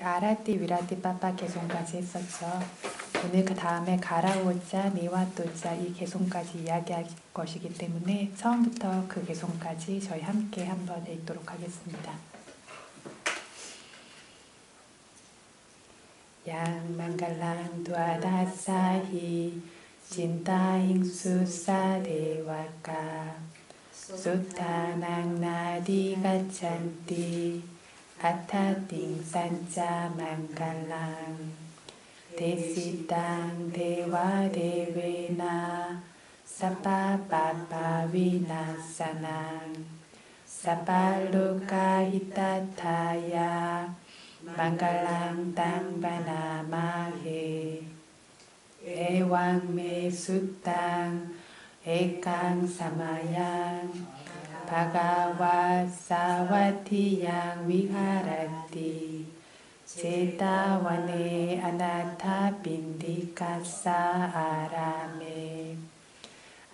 아라띠, 위라띠, 빠빠 개송까지 했었죠. 오늘 그 다음에 가라오자, 니와또자 이 개송까지 이야기할 것이기 때문에 처음부터 그 개송까지 저희 함께 한번 읽도록 하겠습니다. Yang Mangalang Dwadasahi Cintaing Susa Dewaka Suttanang Nadi Gaccanti Attating Sanca Mangalang Desitang Dewa Devena Sapa Papa Vinasanang Sapa Loka Hitataya Mangalang tang banamahe Ewang me suttang Ekang samayang Bhagawa savatiyang viharati Cetavane anatta pindikasa arame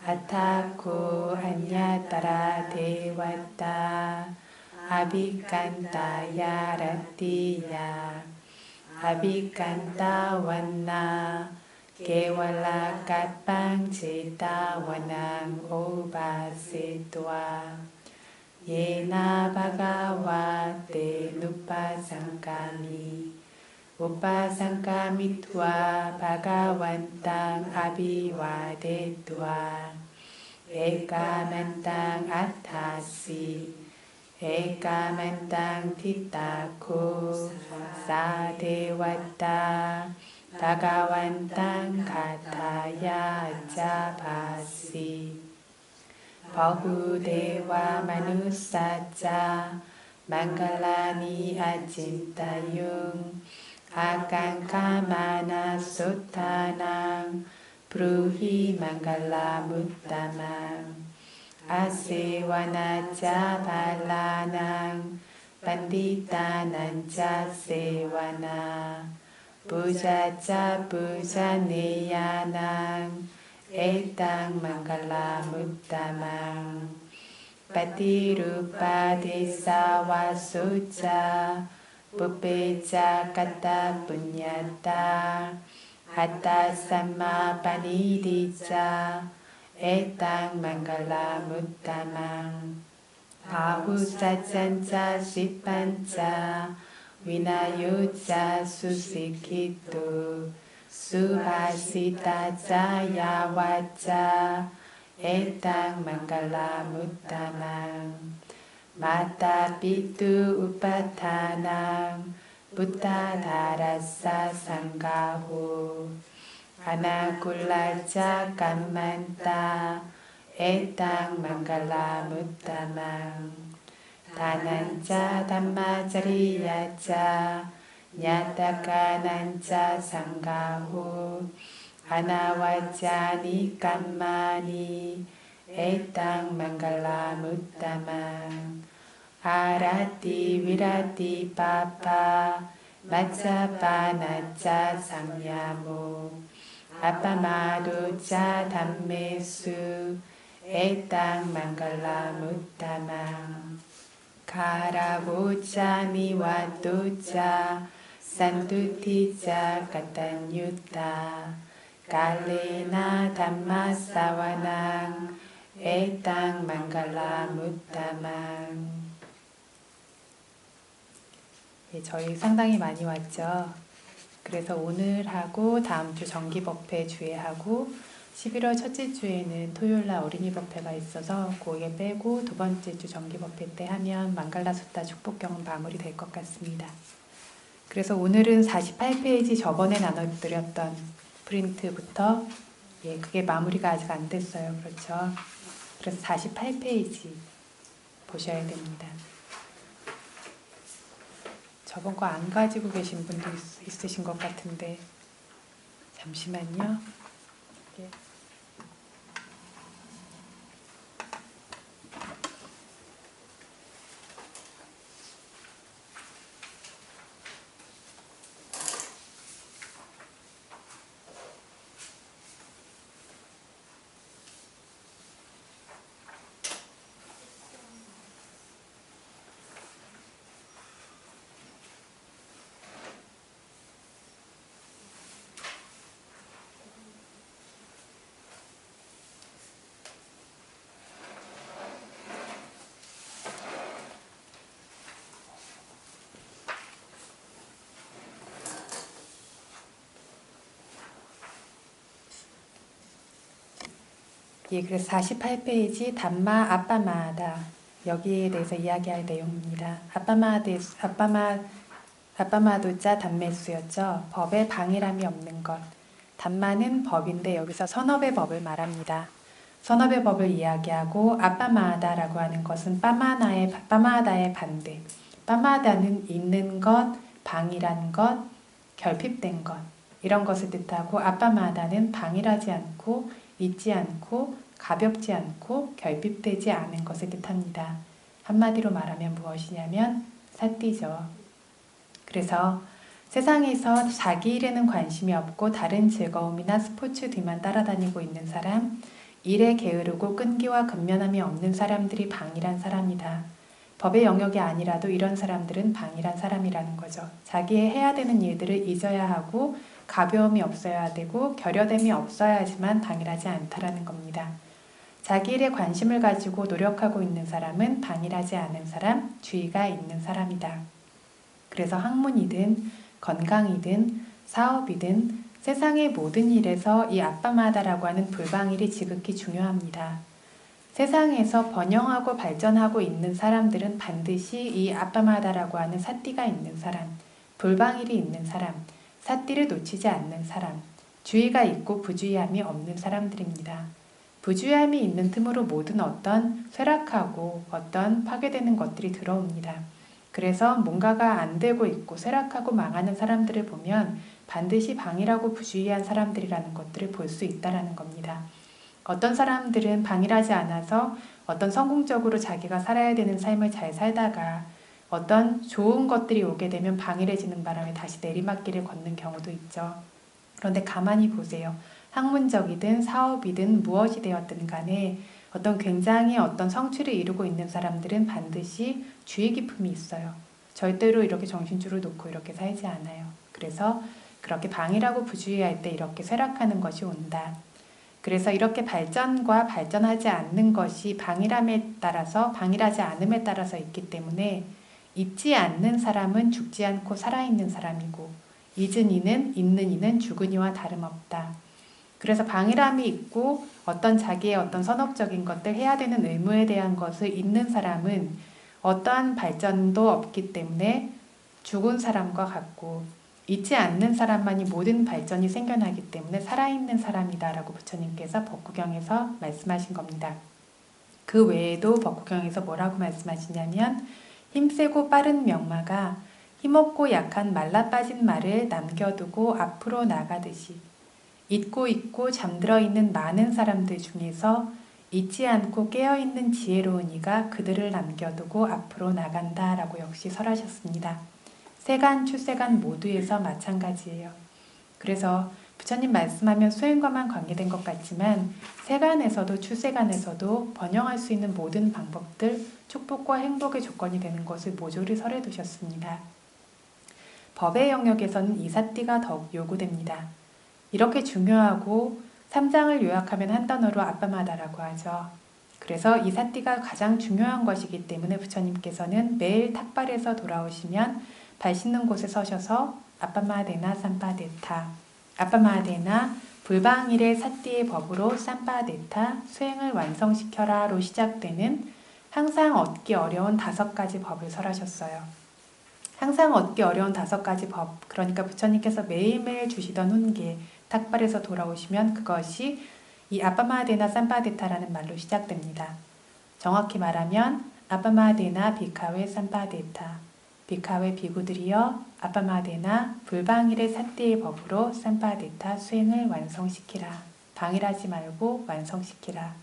Attako anyatara devata Abhikantaya ratiya Abhikanta vanna Kevala katpang ceta vanang obasetva Yena bhagavate nupasankami Upasankamitva bhagavantang abhivadetva Ekamantang attasi Ekamantang titako sadewata Bhagavantang kataya japasi Bahudeva manusaja Mangalani ajintayung Akankamana suttanang Bruhi mangalamuttamang Asevanaja balanang Panditananja sevana Pujaja pujaneyanang Etang mangalamuttamang Patirupa desawasuja Pupeja kata punyata Hatta sama panidija Etang mangalamuttamang Ahusajanja sipanca Vinayuja susikitu Suhasita jaya waja Etang mangalamuttamang Mata pitu upatanang Buddha dharasa sanggaho Anakulaja kammanta Etang mangalamuttamang Tananja dhammacariyaja Nyatakananja sanggaho Anawajani kammani Etang mangalamuttamang Arati virati papa Majjapanaja samyamo Apamaduja dhammesu Etang mangalamuttamang Karavoja niwatoja Santutija katanyutta Kalena dhammasavanang Etang mangalamuttamang 저희 상당히 많이 왔죠. 그래서 오늘하고 다음 주 정기법회 주에하고 11월 첫째 주에는 토요일날 어린이 법회가 있어서 그게 빼고 두 번째 주 정기법회 때 하면 망갈라수타 축복경은 마무리될 것 같습니다. 그래서 오늘은 48페이지 저번에 나눠드렸던 프린트부터 그게 마무리가 아직 안 됐어요. 그렇죠? 그래서 48페이지 보셔야 됩니다. 저번 거 안 가지고 계신 분도 있으신 것 같은데 잠시만요. 예, 그래서 48페이지 담마 아빠마다 여기에 대해서 이야기할 내용입니다. 아빠마도자 담매수였죠. 법에 방해람이 없는 것. 담마는 법인데 여기서 선업의 법을 말합니다. 선업의 법을 이야기하고 아빠마다라고 하는 것은 빠마다의 반대. 빠마다는 있는 것, 방이란 것, 결핍된 것 이런 것을 뜻하고 아빠마다는 방일하지 않고 있지 않고 가볍지 않고 결핍되지 않은 것을 뜻합니다. 한마디로 말하면 무엇이냐면 사띠죠. 그래서 세상에서 자기 일에는 관심이 없고 다른 즐거움이나 스포츠 뒤만 따라다니고 있는 사람, 일에 게으르고 끈기와 근면함이 없는 사람들이 방일한 사람이다. 법의 영역이 아니라도 이런 사람들은 방일한 사람이라는 거죠. 자기의 해야 되는 일들을 잊어야 하고 가벼움이 없어야 되고 결여됨이 없어야지만 방일하지 않다라는 겁니다. 자기 일에 관심을 가지고 노력하고 있는 사람은 방일하지 않은 사람, 주의가 있는 사람이다. 그래서 학문이든 건강이든 사업이든 세상의 모든 일에서 이 아빠마다라고 하는 불방일이 지극히 중요합니다. 세상에서 번영하고 발전하고 있는 사람들은 반드시 이 아빠마다라고 하는 사띠가 있는 사람, 불방일이 있는 사람, 사띠를 놓치지 않는 사람, 주의가 있고 부주의함이 없는 사람들입니다. 부주의함이 있는 틈으로 모든 어떤 쇠락하고 어떤 파괴되는 것들이 들어옵니다. 그래서 뭔가가 안 되고 있고 쇠락하고 망하는 사람들을 보면 반드시 방일하고 부주의한 사람들이라는 것들을 볼 수 있다는 겁니다. 어떤 사람들은 방일하지 않아서 어떤 성공적으로 자기가 살아야 되는 삶을 잘 살다가 어떤 좋은 것들이 오게 되면 방일해지는 바람에 다시 내리막길을 걷는 경우도 있죠. 그런데 가만히 보세요. 학문적이든 사업이든 무엇이 되었든 간에 어떤 굉장히 어떤 성취를 이루고 있는 사람들은 반드시 주의 깊음이 있어요. 절대로 이렇게 정신줄을 놓고 이렇게 살지 않아요. 그래서 그렇게 방일하고 부주의할 때 이렇게 쇠락하는 것이 온다. 그래서 이렇게 발전과 발전하지 않는 것이 방일함에 따라서 방일하지 않음에 따라서 있기 때문에 잊지 않는 사람은 죽지 않고 살아있는 사람이고 잊은 이는 있는 이는 죽은 이와 다름없다. 그래서 방일함이 있고 어떤 자기의 어떤 선업적인 것들 해야 되는 의무에 대한 것을 잊는 사람은 어떠한 발전도 없기 때문에 죽은 사람과 같고 잊지 않는 사람만이 모든 발전이 생겨나기 때문에 살아있는 사람이다라고 부처님께서 법구경에서 말씀하신 겁니다. 그 외에도 법구경에서 뭐라고 말씀하시냐면 힘세고 빠른 명마가 힘없고 약한 말라빠진 말을 남겨두고 앞으로 나가듯이 잊고 있고 잠들어 있는 많은 사람들 중에서 잊지 않고 깨어있는 지혜로운 이가 그들을 남겨두고 앞으로 나간다라고 역시 설하셨습니다. 세간, 출세간 모두에서 마찬가지예요. 그래서 부처님 말씀하면 수행과만 관계된 것 같지만 세간에서도 출세간에서도 번영할 수 있는 모든 방법들, 축복과 행복의 조건이 되는 것을 모조리 설해 두셨습니다. 법의 영역에서는 이삿띠가 더욱 요구됩니다. 이렇게 중요하고 3장을 요약하면 한 단어로 아빠마다라고 하죠. 그래서 이삿띠가 가장 중요한 것이기 때문에 부처님께서는 매일 탁발에서 돌아오시면 발 씻는 곳에 서셔서 아빠마데나 삼바데타, 아빠마데나 불방일의 사띠의 법으로 삼바데타 수행을 완성시켜라로 시작되는 항상 얻기 어려운 5가지 법을 설하셨어요. 항상 얻기 어려운 5가지 법, 그러니까 부처님께서 매일매일 주시던 훈계, 탁발에서 돌아오시면 그것이 이 아빠마데나 삼바데타라는 말로 시작됩니다. 정확히 말하면 아빠마데나 비카웨 삼바데타, 비카웨 비구들이여 아빠마데나 불방일의 사띠의 법으로 삼바데타 수행을 완성시키라. 방일하지 말고 완성시키라.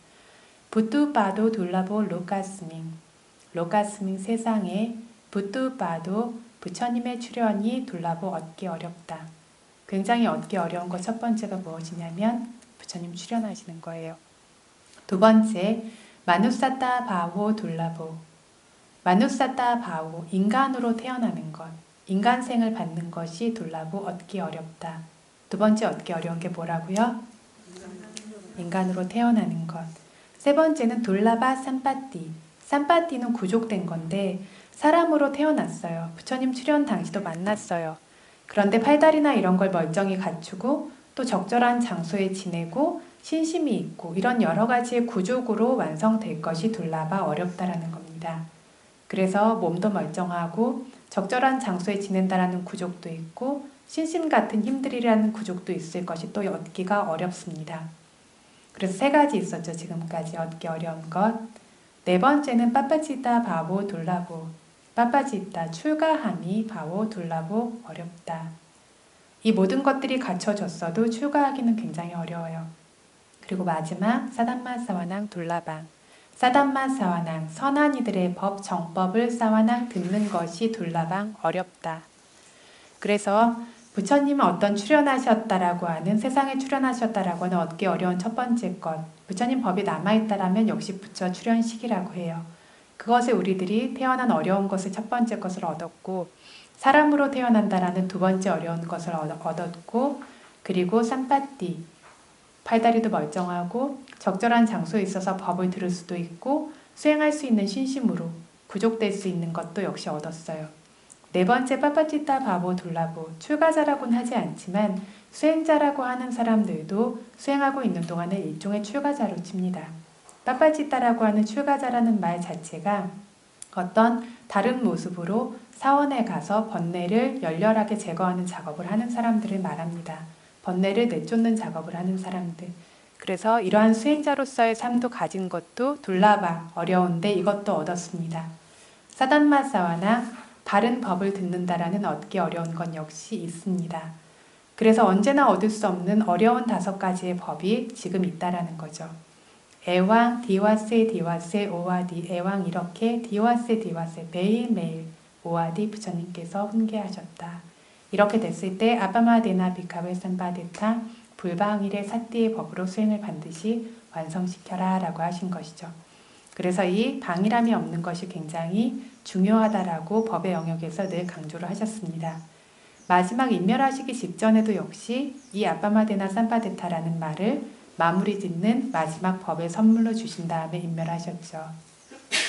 부뚜빠도 둘라보 로카스밍, 로카스밍 세상에 부뚜빠도 부처님의 출현이 둘라보 얻기 어렵다. 굉장히 얻기 어려운 것 첫 번째가 무엇이냐면 부처님 출현하시는 거예요. 두 번째, 마누사타 바호 둘라보. 마누사타 바호, 인간으로 태어나는 것, 인간생을 받는 것이 둘라보 얻기 어렵다. 두 번째 얻기 어려운 게 뭐라고요? 인간으로 태어나는 것. 세 번째는 둘라바 삼빠띠. 삼빠띠는 구족된 건데 사람으로 태어났어요. 부처님 출현 당시도 만났어요. 그런데 팔다리나 이런 걸 멀쩡히 갖추고 또 적절한 장소에 지내고 신심이 있고 이런 여러 가지의 구족으로 완성될 것이 둘라바 어렵다라는 겁니다. 그래서 몸도 멀쩡하고 적절한 장소에 지낸다라는 구족도 있고 신심 같은 힘들이라는 구족도 있을 것이 또 얻기가 어렵습니다. 그래서 세 가지 있었죠. 지금까지 얻기 어려운 것. 네 번째는 빠빠지다 바보 둘라보. 빠빠지다 출가함이 바보 둘라보 어렵다. 이 모든 것들이 갖춰졌어도 출가하기는 굉장히 어려워요. 그리고 마지막 사단마 사와낭 둘라방. 사단마 사와낭 선한 이들의 법 정법을 사와낭 듣는 것이 둘라방 어렵다. 그래서 부처님은 어떤 출현하셨다라고 하는 세상에 출현하셨다라고 하는 얻기 어려운 첫 번째 것. 부처님 법이 남아있다라면 역시 부처 출현식이라고 해요. 그것을 우리들이 태어난 어려운 것을 첫 번째 것을 얻었고 사람으로 태어난다라는 두 번째 어려운 것을 얻었고 그리고 삼파띠 팔다리도 멀쩡하고 적절한 장소에 있어서 법을 들을 수도 있고 수행할 수 있는 신심으로 구족될 수 있는 것도 역시 얻었어요. 네 번째 빠빠찌따 바보 둘라보 출가자라고는 하지 않지만 수행자라고 하는 사람들도 수행하고 있는 동안에 일종의 출가자로 칩니다. 빠빠찌따라고 하는 출가자라는 말 자체가 어떤 다른 모습으로 사원에 가서 번뇌를 열렬하게 제거하는 작업을 하는 사람들을 말합니다. 번뇌를 내쫓는 작업을 하는 사람들. 그래서 이러한 수행자로서의 삶도 가진 것도 둘라바 어려운데 이것도 얻었습니다. 사단마사와나 바른 법을 듣는다라는 얻기 어려운 건 역시 있습니다. 그래서 언제나 얻을 수 없는 어려운 5가지의 법이 지금 있다라는 거죠. 애왕, 디와세, 오와디, 애왕 이렇게 디와세 매일매일 오와디 부처님께서 훈계하셨다. 이렇게 됐을 때 아빠마데나 비카베 산바데타 불방일의 사띠의 법으로 수행을 반드시 완성시켜라 라고 하신 것이죠. 그래서 이 방일함이 없는 것이 굉장히 중요하다라고 법의 영역에서 늘 강조를 하셨습니다. 마지막 인멸하시기 직전에도 역시 이 아빠마데나 산바데타라는 말을 마무리 짓는 마지막 법의 선물로 주신 다음에 인멸하셨죠.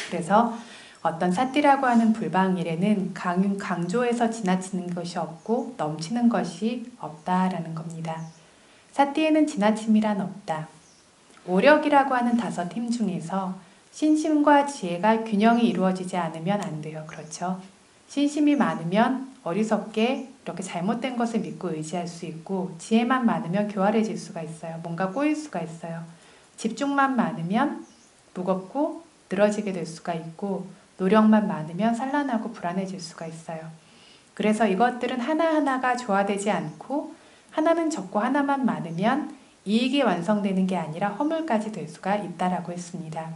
그래서 어떤 사띠라고 하는 불방일에는 강조해서 지나치는 것이 없고 넘치는 것이 없다라는 겁니다. 사띠에는 지나침이란 없다. 오력이라고 하는 5힘 중에서 신심과 지혜가 균형이 이루어지지 않으면 안 돼요. 그렇죠? 신심이 많으면 어리석게 이렇게 잘못된 것을 믿고 의지할 수 있고 지혜만 많으면 교활해질 수가 있어요. 뭔가 꼬일 수가 있어요. 집중만 많으면 무겁고 늘어지게 될 수가 있고 노력만 많으면 산란하고 불안해질 수가 있어요. 그래서 이것들은 하나하나가 조화되지 않고 하나는 적고 하나만 많으면 이익이 완성되는 게 아니라 허물까지 될 수가 있다라고 했습니다.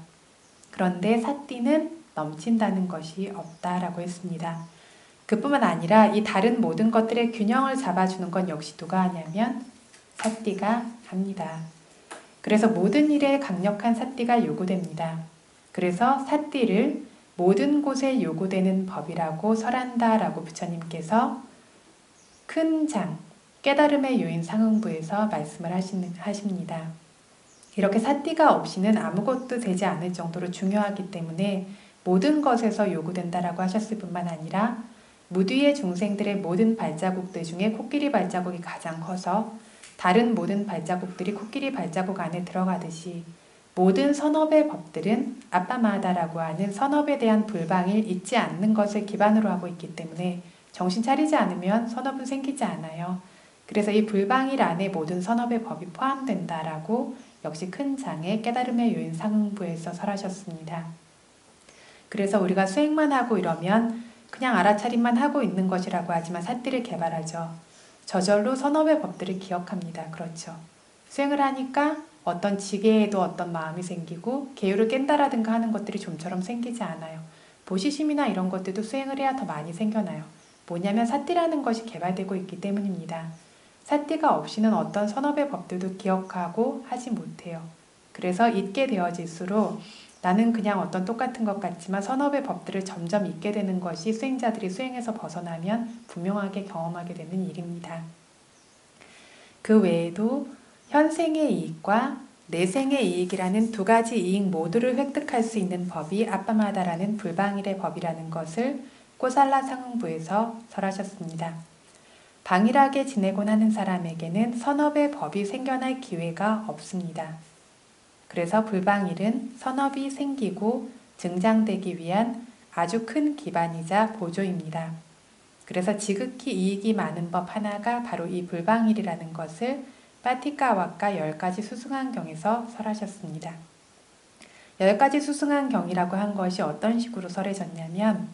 그런데 사띠는 넘친다는 것이 없다라고 했습니다. 그뿐만 아니라 이 다른 모든 것들의 균형을 잡아주는 건 역시 누가 하냐면 사띠가 합니다. 그래서 모든 일에 강력한 사띠가 요구됩니다. 그래서 사띠를 모든 곳에 요구되는 법이라고 설한다라고 부처님께서 큰 장, 깨달음의 요인 상응부에서 말씀을 하십니다. 이렇게 사띠가 없이는 아무것도 되지 않을 정도로 중요하기 때문에 모든 것에서 요구된다라고 하셨을 뿐만 아니라 무뒤의 중생들의 모든 발자국들 중에 코끼리 발자국이 가장 커서 다른 모든 발자국들이 코끼리 발자국 안에 들어가듯이 모든 선업의 법들은 아빠마다라고 하는 선업에 대한 불방을 잊지 않는 것을 기반으로 하고 있기 때문에 정신 차리지 않으면 선업은 생기지 않아요. 그래서 이 불방일 안에 모든 선업의 법이 포함된다라고 역시 큰 장의 깨달음의 요인 상응부에서 설하셨습니다. 그래서 우리가 수행만 하고 이러면 그냥 알아차림만 하고 있는 것이라고 하지만 사띠를 개발하죠. 저절로 선업의 법들을 기억합니다. 그렇죠. 수행을 하니까 어떤 지게에도 어떤 마음이 생기고 계율을 깬다라든가 하는 것들이 좀처럼 생기지 않아요. 보시심이나 이런 것들도 수행을 해야 더 많이 생겨나요. 뭐냐면 사띠라는 것이 개발되고 있기 때문입니다. 사띠가 없이는 어떤 선업의 법들도 기억하고 하지 못해요. 그래서 잊게 되어질수록 나는 그냥 어떤 똑같은 것 같지만 선업의 법들을 점점 잊게 되는 것이 수행자들이 수행에서 벗어나면 분명하게 경험하게 되는 일입니다. 그 외에도 현생의 이익과 내생의 이익이라는 2가지 이익 모두를 획득할 수 있는 법이 아빠마다라는 불방일의 법이라는 것을 꼬살라 상응부에서 설하셨습니다. 방일하게 지내곤 하는 사람에게는 선업의 법이 생겨날 기회가 없습니다. 그래서 불방일은 선업이 생기고 증장되기 위한 아주 큰 기반이자 보조입니다. 그래서 지극히 이익이 많은 법 하나가 바로 이 불방일이라는 것을 빠티카와카 10가지 수승안경에서 설하셨습니다. 10가지 수승안경이라고 한 것이 어떤 식으로 설해졌냐면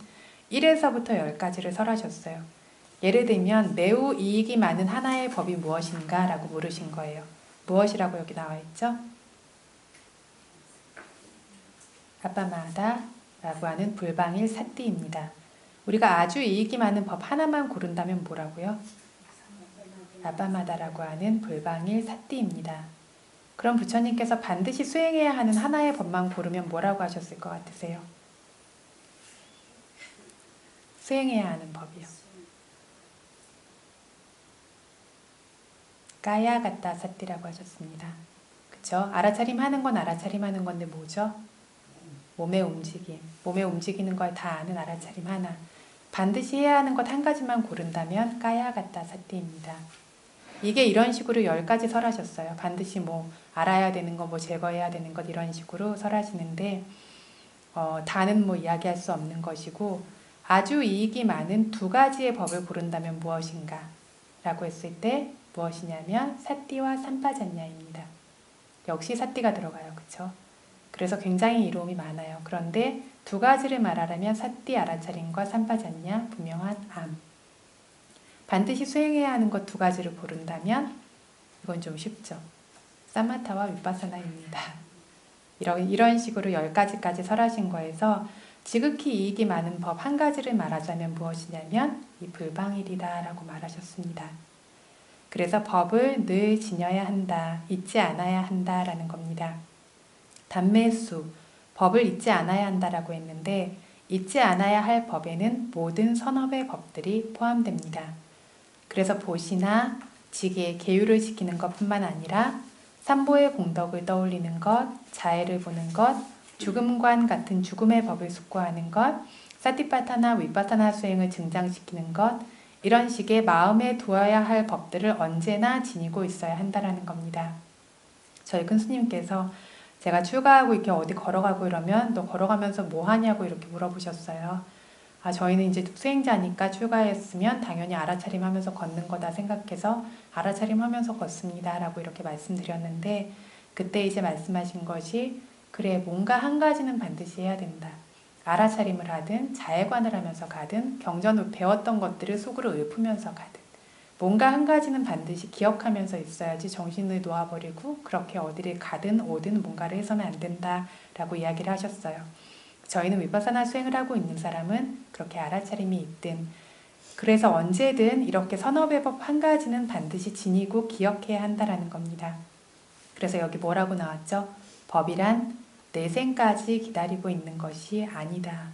1에서부터 10가지를 설하셨어요. 예를 들면 매우 이익이 많은 하나의 법이 무엇인가 라고 물으신 거예요. 무엇이라고 여기 나와 있죠? 아빠마다 라고 하는 불방일 사띠입니다. 우리가 아주 이익이 많은 법 하나만 고른다면 뭐라고요? 아빠마다라고 하는 불방일 사띠입니다. 그럼 부처님께서 반드시 수행해야 하는 하나의 법만 고르면 뭐라고 하셨을 것 같으세요? 수행해야 하는 법이요. 까야 갖다 사띠라고 하셨습니다. 그쵸? 알아차림 하는 건 알아차림 하는 건데 뭐죠? 몸의 움직임. 몸에 움직이는 걸 다 아는 알아차림 하나. 반드시 해야 하는 것 한 가지만 고른다면 까야 갖다 사띠입니다. 이게 이런 식으로 10가지 설하셨어요. 반드시 뭐 알아야 되는 거, 뭐 제거해야 되는 것 이런 식으로 설하시는데 다는 뭐 이야기할 수 없는 것이고 아주 이익이 많은 2가지의 법을 고른다면 무엇인가? 라고 했을 때 무엇이냐면 사띠와 삼파잔냐입니다. 역시 사띠가 들어가요. 그쵸? 그래서 굉장히 이로움이 많아요. 그런데 2가지를 말하려면 사띠 알아차림과 삼파잔냐 분명한 암. 반드시 수행해야 하는 것 2가지를 고른다면 이건 좀 쉽죠. 사마타와 위파사나입니다. 이런 식으로 10가지까지 설하신 거에서 지극히 이익이 많은 법 1가지를 말하자면 무엇이냐면 이 불방일이다 라고 말하셨습니다. 그래서 법을 늘 지녀야 한다, 잊지 않아야 한다 라는 겁니다. 단매수, 법을 잊지 않아야 한다라고 했는데 잊지 않아야 할 법에는 모든 선업의 법들이 포함됩니다. 그래서 보시나 지게 계율을 지키는 것뿐만 아니라 삼보의 공덕을 떠올리는 것, 자해를 보는 것, 죽음관 같은 죽음의 법을 숙고하는 것, 사티파타나 위파사나 수행을 증장시키는 것, 이런 식의 마음에 두어야 할 법들을 언제나 지니고 있어야 한다는 겁니다. 저희 큰 스님께서 제가 출가하고 이렇게 어디 걸어가고 이러면 너 걸어가면서 뭐 하냐고 이렇게 물어보셨어요. 저희는 이제 수행자니까 출가했으면 당연히 알아차림 하면서 걷는 거다 생각해서 알아차림 하면서 걷습니다 라고 이렇게 말씀드렸는데 그때 이제 말씀하신 것이 그래 뭔가 한 가지는 반드시 해야 된다. 알아차림을 하든 자해관을 하면서 가든 경전을 배웠던 것들을 속으로 읊으면서 가든 뭔가 한 가지는 반드시 기억하면서 있어야지 정신을 놓아버리고 그렇게 어디를 가든 오든 뭔가를 해서는 안 된다라고 이야기를 하셨어요. 저희는 위파사나 수행을 하고 있는 사람은 그렇게 알아차림이 있든 그래서 언제든 이렇게 선업의 법 1가지는 반드시 지니고 기억해야 한다라는 겁니다. 그래서 여기 뭐라고 나왔죠? 법이란 내생까지 기다리고 있는 것이 아니다.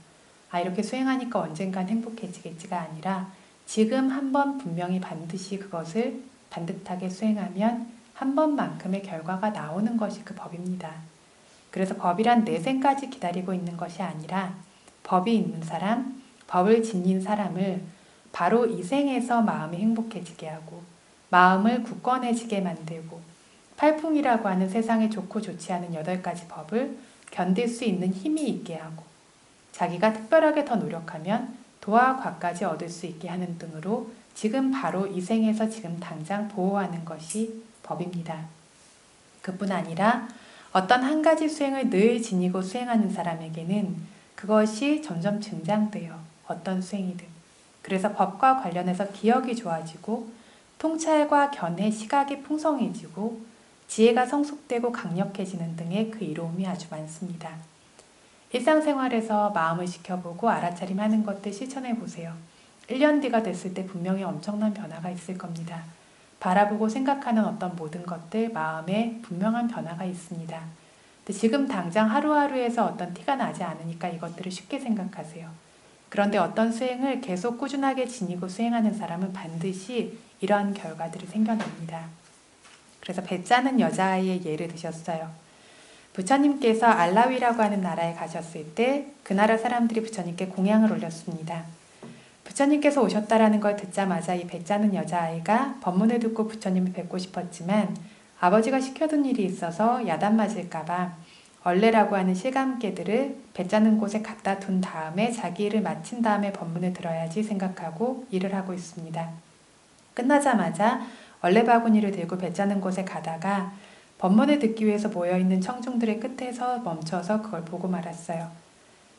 이렇게 수행하니까 언젠간 행복해지겠지가 아니라 지금 한 번 분명히 반드시 그것을 반듯하게 수행하면 한 번만큼의 결과가 나오는 것이 그 법입니다. 그래서 법이란 내생까지 기다리고 있는 것이 아니라 법이 있는 사람, 법을 지닌 사람을 바로 이 생에서 마음이 행복해지게 하고 마음을 굳건해지게 만들고 팔풍이라고 하는 세상에 좋고 좋지 않은 8가지 법을 견딜 수 있는 힘이 있게 하고 자기가 특별하게 더 노력하면 도와 과까지 얻을 수 있게 하는 등으로 지금 바로 이 생에서 지금 당장 보호하는 것이 법입니다. 그뿐 아니라 어떤 한 가지 수행을 늘 지니고 수행하는 사람에게는 그것이 점점 증장돼요. 어떤 수행이든. 그래서 법과 관련해서 기억이 좋아지고 통찰과 견해, 시각이 풍성해지고 지혜가 성숙되고 강력해지는 등의 그 이로움이 아주 많습니다. 일상생활에서 마음을 지켜보고 알아차림하는 것들 실천해보세요. 1년 뒤가 됐을 때 분명히 엄청난 변화가 있을 겁니다. 바라보고 생각하는 어떤 모든 것들 마음에 분명한 변화가 있습니다. 근데 지금 당장 하루하루에서 어떤 티가 나지 않으니까 이것들을 쉽게 생각하세요. 그런데 어떤 수행을 계속 꾸준하게 지니고 수행하는 사람은 반드시 이러한 결과들이 생겨납니다. 그래서 배짜는 여자아이의 예를 드셨어요. 부처님께서 알라위라고 하는 나라에 가셨을 때 그 나라 사람들이 부처님께 공양을 올렸습니다. 부처님께서 오셨다라는 걸 듣자마자 이 배짜는 여자아이가 법문을 듣고 부처님을 뵙고 싶었지만 아버지가 시켜둔 일이 있어서 야단 맞을까봐 얼레라고 하는 실감개들을 배짜는 곳에 갖다 둔 다음에 자기 일을 마친 다음에 법문을 들어야지 생각하고 일을 하고 있습니다. 끝나자마자 얼레 바구니를 들고 배짜는 곳에 가다가 법문을 듣기 위해서 모여있는 청중들의 끝에서 멈춰서 그걸 보고 말았어요.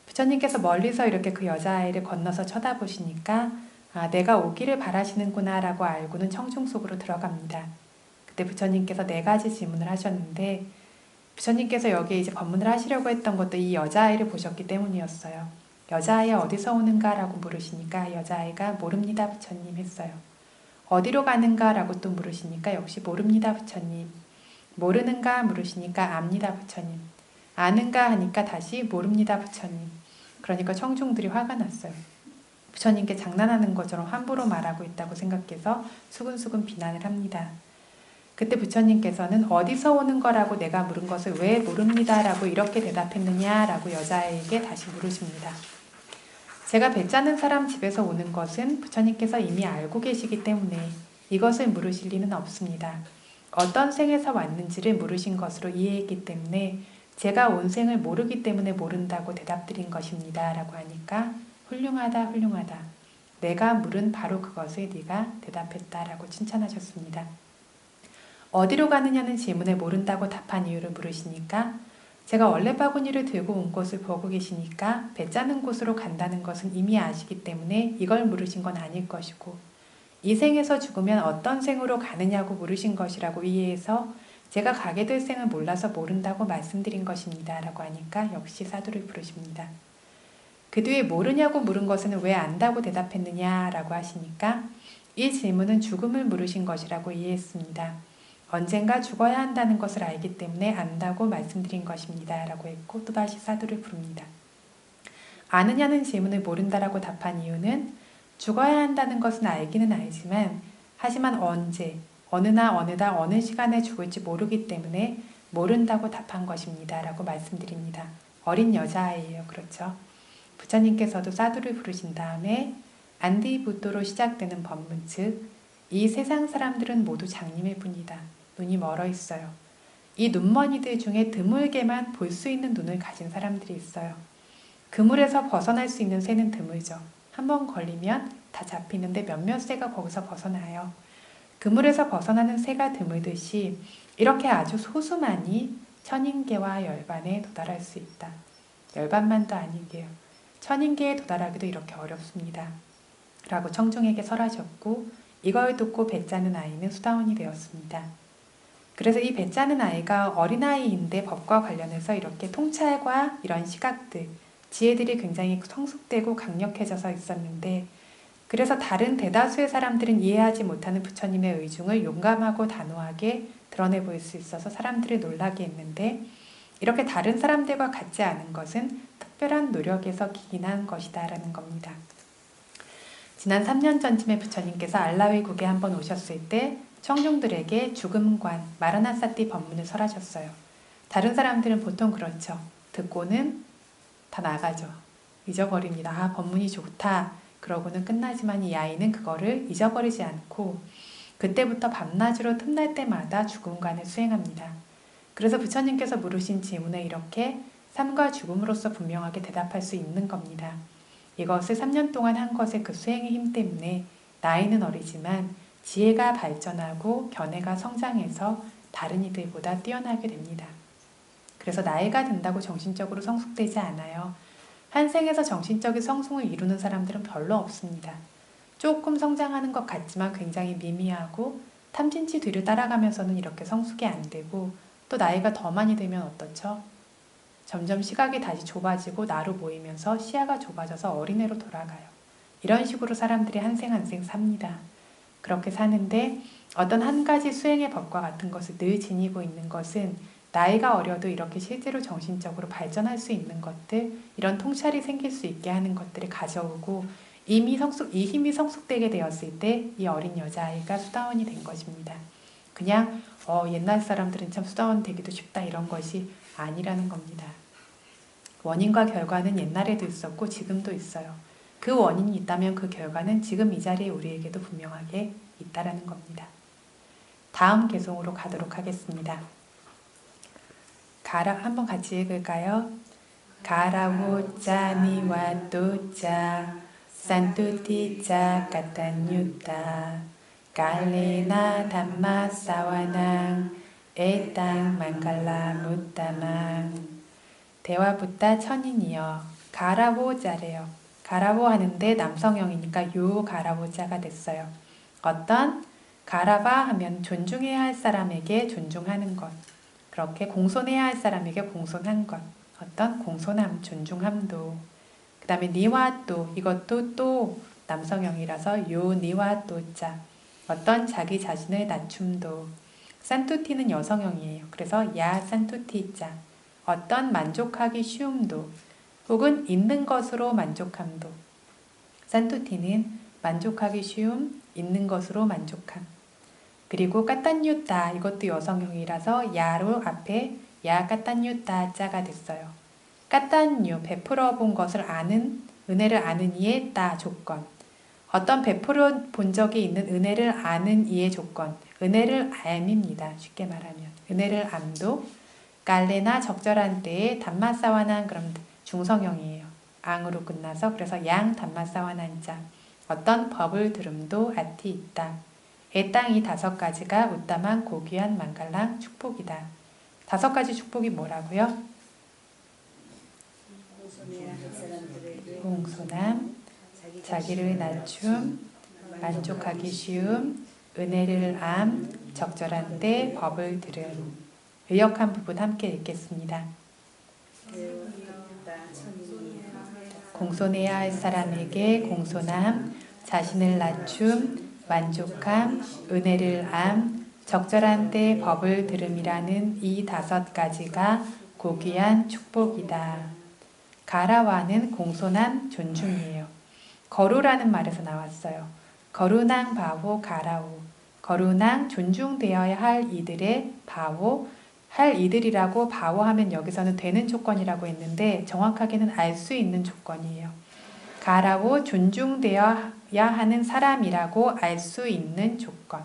부처님께서 멀리서 이렇게 그 여자아이를 건너서 쳐다보시니까 아, 내가 오기를 바라시는구나 라고 알고는 청중 속으로 들어갑니다. 그때 부처님께서 4가지 질문을 하셨는데 부처님께서 여기에 이제 법문을 하시려고 했던 것도 이 여자아이를 보셨기 때문이었어요. 여자아이 어디서 오는가 라고 물으시니까 여자아이가 모릅니다 부처님 했어요. 어디로 가는가 라고 또 물으시니까 역시 모릅니다 부처님. 모르는가 물으시니까 압니다 부처님. 아는가 하니까 다시 모릅니다 부처님. 그러니까 청중들이 화가 났어요. 부처님께 장난하는 것처럼 함부로 말하고 있다고 생각해서 수근수근 비난을 합니다. 그때 부처님께서는 어디서 오는 거라고 내가 물은 것을 왜 모릅니다 라고 이렇게 대답했느냐 라고 여자에게 다시 물으십니다. 제가 배 짜는 사람 집에서 오는 것은 부처님께서 이미 알고 계시기 때문에 이것을 물으실 리는 없습니다. 어떤 생에서 왔는지를 물으신 것으로 이해했기 때문에 제가 온 생을 모르기 때문에 모른다고 대답드린 것입니다 라고 하니까 훌륭하다 훌륭하다. 내가 물은 바로 그것을 네가 대답했다 라고 칭찬하셨습니다. 어디로 가느냐는 질문에 모른다고 답한 이유를 물으시니까 제가 얼레바구니를 들고 온 곳을 보고 계시니까 배 짜는 곳으로 간다는 것은 이미 아시기 때문에 이걸 물으신 건 아닐 것이고 이 생에서 죽으면 어떤 생으로 가느냐고 물으신 것이라고 이해해서 제가 가게 될 생을 몰라서 모른다고 말씀드린 것입니다 라고 하니까 역시 사두를 부르십니다. 그 뒤에 모르냐고 물은 것은 왜 안다고 대답했느냐 라고 하시니까 이 질문은 죽음을 물으신 것이라고 이해했습니다. 언젠가 죽어야 한다는 것을 알기 때문에 안다고 말씀드린 것입니다 라고 했고 또다시 사두를 부릅니다. 아느냐는 질문을 모른다라고 답한 이유는 죽어야 한다는 것은 알기는 알지만 하지만 언제, 어느나 어느다 어느 시간에 죽을지 모르기 때문에 모른다고 답한 것입니다 라고 말씀드립니다. 어린 여자아이예요. 그렇죠? 부처님께서도 사두를 부르신 다음에 안디부도로 시작되는 법문 즉 이 세상 사람들은 모두 장님일 뿐이다. 눈이 멀어 있어요. 이 눈머니들 중에 드물게만 볼 수 있는 눈을 가진 사람들이 있어요. 그물에서 벗어날 수 있는 새는 드물죠. 한번 걸리면 다 잡히는데 몇몇 새가 거기서 벗어나요. 그물에서 벗어나는 새가 드물듯이 이렇게 아주 소수만이 천인계와 열반에 도달할 수 있다. 열반만도 아니게요. 천인계에 도달하기도 이렇게 어렵습니다. 라고 청중에게 설하셨고 이걸 듣고 배 짜는 아이는 수다원이 되었습니다. 그래서 이 배 짜는 아이가 어린아이인데 법과 관련해서 이렇게 통찰과 이런 시각들, 지혜들이 굉장히 성숙되고 강력해져서 있었는데 그래서 다른 대다수의 사람들은 이해하지 못하는 부처님의 의중을 용감하고 단호하게 드러내 보일 수 있어서 사람들을 놀라게 했는데 이렇게 다른 사람들과 같지 않은 것은 특별한 노력에서 기인한 것이다 라는 겁니다. 지난 3년 전쯤에 부처님께서 알라위국에 한번 오셨을 때 청중들에게 죽음관, 마라나사티 법문을 설하셨어요. 다른 사람들은 보통 그렇죠. 듣고는 다 나가죠. 잊어버립니다. 아, 법문이 좋다. 그러고는 끝나지만 이 아이는 그거를 잊어버리지 않고 그때부터 밤낮으로 틈날 때마다 죽음관을 수행합니다. 그래서 부처님께서 물으신 질문에 이렇게 삶과 죽음으로서 분명하게 대답할 수 있는 겁니다. 이것을 3년 동안 한 것의 그 수행의 힘 때문에 나이는 어리지만 지혜가 발전하고 견해가 성장해서 다른 이들보다 뛰어나게 됩니다. 그래서 나이가 든다고 정신적으로 성숙되지 않아요. 한 생에서 정신적인 성숙을 이루는 사람들은 별로 없습니다. 조금 성장하는 것 같지만 굉장히 미미하고 탐진치 뒤를 따라가면서는 이렇게 성숙이 안 되고 또 나이가 더 많이 들면 어떻죠? 점점 시각이 다시 좁아지고 나로 보이면서 시야가 좁아져서 어린애로 돌아가요. 이런 식으로 사람들이 한 생 한 생 삽니다. 그렇게 사는데 어떤 한 가지 수행의 법과 같은 것을 늘 지니고 있는 것은 나이가 어려도 이렇게 실제로 정신적으로 발전할 수 있는 것들, 이런 통찰이 생길 수 있게 하는 것들을 가져오고 이 힘이 성숙되게 되었을 때 이 어린 여자아이가 수다원이 된 것입니다. 그냥 옛날 사람들은 참 수다원 되기도 쉽다 이런 것이 아니라는 겁니다. 원인과 결과는 옛날에도 있었고 지금도 있어요. 그 원인이 있다면 그 결과는 지금 이 자리에 우리에게도 분명하게 있다라는 겁니다. 다음 개송으로 가도록 하겠습니다. 한번 같이 읽을까요? 가라오짜 니와또짜 산투티짜 까타뉴타 갈레나 담마사와낭 에땅 망갈라 무따망. 대화부따 천인이여. 가라오자래요. 가라오 하는데 남성형이니까 요 가라오자가 됐어요. 어떤? 가라바 하면 존중해야 할 사람에게 존중하는 것. 그렇게 공손해야 할 사람에게 공손한 것. 어떤? 공손함, 존중함도. 그 다음에 니와 또, 이것도 또 남성형이라서 요 니와 또자. 어떤? 자기 자신을 낮춤도. 산투티는 여성형이에요. 그래서 야 산투티자. 어떤? 만족하기 쉬움도. 혹은 있는 것으로 만족함도. 산투티는 만족하기 쉬움, 있는 것으로 만족함. 그리고 까딴유따, 이것도 여성형이라서 야로 앞에 야 까딴유따 자가 됐어요. 까딴유, 베풀어 본 것을 아는, 은혜를 아는 이의 따 조건. 어떤 베풀어 본 적이 있는 은혜를 아는 이의 조건. 은혜를 암입니다. 쉽게 말하면. 은혜를 암도 깔레나 적절한 때에 담마사와난 그럼 중성형이에요. 앙으로 끝나서 그래서 양 담마사와난 자. 어떤 법을 들음도 아티 있다. 애 땅이 5가지가 웃다만 고귀한 만갈랑 축복이다. 5가지 축복이 뭐라고요? 공손함, 자기를 낮춤, 만족하기 쉬움, 은혜를 암, 적절한 때 법을 들음. 의역한 부분 함께 읽겠습니다. 공손해야 할 사람에게 공손함, 자신을 낮춤, 만족함, 은혜를 암, 적절한 때 법을 들음이라는 이 5가지가 고귀한 축복이다. 가라와는 공손함, 존중이에요. 거루라는 말에서 나왔어요. 거루낭 바호 가라오. 거루낭 존중되어야 할 이들의 바호, 할 이들이라고 바호하면 여기서는 되는 조건이라고 했는데 정확하게는 알 수 있는 조건이에요. 가라오 존중되어야 하는 사람이라고 알 수 있는 조건.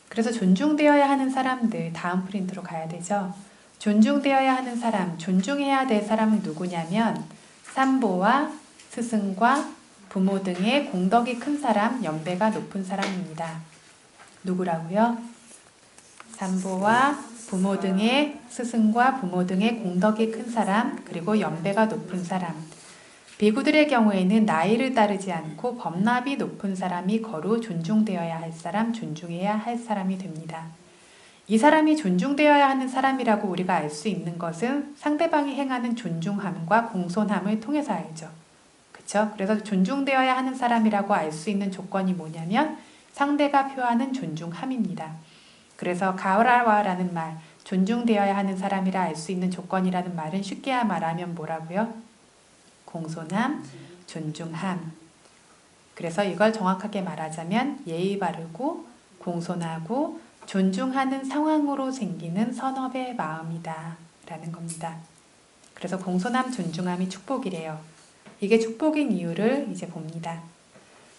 그래서 존중되어야 하는 사람들 다음 프린트로 가야 되죠. 존중되어야 하는 사람, 존중해야 될 사람은 누구냐면 산보와 스승과 부모 등의 공덕이 큰 사람, 연배가 높은 사람입니다. 누구라고요? 산보와 부모 등의 스승과 부모 등의 공덕이 큰 사람, 그리고 연배가 높은 사람. 비구들의 경우에는 나이를 따르지 않고 법납이 높은 사람이 거루 존중되어야 할 사람, 존중해야 할 사람이 됩니다. 이 사람이 존중되어야 하는 사람이라고 우리가 알 수 있는 것은 상대방이 행하는 존중함과 공손함을 통해서 알죠. 그렇죠? 그래서 존중되어야 하는 사람이라고 알 수 있는 조건이 뭐냐면 상대가 표하는 존중함입니다. 그래서 가라와라는 말, 존중되어야 하는 사람이라 알 수 있는 조건이라는 말은 쉽게 말하면 뭐라고요? 공손함, 존중함. 그래서 이걸 정확하게 말하자면 예의 바르고 공손하고 존중하는 상황으로 생기는 선업의 마음이다 라는 겁니다. 그래서 공손함, 존중함이 축복이래요. 이게 축복인 이유를 이제 봅니다.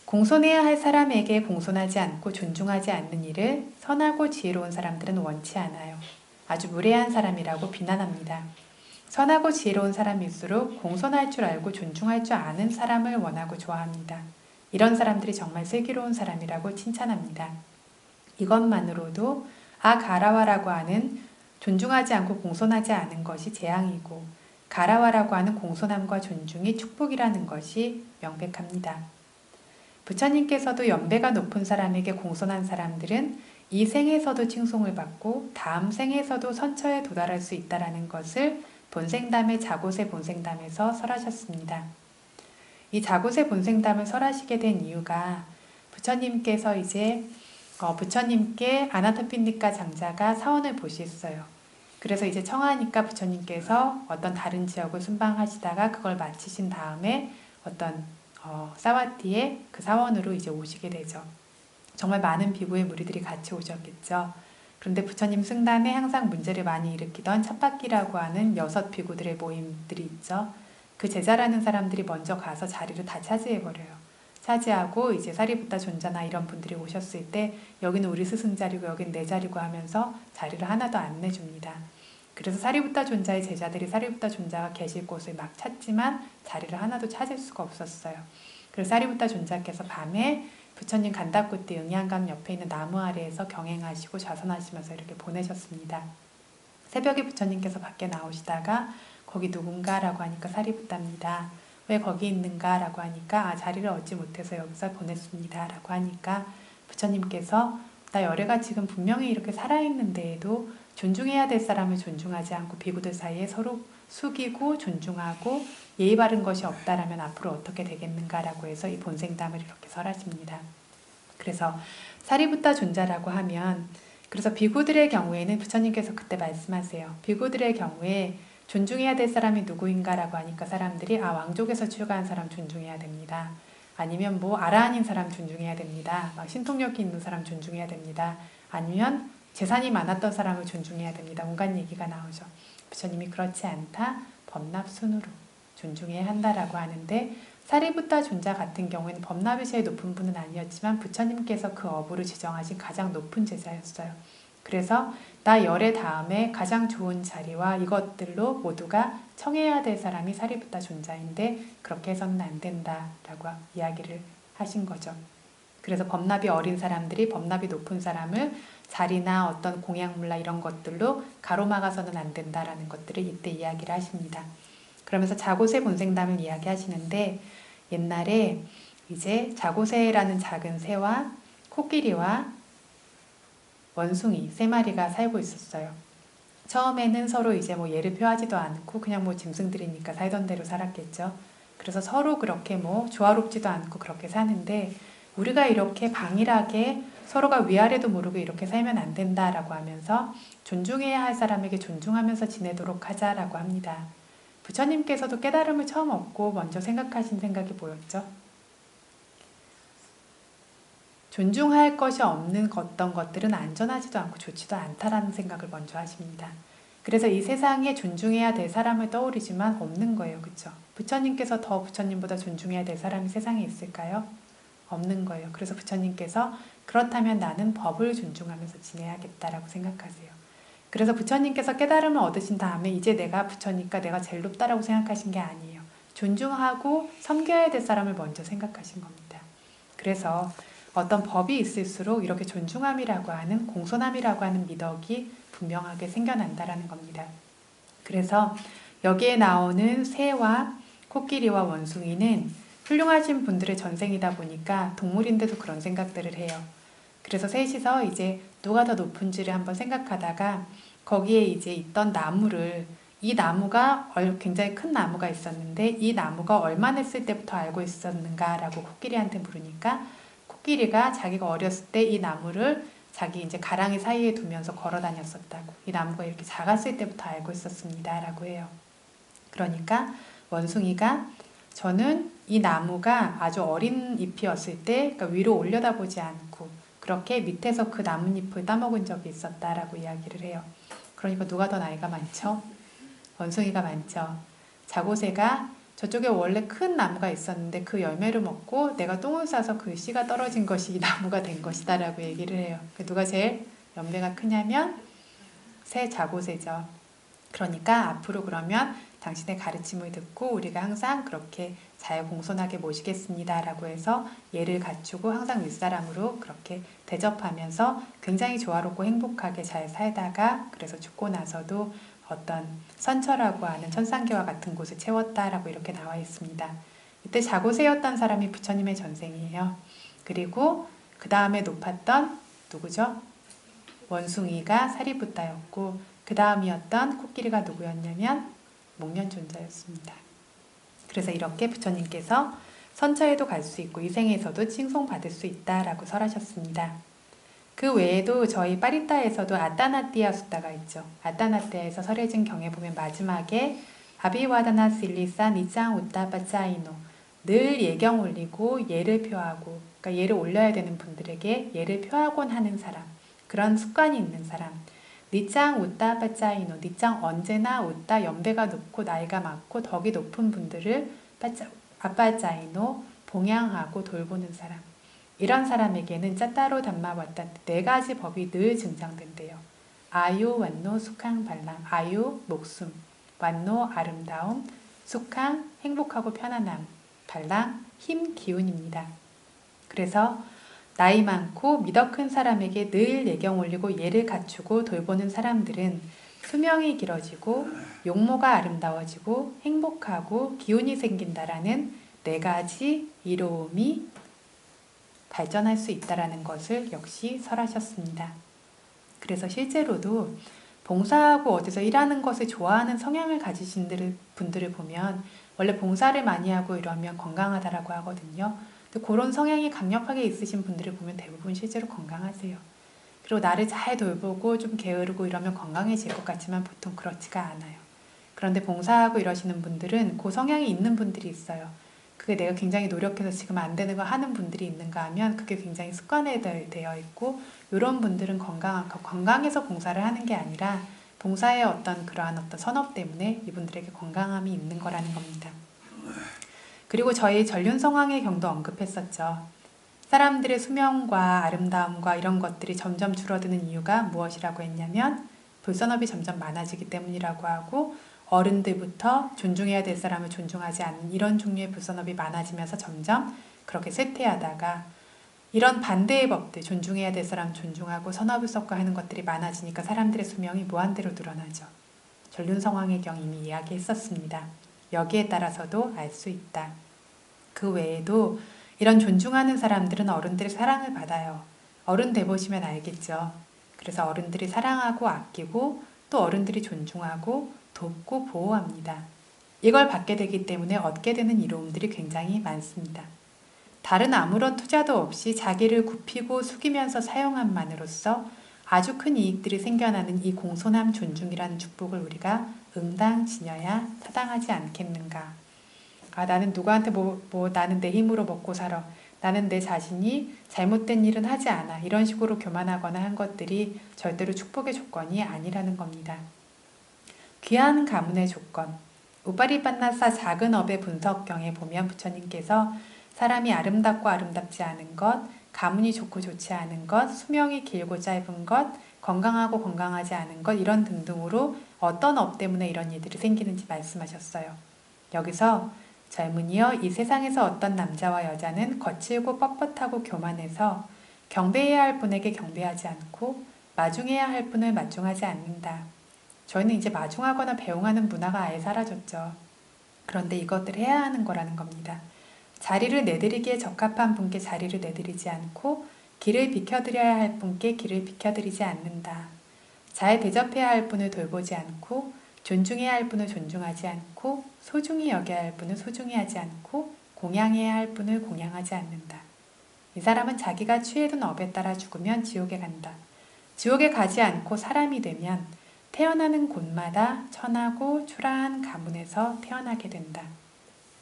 공손해야 할 사람에게 공손하지 않고 존중하지 않는 일을 선하고 지혜로운 사람들은 원치 않아요. 아주 무례한 사람이라고 비난합니다. 선하고 지혜로운 사람일수록 공손할 줄 알고 존중할 줄 아는 사람을 원하고 좋아합니다. 이런 사람들이 정말 슬기로운 사람이라고 칭찬합니다. 이것만으로도 가라와라고 하는 존중하지 않고 공손하지 않은 것이 재앙이고 가라와라고 하는 공손함과 존중이 축복이라는 것이 명백합니다. 부처님께서도 연배가 높은 사람에게 공손한 사람들은 이 생에서도 칭송을 받고 다음 생에서도 선처에 도달할 수 있다는 것을 본생담의 자고세 본생담에서 설하셨습니다. 이 자고세 본생담을 설하시게 된 이유가 부처님께서 이제 부처님께 아나타피니까 장자가 사원을 보셨어요. 그래서 이제 청하니까 부처님께서 어떤 다른 지역을 순방하시다가 그걸 마치신 다음에 어떤 사와티의 그 사원으로 이제 오시게 되죠. 정말 많은 비구의 무리들이 같이 오셨겠죠. 그런데 부처님 승단에 항상 문제를 많이 일으키던 찻바퀴라고 하는 6 비구들의 모임들이 있죠. 그 제자라는 사람들이 먼저 가서 자리를 다 차지해버려요. 차지하고 이제 사리부타 존자나 이런 분들이 오셨을 때 여기는 우리 스승 자리고 여긴 내 자리고 하면서 자리를 하나도 안 내줍니다. 그래서 사리부타 존자의 제자들이 사리부타 존자가 계실 곳을 막 찾지만 자리를 하나도 찾을 수가 없었어요. 그래서 사리부타 존자께서 밤에 부처님 간다쿠띠 응양강 옆에 있는 나무 아래에서 경행하시고 좌선하시면서 이렇게 보내셨습니다. 새벽에 부처님께서 밖에 나오시다가 거기 누군가라고 하니까 사리부타입니다. 왜 거기 있는가 라고 하니까 자리를 얻지 못해서 여기서 보냈습니다 라고 하니까 부처님께서 나 열애가 지금 분명히 이렇게 살아있는데에도 존중해야 될 사람을 존중하지 않고 비구들 사이에 서로 숙이고 존중하고 예의 바른 것이 없다라면 앞으로 어떻게 되겠는가 라고 해서 이 본생담을 이렇게 설하십니다. 그래서 사리부타 존자라고 하면 그래서 비구들의 경우에는 부처님께서 그때 말씀하세요. 비구들의 경우에 존중해야 될 사람이 누구인가 라고 하니까 사람들이 왕족에서 출가한 사람 존중해야 됩니다. 아니면 아라한인 사람 존중해야 됩니다. 신통력이 있는 사람 존중해야 됩니다. 아니면 재산이 많았던 사람을 존중해야 됩니다. 온갖 얘기가 나오죠. 부처님이 그렇지 않다. 법납순으로 존중해야 한다라고 하는데 사리부타 존자 같은 경우에는 법납이 제일 높은 분은 아니었지만 부처님께서 그 어부를 지정하신 가장 높은 제자였어요. 그래서 나 열의 다음에 가장 좋은 자리와 이것들로 모두가 청해야 될 사람이 사리부타 존자인데 그렇게 해서는 안 된다라고 이야기를 하신 거죠. 그래서 법납이 어린 사람들이 법납이 높은 사람을 자리나 어떤 공약물라 이런 것들로 가로막아서는 안 된다라는 것들을 이때 이야기를 하십니다. 그러면서 자고새 본생담을 이야기하시는데 옛날에 이제 자고새라는 작은 새와 코끼리와 원숭이 3마리가 살고 있었어요. 처음에는 서로 이제 예를 표하지도 않고 그냥 짐승들이니까 살던 대로 살았겠죠. 그래서 서로 그렇게 조화롭지도 않고 그렇게 사는데 우리가 이렇게 방일하게 서로가 위아래도 모르고 이렇게 살면 안 된다라고 하면서 존중해야 할 사람에게 존중하면서 지내도록 하자라고 합니다. 부처님께서도 깨달음을 처음 얻고 먼저 생각하신 생각이 뭐였죠? 존중할 것이 없는 어떤 것들은 안전하지도 않고 좋지도 않다라는 생각을 먼저 하십니다. 그래서 이 세상에 존중해야 될 사람을 떠오르지만 없는 거예요. 그렇죠? 부처님께서 더 부처님보다 존중해야 될 사람이 세상에 있을까요? 없는 거예요. 그래서 부처님께서 그렇다면 나는 법을 존중하면서 지내야겠다라고 생각하세요. 그래서 부처님께서 깨달음을 얻으신 다음에 이제 내가 부처니까 내가 제일 높다라고 생각하신 게 아니에요. 존중하고 섬겨야 될 사람을 먼저 생각하신 겁니다. 그래서 어떤 법이 있을수록 이렇게 존중함이라고 하는 공손함이라고 하는 미덕이 분명하게 생겨난다라는 겁니다. 그래서 여기에 나오는 새와 코끼리와 원숭이는 훌륭하신 분들의 전생이다 보니까 동물인데도 그런 생각들을 해요. 그래서 셋이서 이제 누가 더 높은지를 한번 생각하다가 거기에 이제 있던 나무를 이 나무가 굉장히 큰 나무가 있었는데 이 나무가 얼마 냈을 때부터 알고 있었는가라고 코끼리한테 물으니까 코끼리가 자기가 어렸을 때 이 나무를 자기 이제 가랑이 사이에 두면서 걸어 다녔었다고 이 나무가 이렇게 작았을 때부터 알고 있었습니다 라고 해요. 그러니까 원숭이가 저는 이 나무가 아주 어린 잎이었을 때 그러니까 위로 올려다보지 않고 그렇게 밑에서 그 나뭇잎을 따먹은 적이 있었다라고 이야기를 해요. 그러니까 누가 더 나이가 많죠? 원숭이가 많죠. 자고새가 저쪽에 원래 큰 나무가 있었는데 그 열매를 먹고 내가 똥을 싸서 그 씨가 떨어진 것이 이 나무가 된 것이다 라고 얘기를 해요. 누가 제일 열매가 크냐면 새 자고새죠. 그러니까 앞으로 그러면 당신의 가르침을 듣고 우리가 항상 그렇게 잘 공손하게 모시겠습니다 라고 해서 예를 갖추고 항상 윗사람으로 그렇게 대접하면서 굉장히 조화롭고 행복하게 잘 살다가 그래서 죽고 나서도 어떤 선처라고 하는 천상계와 같은 곳을 채웠다라고 이렇게 나와 있습니다. 이때 자고새였던 사람이 부처님의 전생이에요. 그리고 그 다음에 높았던 누구죠? 원숭이가 사리부타였고 그 다음이었던 코끼리가 누구였냐면 목련존자였습니다. 그래서 이렇게 부처님께서 선처에도 갈 수 있고 이 생에서도 칭송받을 수 있다라고 설하셨습니다. 그 외에도 저희 파리타에서도 아따나띠아 숫다가 있죠. 아따나띠아에서 설해진 경에 보면 마지막에 아비와다나 실리사 니짱 우따바짜이노 늘 예경 올리고 예를 표하고 그러니까 예를 올려야 되는 분들에게 예를 표하곤 하는 사람 그런 습관이 있는 사람. 니짱 웃다 빠짜이노. 니짱 언제나 웃다 연배가 높고 나이가 많고 덕이 높은 분들을 아빠짜이노 봉양하고 돌보는 사람. 이런 사람에게는 짜따로 담마왔다 네 가지 법이 늘 증정된대요. 아유, 완노, 숙항, 발랑. 아유, 목숨. 완노, 아름다움. 숙항, 행복하고 편안함. 발랑, 힘, 기운입니다. 그래서 나이 많고 미덕 큰 사람에게 늘 예경 올리고 예를 갖추고 돌보는 사람들은 수명이 길어지고 용모가 아름다워지고 행복하고 기운이 생긴다라는 네 가지 이로움이 발전할 수 있다라는 것을 역시 설하셨습니다. 그래서 실제로도 봉사하고 어디서 일하는 것을 좋아하는 성향을 가지신 분들을 보면 원래 봉사를 많이 하고 이러면 건강하다라고 하거든요. 근데 그런 성향이 강력하게 있으신 분들을 보면 대부분 실제로 건강하세요. 그리고 나를 잘 돌보고 좀 게으르고 이러면 건강해질 것 같지만 보통 그렇지가 않아요. 그런데 봉사하고 이러시는 분들은 그 성향이 있는 분들이 있어요. 그게 내가 굉장히 노력해서 지금 안 되는 거 하는 분들이 있는가 하면 그게 굉장히 습관화되어 있고 이런 분들은 건강해서 봉사를 하는 게 아니라 봉사의 그러한 선업 때문에 이분들에게 건강함이 있는 거라는 겁니다. 그리고 저희 전륜성황의 경도 언급했었죠. 사람들의 수명과 아름다움과 이런 것들이 점점 줄어드는 이유가 무엇이라고 했냐면 불선업이 점점 많아지기 때문이라고 하고 어른들부터 존중해야 될 사람을 존중하지 않는 이런 종류의 불선업이 많아지면서 점점 그렇게 쇠퇴하다가 이런 반대의 법들, 존중해야 될 사람 존중하고 선업을 섞어 하는 것들이 많아지니까 사람들의 수명이 무한대로 늘어나죠. 전륜성황의 경 이미 이야기했었습니다. 여기에 따라서도 알 수 있다. 그 외에도 이런 존중하는 사람들은 어른들의 사랑을 받아요. 어른 돼보시면 알겠죠. 그래서 어른들이 사랑하고 아끼고 또 어른들이 존중하고 돕고 보호합니다. 이걸 받게 되기 때문에 얻게 되는 이로움들이 굉장히 많습니다. 다른 아무런 투자도 없이 자기를 굽히고 숙이면서 사용함만으로써 아주 큰 이익들이 생겨나는 이 공손함 존중이라는 축복을 우리가 응당지녀야 타당하지 않겠는가. 나는 누구한테 나는 내 힘으로 먹고 살아. 나는 내 자신이 잘못된 일은 하지 않아. 이런 식으로 교만하거나 한 것들이 절대로 축복의 조건이 아니라는 겁니다. 귀한 가문의 조건. 우파리빠나사 작은 업의 분석경에 보면 부처님께서 사람이 아름답고 아름답지 않은 것, 가문이 좋고 좋지 않은 것, 수명이 길고 짧은 것, 건강하고 건강하지 않은 것 이런 등등으로 어떤 업 때문에 이런 일들이 생기는지 말씀하셨어요. 여기서 젊은이여 이 세상에서 어떤 남자와 여자는 거칠고 뻣뻣하고 교만해서 경배해야 할 분에게 경배하지 않고 마중해야 할 분을 마중하지 않는다. 저희는 이제 마중하거나 배웅하는 문화가 아예 사라졌죠. 그런데 이것들을 해야 하는 거라는 겁니다. 자리를 내드리기에 적합한 분께 자리를 내드리지 않고 길을 비켜드려야 할 분께 길을 비켜드리지 않는다. 잘 대접해야 할 분을 돌보지 않고 존중해야 할 분을 존중하지 않고 소중히 여겨야 할 분을 소중히 하지 않고 공양해야 할 분을 공양하지 않는다. 이 사람은 자기가 취해둔 업에 따라 죽으면 지옥에 간다. 지옥에 가지 않고 사람이 되면 태어나는 곳마다 천하고 초라한 가문에서 태어나게 된다.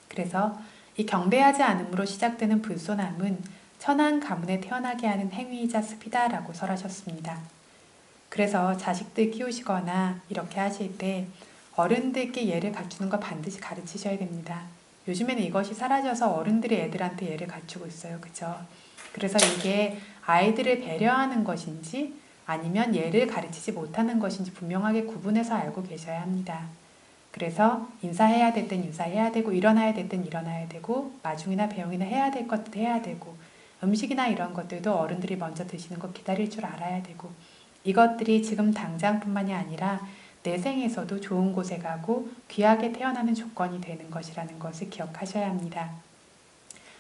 그래서 이 경배하지 않음으로 시작되는 불손함은 천한 가문에 태어나게 하는 행위이자 습이다라고 설하셨습니다. 그래서 자식들 키우시거나 이렇게 하실 때 어른들께 예를 갖추는 거 반드시 가르치셔야 됩니다. 요즘에는 이것이 사라져서 어른들이 애들한테 예를 갖추고 있어요. 그죠? 그래서 이게 아이들을 배려하는 것인지 아니면 예를 가르치지 못하는 것인지 분명하게 구분해서 알고 계셔야 합니다. 그래서 인사해야 될 땐 인사해야 되고 일어나야 될 땐 일어나야 되고 마중이나 배웅이나 해야 될 것도 해야 되고 음식이나 이런 것들도 어른들이 먼저 드시는 거 기다릴 줄 알아야 되고 이것들이 지금 당장뿐만이 아니라 내 생에서도 좋은 곳에 가고 귀하게 태어나는 조건이 되는 것이라는 것을 기억하셔야 합니다.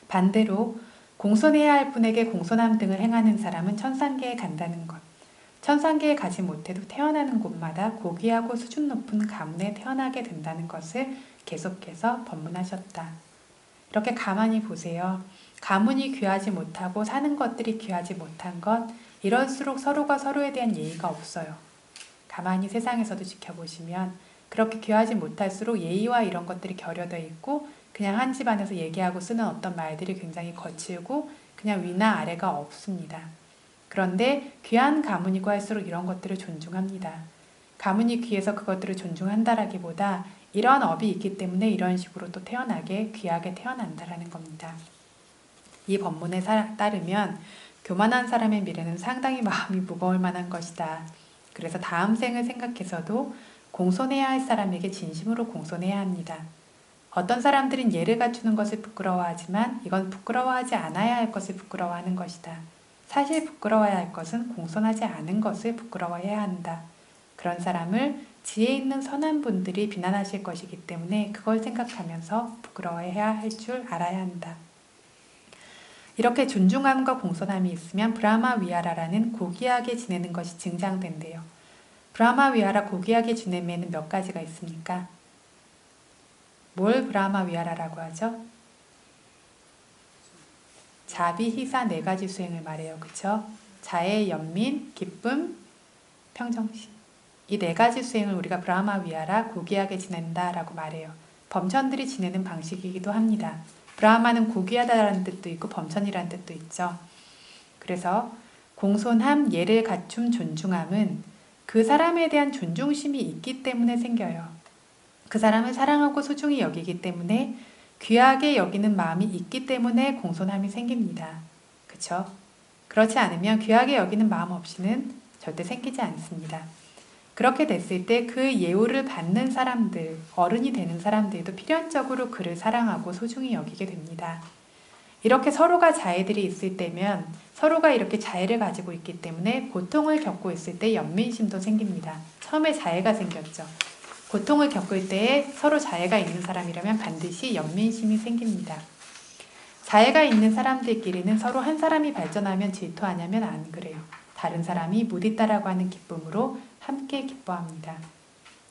반대로 공손해야 할 분에게 공손함 등을 행하는 사람은 천상계에 간다는 것. 천상계에 가지 못해도 태어나는 곳마다 고귀하고 수준 높은 가문에 태어나게 된다는 것을 계속해서 법문하셨다. 이렇게 가만히 보세요. 가문이 귀하지 못하고 사는 것들이 귀하지 못한 것, 이럴수록 서로가 서로에 대한 예의가 없어요. 가만히 세상에서도 지켜보시면 그렇게 귀하지 못할수록 예의와 이런 것들이 결여되어 있고 그냥 한 집안에서 얘기하고 쓰는 어떤 말들이 굉장히 거칠고 그냥 위나 아래가 없습니다. 그런데 귀한 가문이고 할수록 이런 것들을 존중합니다. 가문이 귀해서 그것들을 존중한다라기보다 이런 업이 있기 때문에 이런 식으로 또 태어나게 귀하게 태어난다라는 겁니다. 이 법문에 따르면 교만한 사람의 미래는 상당히 마음이 무거울 만한 것이다. 그래서 다음 생을 생각해서도 공손해야 할 사람에게 진심으로 공손해야 합니다. 어떤 사람들은 예를 갖추는 것을 부끄러워하지만 이건 부끄러워하지 않아야 할 것을 부끄러워하는 것이다. 사실 부끄러워야 할 것은 공손하지 않은 것을 부끄러워해야 한다. 그런 사람을 지혜 있는 선한 분들이 비난하실 것이기 때문에 그걸 생각하면서 부끄러워해야 할 줄 알아야 한다. 이렇게 존중함과 공손함이 있으면 브라마 위하라라는 고귀하게 지내는 것이 증장된대요. 브라마 위하라 고귀하게 지내면은 몇 가지가 있습니까? 뭘 브라마 위하라라고 하죠? 자비, 희사 네 가지 수행을 말해요. 그쵸? 자애, 연민, 기쁨, 평정심. 이 네 가지 수행을 우리가 브라마 위하라 고귀하게 지낸다라고 말해요. 범천들이 지내는 방식이기도 합니다. 브라마는 고귀하다라는 뜻도 있고 범천이라는 뜻도 있죠. 그래서 공손함, 예를 갖춤, 존중함은 그 사람에 대한 존중심이 있기 때문에 생겨요. 그 사람을 사랑하고 소중히 여기기 때문에 귀하게 여기는 마음이 있기 때문에 공손함이 생깁니다. 그쵸? 그렇지 않으면 귀하게 여기는 마음 없이는 절대 생기지 않습니다. 그렇게 됐을 때 그 예우를 받는 사람들, 어른이 되는 사람들도 필연적으로 그를 사랑하고 소중히 여기게 됩니다. 이렇게 서로가 자애들이 있을 때면 서로가 이렇게 자애를 가지고 있기 때문에 고통을 겪고 있을 때 연민심도 생깁니다. 처음에 자애가 생겼죠. 고통을 겪을 때에 서로 자애가 있는 사람이라면 반드시 연민심이 생깁니다. 자애가 있는 사람들끼리는 서로 한 사람이 발전하면 질투하냐면 안 그래요. 다른 사람이 못 있다라고 하는 기쁨으로 함께 기뻐합니다.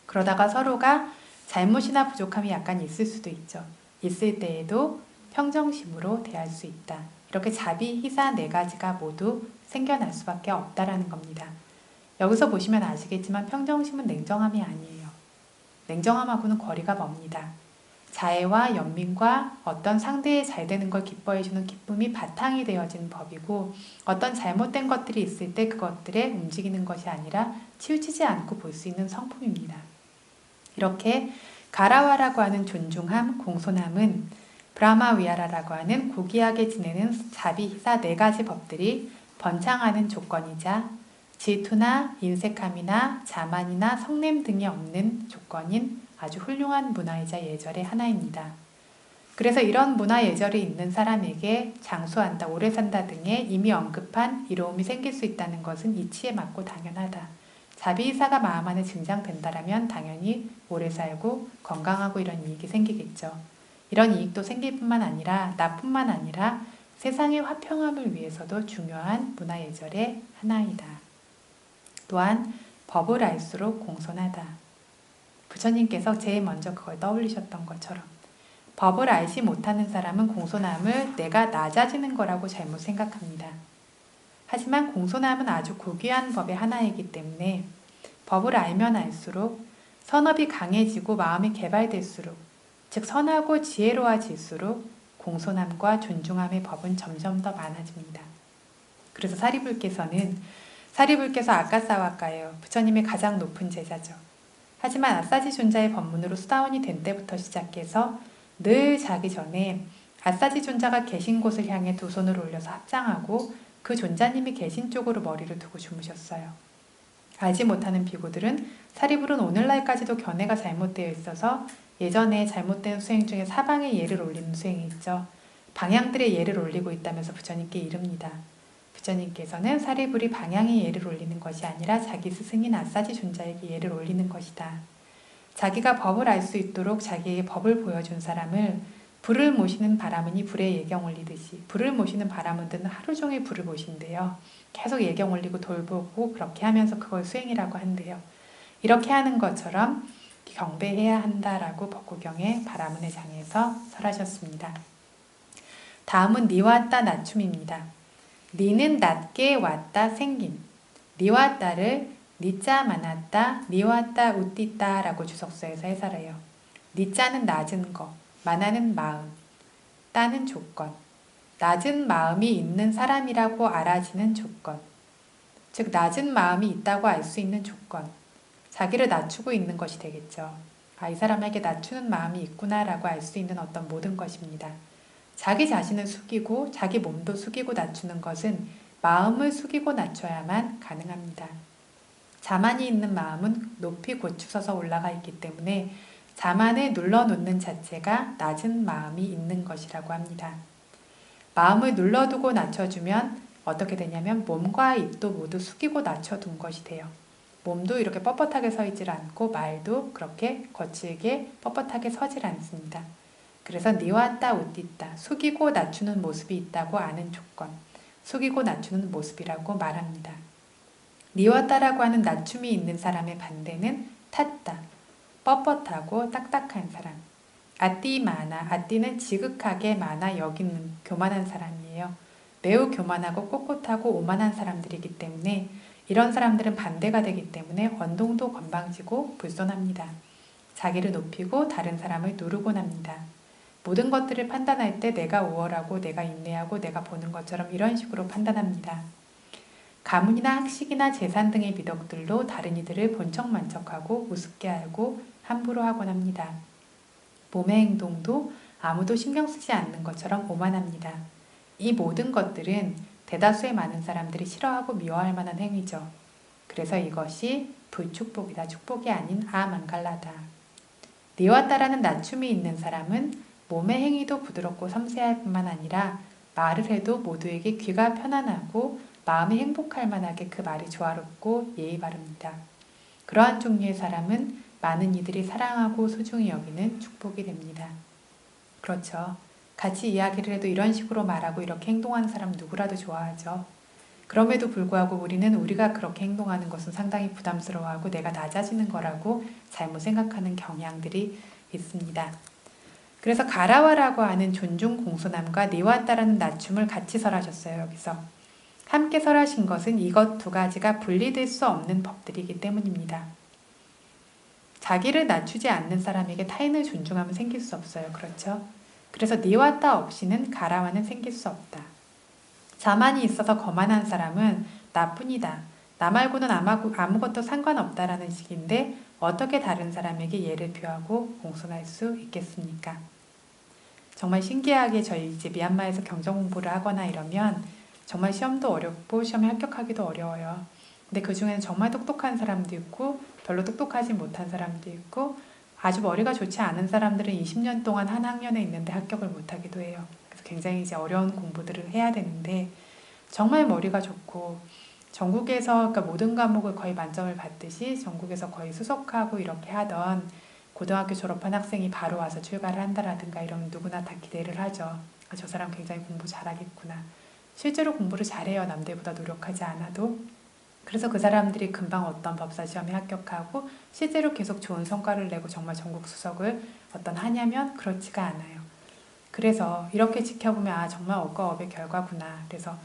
그러다가 서로가 잘못이나 부족함이 약간 있을 수도 있죠. 있을 때에도 평정심으로 대할 수 있다. 이렇게 자비, 희사 네 가지가 모두 생겨날 수밖에 없다라는 겁니다. 여기서 보시면 아시겠지만 평정심은 냉정함이 아니에요. 냉정함하고는 거리가 멉니다. 자애와 연민과 어떤 상대의 잘 되는 걸 기뻐해주는 기쁨이 바탕이 되어진 법이고 어떤 잘못된 것들이 있을 때 그것들에 움직이는 것이 아니라 치우치지 않고 볼 수 있는 성품입니다. 이렇게 가라와라고 하는 존중함, 공손함은 브라마 위하라라고 하는 고귀하게 지내는 자비, 희사 네 가지 법들이 번창하는 조건이자 질투나 인색함이나 자만이나 성냄 등이 없는 조건인 아주 훌륭한 문화이자 예절의 하나입니다. 그래서 이런 문화 예절이 있는 사람에게 장수한다, 오래 산다 등의 이미 언급한 이로움이 생길 수 있다는 것은 이치에 맞고 당연하다. 자비이사가 마음 안에 증장된다라면 당연히 오래 살고 건강하고 이런 이익이 생기겠죠. 이런 이익도 생길 뿐만 아니라 나뿐만 아니라 세상의 화평함을 위해서도 중요한 문화 예절의 하나이다. 또한 법을 알수록 공손하다. 부처님께서 제일 먼저 그걸 떠올리셨던 것처럼 법을 알지 못하는 사람은 공손함을 내가 낮아지는 거라고 잘못 생각합니다. 하지만 공손함은 아주 고귀한 법의 하나이기 때문에 법을 알면 알수록 선업이 강해지고 마음이 개발될수록 즉 선하고 지혜로워질수록 공손함과 존중함의 법은 점점 더 많아집니다. 그래서 사리불께서 아까사와가예요. 부처님의 가장 높은 제자죠. 하지만 아싸지 존자의 법문으로 수다원이 된 때부터 시작해서 늘 자기 전에 아싸지 존자가 계신 곳을 향해 두 손을 올려서 합장하고 그 존자님이 계신 쪽으로 머리를 두고 주무셨어요. 알지 못하는 비구들은 사리불은 오늘날까지도 견해가 잘못되어 있어서 예전에 잘못된 수행 중에 사방에 예를 올리는 수행이 있죠. 방향들의 예를 올리고 있다면서 부처님께 이릅니다. 부처님께서는 사리불이 방향의 예를 올리는 것이 아니라 자기 스승인 아싸지 존자에게 예를 올리는 것이다. 자기가 법을 알 수 있도록 자기에게 법을 보여준 사람을 불을 모시는 바라문이 불에 예경 올리듯이 불을 모시는 바라문들은 하루 종일 불을 모신대요. 계속 예경 올리고 돌보고 그렇게 하면서 그걸 수행이라고 한대요. 이렇게 하는 것처럼 경배해야 한다라고 법구경의 바라문의 장에서 설하셨습니다. 다음은 니왔다 낮춤입니다. 니는 낮게 왔다 생김. 니와 따를 니자 많았다, 니왔다 웃디다 라고 주석서에서 해설해요. 니자는 낮은 것, 만하는 마음, 따는 조건. 낮은 마음이 있는 사람이라고 알아지는 조건. 즉 낮은 마음이 있다고 알 수 있는 조건, 자기를 낮추고 있는 것이 되겠죠. 이 사람에게 낮추는 마음이 있구나라고 알 수 있는 어떤 모든 것입니다. 자기 자신을 숙이고 자기 몸도 숙이고 낮추는 것은 마음을 숙이고 낮춰야만 가능합니다. 자만이 있는 마음은 높이 고추서서 올라가 있기 때문에 자만을 눌러놓는 자체가 낮은 마음이 있는 것이라고 합니다. 마음을 눌러두고 낮춰주면 어떻게 되냐면 몸과 입도 모두 숙이고 낮춰둔 것이 돼요. 몸도 이렇게 뻣뻣하게 서 있질 않고 말도 그렇게 거칠게 뻣뻣하게 서질 않습니다. 그래서 니왔다 웃디다, 숙이고 낮추는 모습이 있다고 아는 조건, 숙이고 낮추는 모습이라고 말합니다. 니왔다라고 하는 낮춤이 있는 사람의 반대는 탔다, 뻣뻣하고 딱딱한 사람. 아띠마나, 아띠는 지극하게 많아 여기는 교만한 사람이에요. 매우 교만하고 꼿꼿하고 오만한 사람들이기 때문에 이런 사람들은 반대가 되기 때문에 언동도 건방지고 불손합니다. 자기를 높이고 다른 사람을 누르곤 합니다. 모든 것들을 판단할 때 내가 우월하고 내가 인내하고 내가 보는 것처럼 이런 식으로 판단합니다. 가문이나 학식이나 재산 등의 미덕들로 다른 이들을 본척만척하고 우습게 알고 함부로 하곤 합니다. 몸의 행동도 아무도 신경 쓰지 않는 것처럼 오만합니다. 이 모든 것들은 대다수의 많은 사람들이 싫어하고 미워할 만한 행위죠. 그래서 이것이 불축복이다. 축복이 아닌 아망갈라다. 니와따라는 낮춤이 있는 사람은 몸의 행위도 부드럽고 섬세할 뿐만 아니라 말을 해도 모두에게 귀가 편안하고 마음이 행복할 만하게 그 말이 조화롭고 예의 바릅니다. 그러한 종류의 사람은 많은 이들이 사랑하고 소중히 여기는 축복이 됩니다. 그렇죠. 같이 이야기를 해도 이런 식으로 말하고 이렇게 행동하는 사람 누구라도 좋아하죠. 그럼에도 불구하고 우리는 우리가 그렇게 행동하는 것은 상당히 부담스러워하고 내가 낮아지는 거라고 잘못 생각하는 경향들이 있습니다. 그래서 가라와라고 하는 존중 공손함과 니와따라는 낮춤을 같이 설하셨어요. 여기서. 함께 설하신 것은 이것 두 가지가 분리될 수 없는 법들이기 때문입니다. 자기를 낮추지 않는 사람에게 타인을 존중하면 생길 수 없어요. 그렇죠? 그래서 니와따 없이는 가라와는 생길 수 없다. 자만이 있어서 거만한 사람은 나뿐이다. 나 말고는 아무것도 상관없다라는 식인데 어떻게 다른 사람에게 예를 표하고 공손할 수 있겠습니까? 정말 신기하게 저희 이제 미얀마에서 경정 공부를 하거나 이러면 정말 시험도 어렵고 시험에 합격하기도 어려워요. 근데 그 중에는 정말 똑똑한 사람도 있고 별로 똑똑하지 못한 사람도 있고 아주 머리가 좋지 않은 사람들은 20년 동안 한 학년에 있는데 합격을 못하기도 해요. 그래서 굉장히 이제 어려운 공부들을 해야 되는데 정말 머리가 좋고 전국에서 그러니까 모든 과목을 거의 만점을 받듯이 전국에서 거의 수석하고 이렇게 하던 고등학교 졸업한 학생이 바로 와서 출가를 한다라든가 이러면 누구나 다 기대를 하죠. 저 사람 굉장히 공부 잘하겠구나. 실제로 공부를 잘해요. 남들보다 노력하지 않아도. 그래서 그 사람들이 금방 어떤 법사 시험에 합격하고 실제로 계속 좋은 성과를 내고 정말 전국 수석을 하냐면 그렇지가 않아요. 그래서 이렇게 지켜보면 정말 억과업의 결과구나. 그래서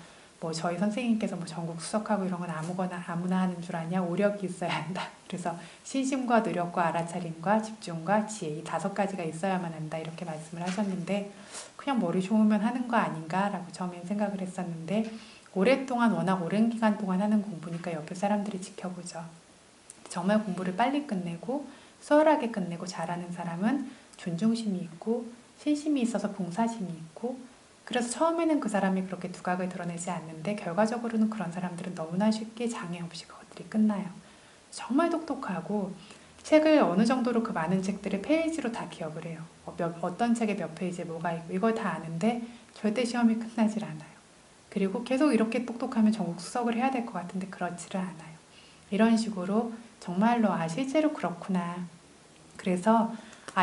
저희 선생님께서 전국 수석하고 이런 건 아무나 하는 줄 아냐? 오력이 있어야 한다. 그래서 신심과 노력과 알아차림과 집중과 지혜 이 5가지가 있어야만 한다. 이렇게 말씀을 하셨는데 그냥 머리 좋으면 하는 거 아닌가라고 처음엔 생각을 했었는데 오랫동안 워낙 오랜 기간 동안 하는 공부니까 옆에 사람들이 지켜보죠. 정말 공부를 빨리 끝내고 수월하게 끝내고 잘하는 사람은 존중심이 있고 신심이 있어서 봉사심이 있고 그래서 처음에는 그 사람이 그렇게 두각을 드러내지 않는데 결과적으로는 그런 사람들은 너무나 쉽게 장애 없이 그것들이 끝나요. 정말 똑똑하고 책을 어느 정도로 그 많은 책들을 페이지로 다 기억을 해요. 어떤 책에 몇 페이지에 뭐가 있고 이걸 다 아는데 절대 시험이 끝나질 않아요. 그리고 계속 이렇게 똑똑하면 전국 수석을 해야 될 것 같은데 그렇지를 않아요. 이런 식으로 정말로 실제로 그렇구나. 그래서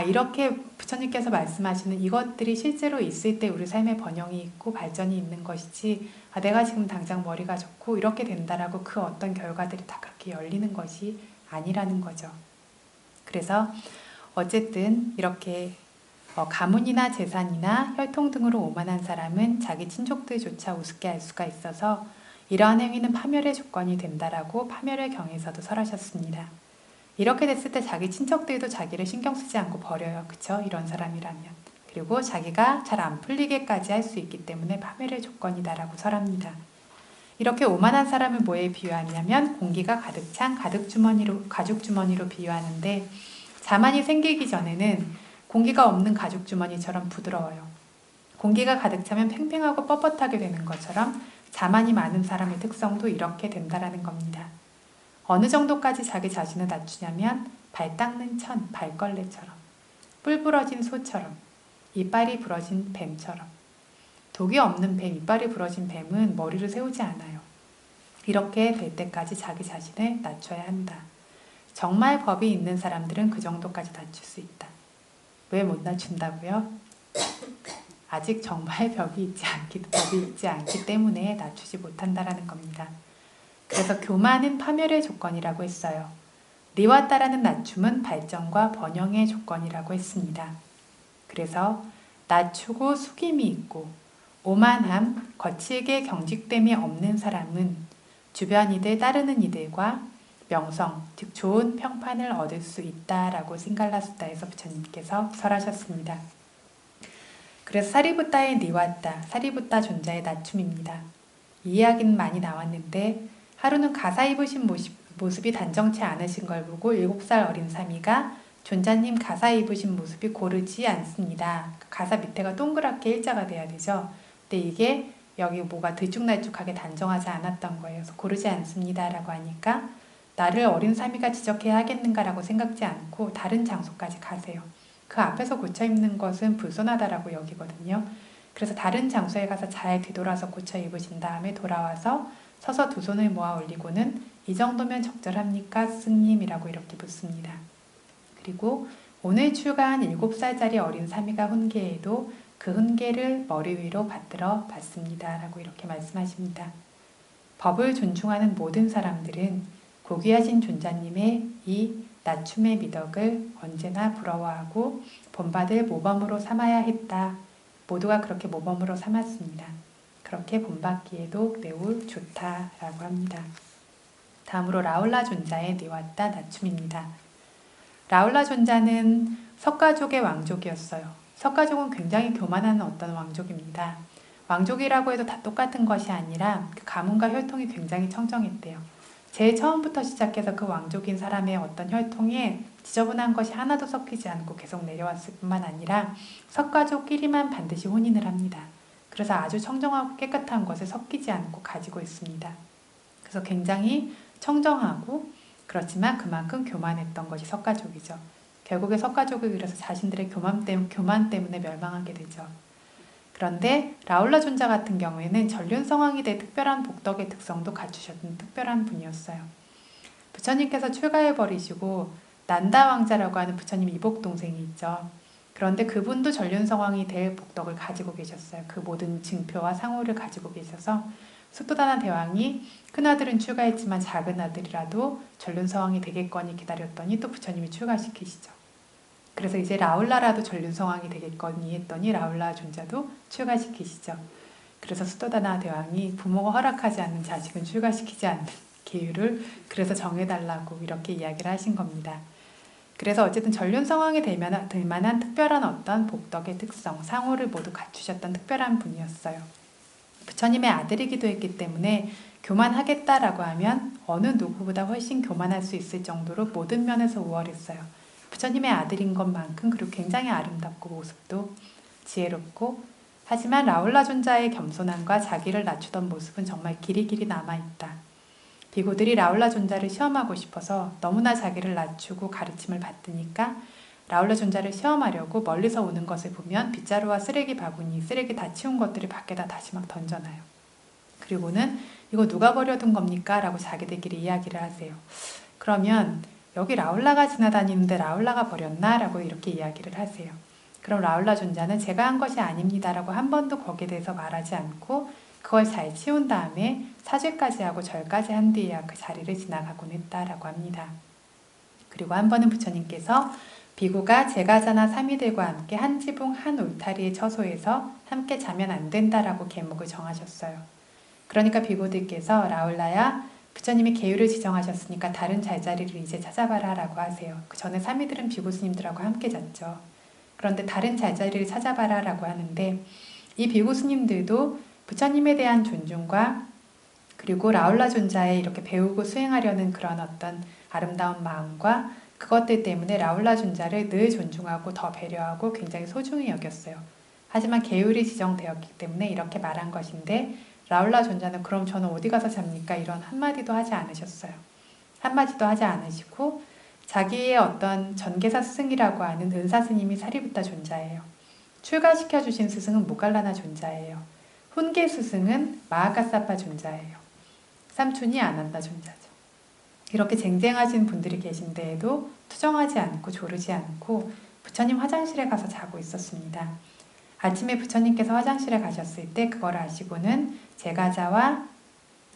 이렇게 부처님께서 말씀하시는 이것들이 실제로 있을 때 우리 삶의 번영이 있고 발전이 있는 것이지 내가 지금 당장 머리가 좋고 이렇게 된다라고 그 어떤 결과들이 다 그렇게 열리는 것이 아니라는 거죠. 그래서 어쨌든 이렇게 가문이나 재산이나 혈통 등으로 오만한 사람은 자기 친족들조차 우습게 할 수가 있어서 이러한 행위는 파멸의 조건이 된다라고 파멸의 경에서도 설하셨습니다. 이렇게 됐을 때 자기 친척들도 자기를 신경 쓰지 않고 버려요. 그쵸? 이런 사람이라면. 그리고 자기가 잘 안 풀리게까지 할 수 있기 때문에 파멸의 조건이다라고 설합니다. 이렇게 오만한 사람을 뭐에 비유하냐면 공기가 가득 찬 가죽 주머니로 비유하는데, 자만이 생기기 전에는 공기가 없는 가죽 주머니처럼 부드러워요. 공기가 가득 차면 팽팽하고 뻣뻣하게 되는 것처럼 자만이 많은 사람의 특성도 이렇게 된다라는 겁니다. 어느 정도까지 자기 자신을 낮추냐면 발 닦는 천, 발걸레처럼, 뿔 부러진 소처럼, 이빨이 부러진 뱀처럼. 독이 없는 뱀, 이빨이 부러진 뱀은 머리를 세우지 않아요. 이렇게 될 때까지 자기 자신을 낮춰야 한다. 정말 법이 있는 사람들은 그 정도까지 낮출 수 있다. 왜 못 낮춘다고요? 아직 정말 법이 있지 않기 때문에 낮추지 못한다라는 겁니다. 그래서 교만은 파멸의 조건이라고 했어요. 리와 따라는 낮춤은 발전과 번영의 조건이라고 했습니다. 그래서 낮추고 숙임이 있고 오만함, 거칠게 경직됨이 없는 사람은 주변 이들 따르는 이들과 명성, 즉 좋은 평판을 얻을 수 있다라고 신갈라수다에서 부처님께서 설하셨습니다. 그래서 사리부타의 니와따, 사리부타 존자의 낮춤입니다. 이 이야기는 많이 나왔는데 하루는 가사 입으신 모습이 단정치 않으신 걸 보고 7살 어린 사미가 존자님 가사 입으신 모습이 고르지 않습니다. 가사 밑에가 동그랗게 일자가 돼야 되죠. 근데 이게 여기 뭐가 들쭉날쭉하게 단정하지 않았던 거예요. 그래서 고르지 않습니다 라고 하니까 나를 어린 사미가 지적해야 하겠는가라고 생각지 않고 다른 장소까지 가세요. 그 앞에서 고쳐 입는 것은 불손하다라고 여기거든요. 그래서 다른 장소에 가서 잘 뒤돌아서 고쳐 입으신 다음에 돌아와서 서서 두 손을 모아 올리고는 이 정도면 적절합니까? 스님이라고 이렇게 묻습니다. 그리고 오늘 출가한 7살짜리 어린 사미가 훈계해도 그 훈계를 머리 위로 받들어 봤습니다. 라고 이렇게 말씀하십니다. 법을 존중하는 모든 사람들은 고귀하신 존자님의 이 낮춤의 미덕을 언제나 부러워하고 본받을 모범으로 삼아야 했다. 모두가 그렇게 모범으로 삼았습니다. 그렇게 본받기에도 매우 좋다라고 합니다. 다음으로 라울라 존자의 니와따 낮춤입니다. 라울라 존자는 석가족의 왕족이었어요. 석가족은 굉장히 교만한 어떤 왕족입니다. 왕족이라고 해도 다 똑같은 것이 아니라 그 가문과 혈통이 굉장히 청정했대요. 제일 처음부터 시작해서 그 왕족인 사람의 어떤 혈통에 지저분한 것이 하나도 섞이지 않고 계속 내려왔을 뿐만 아니라 석가족끼리만 반드시 혼인을 합니다. 그래서 아주 청정하고 깨끗한 것을 섞이지 않고 가지고 있습니다. 그래서 굉장히 청정하고 그렇지만 그만큼 교만했던 것이 석가족이죠. 결국에 석가족이 그래서 자신들의 교만 때문에 멸망하게 되죠. 그런데 라울라 존자 같은 경우에는 전륜성왕이 될 특별한 복덕의 특성도 갖추셨던 특별한 분이었어요. 부처님께서 출가해버리시고 난다 왕자라고 하는 부처님 이복 동생이 있죠. 그런데 그분도 전륜성왕이 될 복덕을 가지고 계셨어요. 그 모든 증표와 상호를 가지고 계셔서 수토다나 대왕이 큰아들은 출가했지만 작은 아들이라도 전륜성왕이 되겠거니 기다렸더니 또 부처님이 출가시키시죠. 그래서 이제 라울라라도 전륜성왕이 되겠거니 했더니 라울라 존자도 출가시키시죠. 그래서 수토다나 대왕이 부모가 허락하지 않는 자식은 출가시키지 않는 계율을 그래서 정해달라고 이렇게 이야기를 하신 겁니다. 그래서 어쨌든 전륜성왕이 될 만한 특별한 어떤 복덕의 특성, 상호를 모두 갖추셨던 특별한 분이었어요. 부처님의 아들이기도 했기 때문에 교만하겠다라고 하면 어느 누구보다 훨씬 교만할 수 있을 정도로 모든 면에서 우월했어요. 부처님의 아들인 것만큼 그리고 굉장히 아름답고 모습도 지혜롭고 하지만 라울라 존자의 겸손함과 자기를 낮추던 모습은 정말 길이길이 남아있다. 비구들이 라울라 존자를 시험하고 싶어서 너무나 자기를 낮추고 가르침을 받으니까 라울라 존자를 시험하려고 멀리서 오는 것을 보면 빗자루와 쓰레기 바구니, 쓰레기 다 치운 것들을 밖에다 다시 막 던져놔요. 그리고는 이거 누가 버려둔 겁니까? 라고 자기들끼리 이야기를 하세요. 그러면 여기 라울라가 지나다니는데 라울라가 버렸나? 라고 이렇게 이야기를 하세요. 그럼 라울라 존자는 제가 한 것이 아닙니다 라고 한 번도 거기에 대해서 말하지 않고 그걸 잘 치운 다음에 사죄까지 하고 절까지 한 뒤에야 그 자리를 지나가곤 했다라고 합니다. 그리고 한 번은 부처님께서 비구가 제가자나 사미들과 함께 한 지붕 한 울타리의 처소에서 함께 자면 안 된다라고 계목을 정하셨어요. 그러니까 비구들께서 라울라야 부처님이 계율을 지정하셨으니까 다른 잘자리를 이제 찾아봐라 라고 하세요. 그 전에 사미들은 비구 스님들하고 함께 잤죠. 그런데 다른 잘자리를 찾아봐라 라고 하는데 이 비구 스님들도 부처님에 대한 존중과 그리고 라울라 존자에 이렇게 배우고 수행하려는 그런 어떤 아름다운 마음과 그것들 때문에 라울라 존자를 늘 존중하고 더 배려하고 굉장히 소중히 여겼어요. 하지만 계율이 지정되었기 때문에 이렇게 말한 것인데 라울라 존자는 그럼 저는 어디 가서 잡니까? 이런 한마디도 하지 않으셨어요. 한마디도 하지 않으시고 자기의 어떤 전계사 스승이라고 하는 은사 스님이 사리부타 존자예요. 출가시켜 주신 스승은 모갈라나 존자예요. 훈계 스승은 마하카사파 존자예요. 삼촌이 아난다 존자죠. 이렇게 쟁쟁하신 분들이 계신데에도 투정하지 않고 조르지 않고 부처님 화장실에 가서 자고 있었습니다. 아침에 부처님께서 화장실에 가셨을 때 그걸 아시고는 제가자와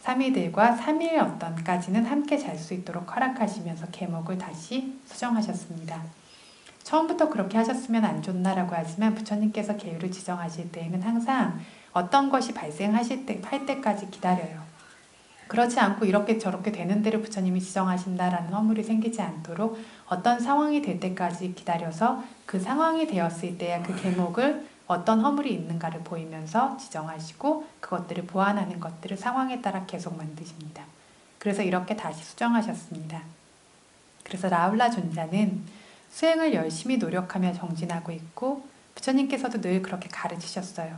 사미들과 3일 어떤까지는 함께 잘 수 있도록 허락하시면서 계목을 다시 수정하셨습니다. 처음부터 그렇게 하셨으면 안 좋나라고 하지만 부처님께서 계율을 지정하실 때에는 항상 어떤 것이 발생하실 때, 할 때까지 기다려요. 그렇지 않고 이렇게 저렇게 되는 대로 부처님이 지정하신다라는 허물이 생기지 않도록 어떤 상황이 될 때까지 기다려서 그 상황이 되었을 때야 그 계목을 어떤 허물이 있는가를 보이면서 지정하시고 그것들을 보완하는 것들을 상황에 따라 계속 만드십니다. 그래서 이렇게 다시 수정하셨습니다. 그래서 라울라 존자는 수행을 열심히 노력하며 정진하고 있고 부처님께서도 늘 그렇게 가르치셨어요.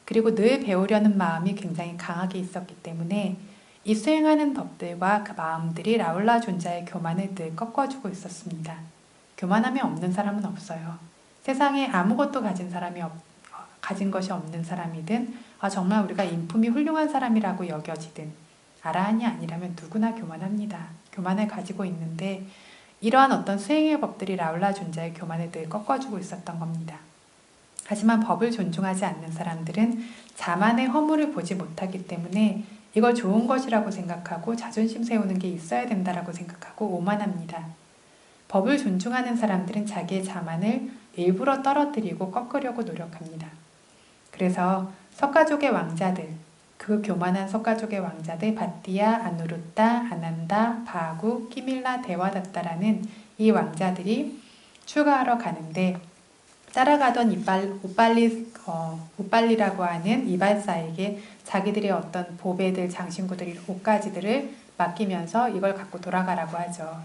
그리고 늘 배우려는 마음이 굉장히 강하게 있었기 때문에 이 수행하는 법들과 그 마음들이 라울라 존자의 교만을 늘 꺾어주고 있었습니다. 교만함이 없는 사람은 없어요. 세상에 아무것도 가진 것이 없는 사람이든 정말 우리가 인품이 훌륭한 사람이라고 여겨지든 아라한이 아니라면 누구나 교만합니다. 교만을 가지고 있는데 이러한 어떤 수행의 법들이 라울라 존자의 교만을 늘 꺾어주고 있었던 겁니다. 하지만 법을 존중하지 않는 사람들은 자만의 허물을 보지 못하기 때문에 이걸 좋은 것이라고 생각하고 자존심 세우는 게 있어야 된다라고 생각하고 오만합니다. 법을 존중하는 사람들은 자기의 자만을 일부러 떨어뜨리고 꺾으려고 노력합니다. 그래서 석가족의 왕자들, 그 교만한 석가족의 왕자들 바띠야, 아누루타, 아난다, 바구, 끼밀라, 데와다타라는 이 왕자들이 출가하러 가는데 따라가던 우빨리라고 하는 이발사에게 자기들의 어떤 보배들, 장신구들, 옷가지들을 맡기면서 이걸 갖고 돌아가라고 하죠.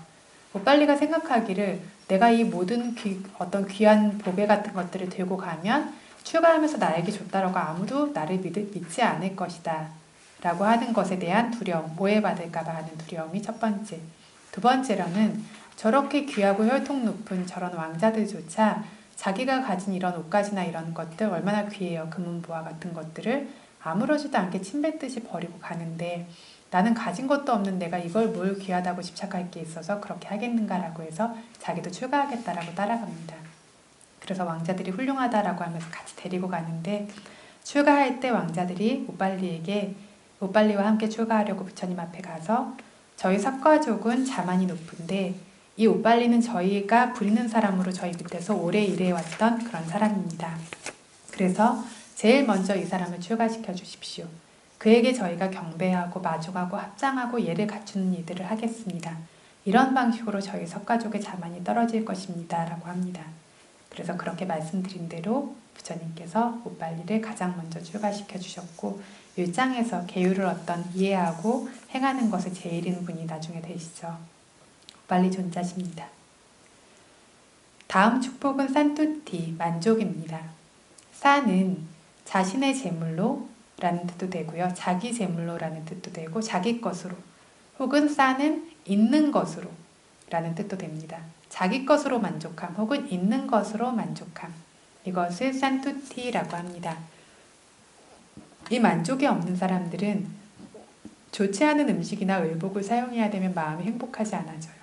우빨리가 생각하기를 내가 이 모든 어떤 귀한 보배 같은 것들을 들고 가면 출가하면서 나에게 줬다라고 아무도 나를 믿지 않을 것이다 라고 하는 것에 대한 두려움, 오해받을까 봐 하는 두려움이 첫 번째. 두 번째로는 저렇게 귀하고 혈통 높은 저런 왕자들조차 자기가 가진 이런 옷가지나 이런 것들 얼마나 귀해요. 금은보화 같은 것들을 아무렇지도 않게 침뱉듯이 버리고 가는데 나는 가진 것도 없는 내가 이걸 뭘 귀하다고 집착할 게 있어서 그렇게 하겠는가라고 해서 자기도 출가하겠다라고 따라갑니다. 그래서 왕자들이 훌륭하다라고 하면서 같이 데리고 가는데 출가할 때 왕자들이 우빨리와 함께 출가하려고 부처님 앞에 가서 저희 석가족은 자만이 높은데 이 우빨리는 저희가 부리는 사람으로 저희 밑에서 오래 일해왔던 그런 사람입니다. 그래서 제일 먼저 이 사람을 출가시켜 주십시오. 그에게 저희가 경배하고 마중하고 합장하고 예를 갖추는 일들을 하겠습니다. 이런 방식으로 저희 석가족의 자만이 떨어질 것입니다. 라고 합니다. 그래서 그렇게 말씀드린 대로 부처님께서 우빨리를 가장 먼저 출가시켜 주셨고 율장에서 계율을 어떤 이해하고 행하는 것을 제일인 분이 나중에 되시죠. 우빨리 존자십니다. 다음 축복은 산투티, 만족입니다. 산은 자신의 재물로 라는 뜻도 되고요. 자기 재물로라는 뜻도 되고 자기 것으로 혹은 산은 있는 것으로 라는 뜻도 됩니다. 자기 것으로 만족함 혹은 있는 것으로 만족함 이것을 산투티라고 합니다. 이 만족이 없는 사람들은 좋지 않은 음식이나 의복을 사용해야 되면 마음이 행복하지 않아져요.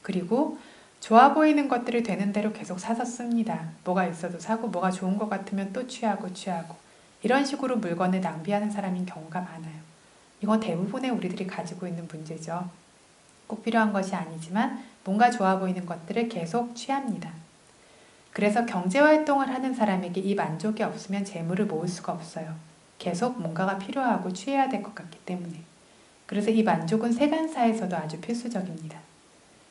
그리고 좋아 보이는 것들을 되는 대로 계속 사서 씁니다. 뭐가 있어도 사고 뭐가 좋은 것 같으면 또 취하고 이런 식으로 물건을 낭비하는 사람인 경우가 많아요. 이건 대부분의 우리들이 가지고 있는 문제죠. 꼭 필요한 것이 아니지만 뭔가 좋아 보이는 것들을 계속 취합니다. 그래서 경제활동을 하는 사람에게 이 만족이 없으면 재물을 모을 수가 없어요. 계속 뭔가가 필요하고 취해야 될 것 같기 때문에. 그래서 이 만족은 세간사에서도 아주 필수적입니다.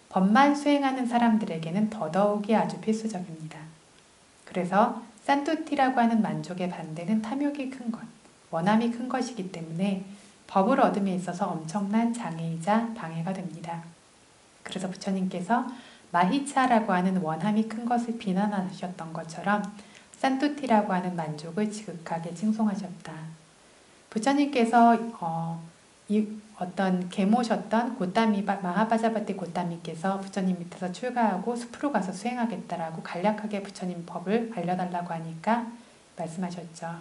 법만 수행하는 사람들에게는 더더욱이 아주 필수적입니다. 그래서 산투티라고 하는 만족의 반대는 탐욕이 큰 것, 원함이 큰 것이기 때문에 법을 얻음에 있어서 엄청난 장애이자 방해가 됩니다. 그래서 부처님께서 마히차라고 하는 원함이 큰 것을 비난하셨던 것처럼 산투티라고 하는 만족을 지극하게 칭송하셨다. 부처님께서 어떤 계모셨던 마하바자바티 고타미께서 부처님 밑에서 출가하고 숲으로 가서 수행하겠다라고 간략하게 부처님 법을 알려달라고 하니까 말씀하셨죠.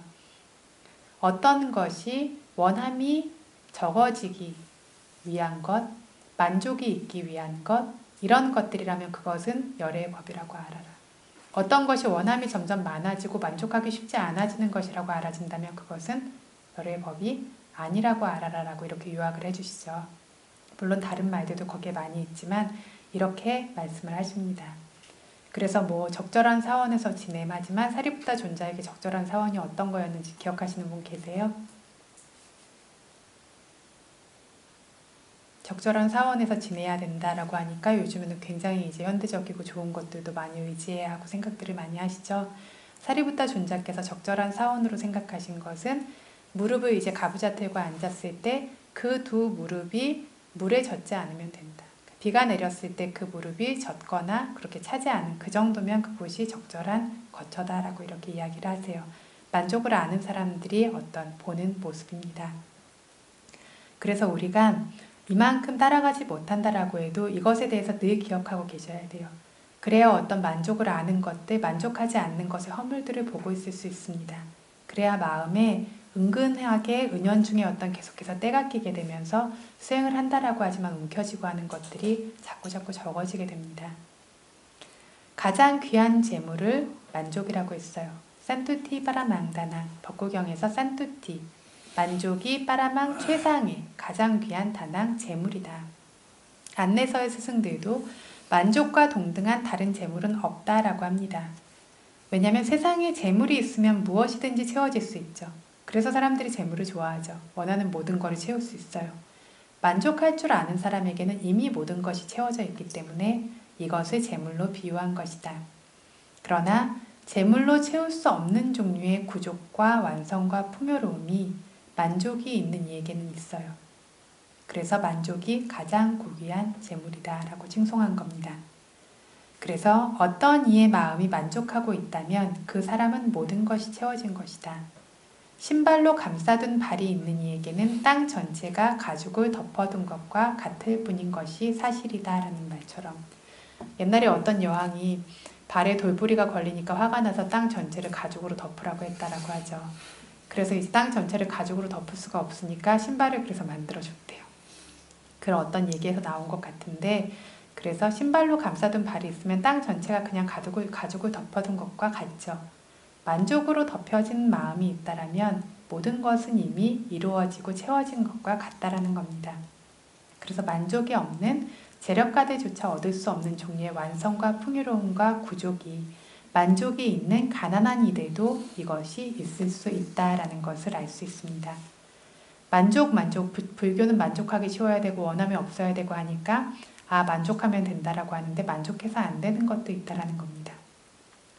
어떤 것이 원함이 적어지기 위한 것, 만족이 있기 위한 것, 이런 것들이라면 그것은 열애의 법이라고 알아라. 어떤 것이 원함이 점점 많아지고 만족하기 쉽지 않아지는 것이라고 알아진다면 그것은 열애의 법이 아니라고 알아라라고 이렇게 요약을 해주시죠. 물론 다른 말들도 거기에 많이 있지만 이렇게 말씀을 하십니다. 그래서 적절한 사원에서 지냄하지만 사리부타 존자에게 적절한 사원이 어떤 거였는지 기억하시는 분 계세요? 적절한 사원에서 지내야 된다라고 하니까 요즘에는 굉장히 이제 현대적이고 좋은 것들도 많이 의지해야 하고 생각들을 많이 하시죠. 사리부타 존자께서 적절한 사원으로 생각하신 것은 무릎을 이제 가부좌 들고 앉았을 때 그 두 무릎이 물에 젖지 않으면 된다. 비가 내렸을 때 그 무릎이 젖거나 그렇게 차지 않은 그 정도면 그곳이 적절한 거처다라고 이렇게 이야기를 하세요. 만족을 아는 사람들이 어떤 보는 모습입니다. 그래서 우리가 이만큼 따라가지 못한다라고 해도 이것에 대해서 늘 기억하고 계셔야 돼요. 그래야 어떤 만족을 아는 것들, 만족하지 않는 것의 허물들을 보고 있을 수 있습니다. 그래야 마음에 은근하게 은연중에 어떤 계속해서 때가 끼게 되면서 수행을 한다라고 하지만 움켜쥐고 하는 것들이 자꾸자꾸 적어지게 됩니다. 가장 귀한 재물을 만족이라고 했어요. 산투티 빠라망다나, 법구경에서 산투티, 만족이 빠라망 최상의 가장 귀한 다낭 재물이다. 안내서의 스승들도 만족과 동등한 다른 재물은 없다라고 합니다. 왜냐하면 세상에 재물이 있으면 무엇이든지 채워질 수 있죠. 그래서 사람들이 재물을 좋아하죠. 원하는 모든 것을 채울 수 있어요. 만족할 줄 아는 사람에게는 이미 모든 것이 채워져 있기 때문에 이것을 재물로 비유한 것이다. 그러나 재물로 채울 수 없는 종류의 구족과 완성과 풍요로움이 만족이 있는 이에게는 있어요. 그래서 만족이 가장 고귀한 재물이다 라고 칭송한 겁니다. 그래서 어떤 이의 마음이 만족하고 있다면 그 사람은 모든 것이 채워진 것이다. 신발로 감싸둔 발이 있는 이에게는 땅 전체가 가죽을 덮어둔 것과 같을 뿐인 것이 사실이다 라는 말처럼 옛날에 어떤 여왕이 발에 돌부리가 걸리니까 화가 나서 땅 전체를 가죽으로 덮으라고 했다라고 하죠. 그래서 이제 땅 전체를 가죽으로 덮을 수가 없으니까 신발을 그래서 만들어줬대요. 그런 어떤 얘기에서 나온 것 같은데 그래서 신발로 감싸둔 발이 있으면 땅 전체가 그냥 가죽을 덮어둔 것과 같죠. 만족으로 덮여진 마음이 있다라면 모든 것은 이미 이루어지고 채워진 것과 같다라는 겁니다. 그래서 만족이 없는 재력가들조차 얻을 수 없는 종류의 완성과 풍요로움과 구족이 만족이 있는 가난한 이들도 이것이 있을 수 있다라는 것을 알 수 있습니다. 만족, 불교는 만족하기 쉬워야 되고 원함이 없어야 되고 하니까 만족하면 된다라고 하는데 만족해서 안 되는 것도 있다라는 겁니다.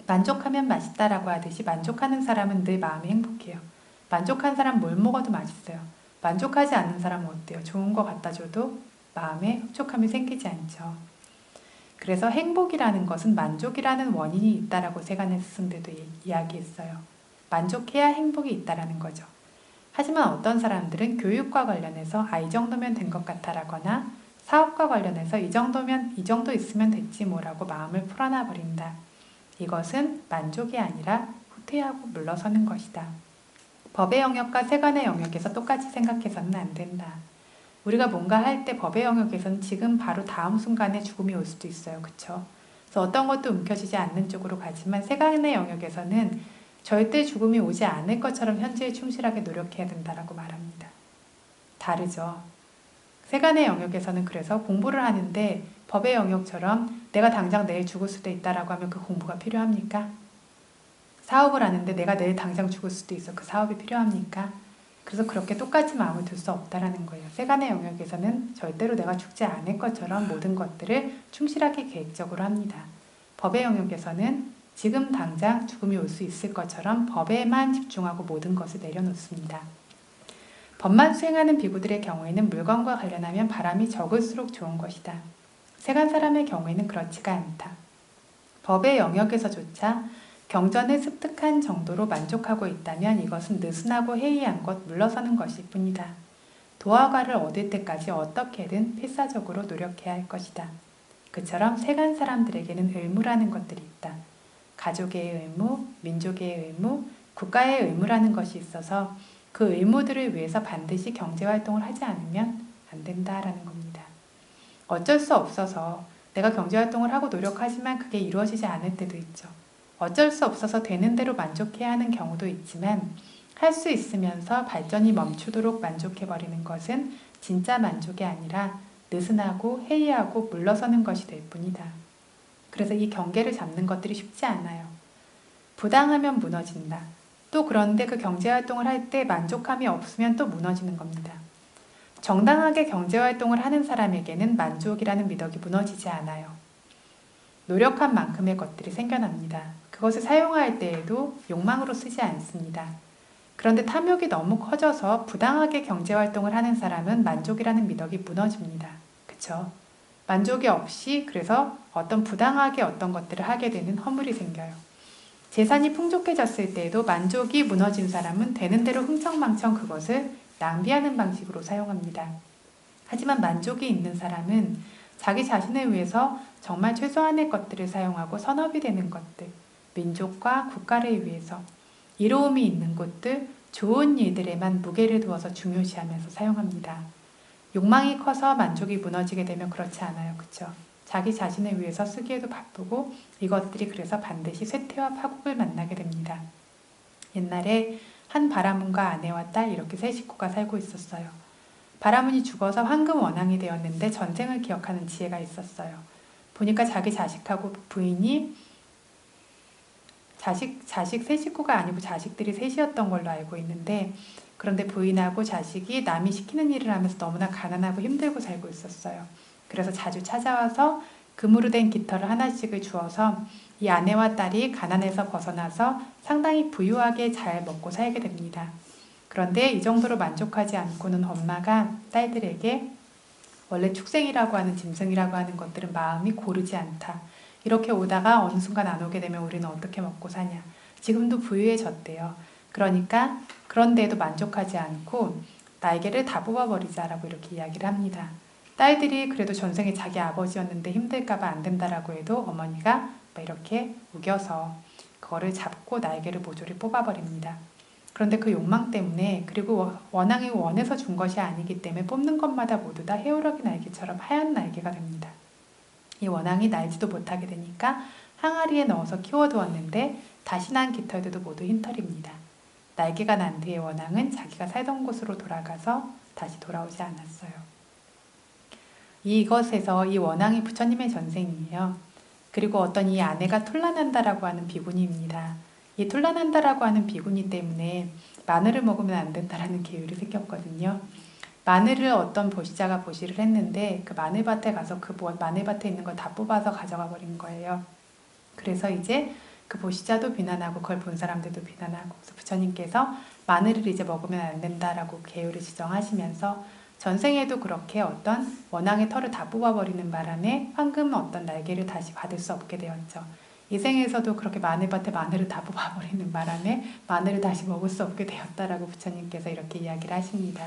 만족하면 맛있다라고 하듯이 만족하는 사람은 늘 마음이 행복해요. 만족한 사람 뭘 먹어도 맛있어요. 만족하지 않는 사람은 어때요? 좋은 거 갖다 줘도 마음에 흡족함이 생기지 않죠. 그래서 행복이라는 것은 만족이라는 원인이 있다라고 세간의 스승들도 이야기했어요. 만족해야 행복이 있다라는 거죠. 하지만 어떤 사람들은 교육과 관련해서 이 정도면 된 것 같아라거나 사업과 관련해서 이 정도 있으면 됐지 뭐라고 마음을 풀어놔 버린다. 이것은 만족이 아니라 후퇴하고 물러서는 것이다. 법의 영역과 세간의 영역에서 똑같이 생각해서는 안 된다. 우리가 뭔가 할 때 법의 영역에서는 지금 바로 다음 순간에 죽음이 올 수도 있어요. 그쵸? 그래서 어떤 것도 움켜쥐지 않는 쪽으로 가지만 세간의 영역에서는 절대 죽음이 오지 않을 것처럼 현재에 충실하게 노력해야 된다라고 말합니다. 다르죠. 세간의 영역에서는 그래서 공부를 하는데 법의 영역처럼 내가 당장 내일 죽을 수도 있다라고 하면 그 공부가 필요합니까? 사업을 하는데 내가 내일 당장 죽을 수도 있어. 그 사업이 필요합니까? 그래서 그렇게 똑같이 마음을 둘 수 없다라는 거예요. 세간의 영역에서는 절대로 내가 죽지 않을 것처럼 모든 것들을 충실하게 계획적으로 합니다. 법의 영역에서는 지금 당장 죽음이 올 수 있을 것처럼 법에만 집중하고 모든 것을 내려놓습니다. 법만 수행하는 비구들의 경우에는 물건과 관련하면 바람이 적을수록 좋은 것이다. 세간 사람의 경우에는 그렇지가 않다. 법의 영역에서조차 경전에 습득한 정도로 만족하고 있다면 이것은 느슨하고 해이한 것 물러서는 것일 뿐이다. 도화과를 얻을 때까지 어떻게든 필사적으로 노력해야 할 것이다. 그처럼 세간 사람들에게는 의무라는 것들이 있다. 가족의 의무, 민족의 의무, 국가의 의무라는 것이 있어서 그 의무들을 위해서 반드시 경제활동을 하지 않으면 안 된다라는 겁니다. 어쩔 수 없어서 내가 경제활동을 하고 노력하지만 그게 이루어지지 않을 때도 있죠. 어쩔 수 없어서 되는 대로 만족해야 하는 경우도 있지만 할 수 있으면서 발전이 멈추도록 만족해버리는 것은 진짜 만족이 아니라 느슨하고 해이하고 물러서는 것이 될 뿐이다. 그래서 이 경계를 잡는 것들이 쉽지 않아요. 부당하면 무너진다. 또 그런데 그 경제활동을 할 때 만족함이 없으면 또 무너지는 겁니다. 정당하게 경제활동을 하는 사람에게는 만족이라는 미덕이 무너지지 않아요. 노력한 만큼의 것들이 생겨납니다. 그것을 사용할 때에도 욕망으로 쓰지 않습니다. 그런데 탐욕이 너무 커져서 부당하게 경제활동을 하는 사람은 만족이라는 미덕이 무너집니다. 그쵸? 만족이 없이 그래서 어떤 부당하게 어떤 것들을 하게 되는 허물이 생겨요. 재산이 풍족해졌을 때에도 만족이 무너진 사람은 되는 대로 흥청망청 그것을 낭비하는 방식으로 사용합니다. 하지만 만족이 있는 사람은 자기 자신을 위해서 정말 최소한의 것들을 사용하고 선업이 되는 것들, 민족과 국가를 위해서 이로움이 있는 곳들, 좋은 일들에만 무게를 두어서 중요시하면서 사용합니다. 욕망이 커서 만족이 무너지게 되면 그렇지 않아요. 그쵸? 자기 자신을 위해서 쓰기에도 바쁘고 이것들이 그래서 반드시 쇠퇴와 파국을 만나게 됩니다. 옛날에 한 바라문과 아내와 딸 이렇게 세 식구가 살고 있었어요. 바라문이 죽어서 황금 원앙이 되었는데 전생을 기억하는 지혜가 있었어요. 보니까 자기 자식하고 부인이 자식 세 식구가 아니고 자식들이 셋이었던 걸로 알고 있는데 그런데 부인하고 자식이 남이 시키는 일을 하면서 너무나 가난하고 힘들고 살고 있었어요. 그래서 자주 찾아와서 금으로 된 깃털을 하나씩을 주어서 이 아내와 딸이 가난에서 벗어나서 상당히 부유하게 잘 먹고 살게 됩니다. 그런데 이 정도로 만족하지 않고는 엄마가 딸들에게 원래 축생이라고 하는 짐승이라고 하는 것들은 마음이 고르지 않다. 이렇게 오다가 어느 순간 안 오게 되면 우리는 어떻게 먹고 사냐. 지금도 부유해졌대요. 그러니까 그런데도 만족하지 않고 날개를 다 뽑아버리자라고 이렇게 이야기를 합니다. 딸들이 그래도 전생에 자기 아버지였는데 힘들까봐 안 된다라고 해도 어머니가 이렇게 우겨서 그거를 잡고 날개를 모조리 뽑아버립니다. 그런데 그 욕망 때문에 그리고 원앙이 원해서 준 것이 아니기 때문에 뽑는 것마다 모두 다 해오라기 날개처럼 하얀 날개가 됩니다. 이 원앙이 날지도 못하게 되니까 항아리에 넣어서 키워두었는데 다시 난 깃털들도 모두 흰털입니다. 날개가 난 뒤에 원앙은 자기가 살던 곳으로 돌아가서 다시 돌아오지 않았어요. 이것에서 이 원앙이 부처님의 전생이에요. 그리고 어떤 이 아내가 툴라난다라고 하는 비구니입니다. 이 툴라난다라고 하는 비구니 때문에 마늘을 먹으면 안 된다라는 계율이 생겼거든요. 마늘을 어떤 보시자가 보시를 했는데 그 마늘밭에 가서 그 마늘밭에 있는 걸 다 뽑아서 가져가 버린 거예요. 그래서 이제 그 보시자도 비난하고 그걸 본 사람들도 비난하고 그래서 부처님께서 마늘을 이제 먹으면 안 된다라고 계율을 지정하시면서 전생에도 그렇게 어떤 원앙의 털을 다 뽑아버리는 바람에 황금 어떤 날개를 다시 받을 수 없게 되었죠. 이 생에서도 그렇게 마늘밭에 마늘을 다 뽑아버리는 바람에 마늘을 다시 먹을 수 없게 되었다라고 부처님께서 이렇게 이야기를 하십니다.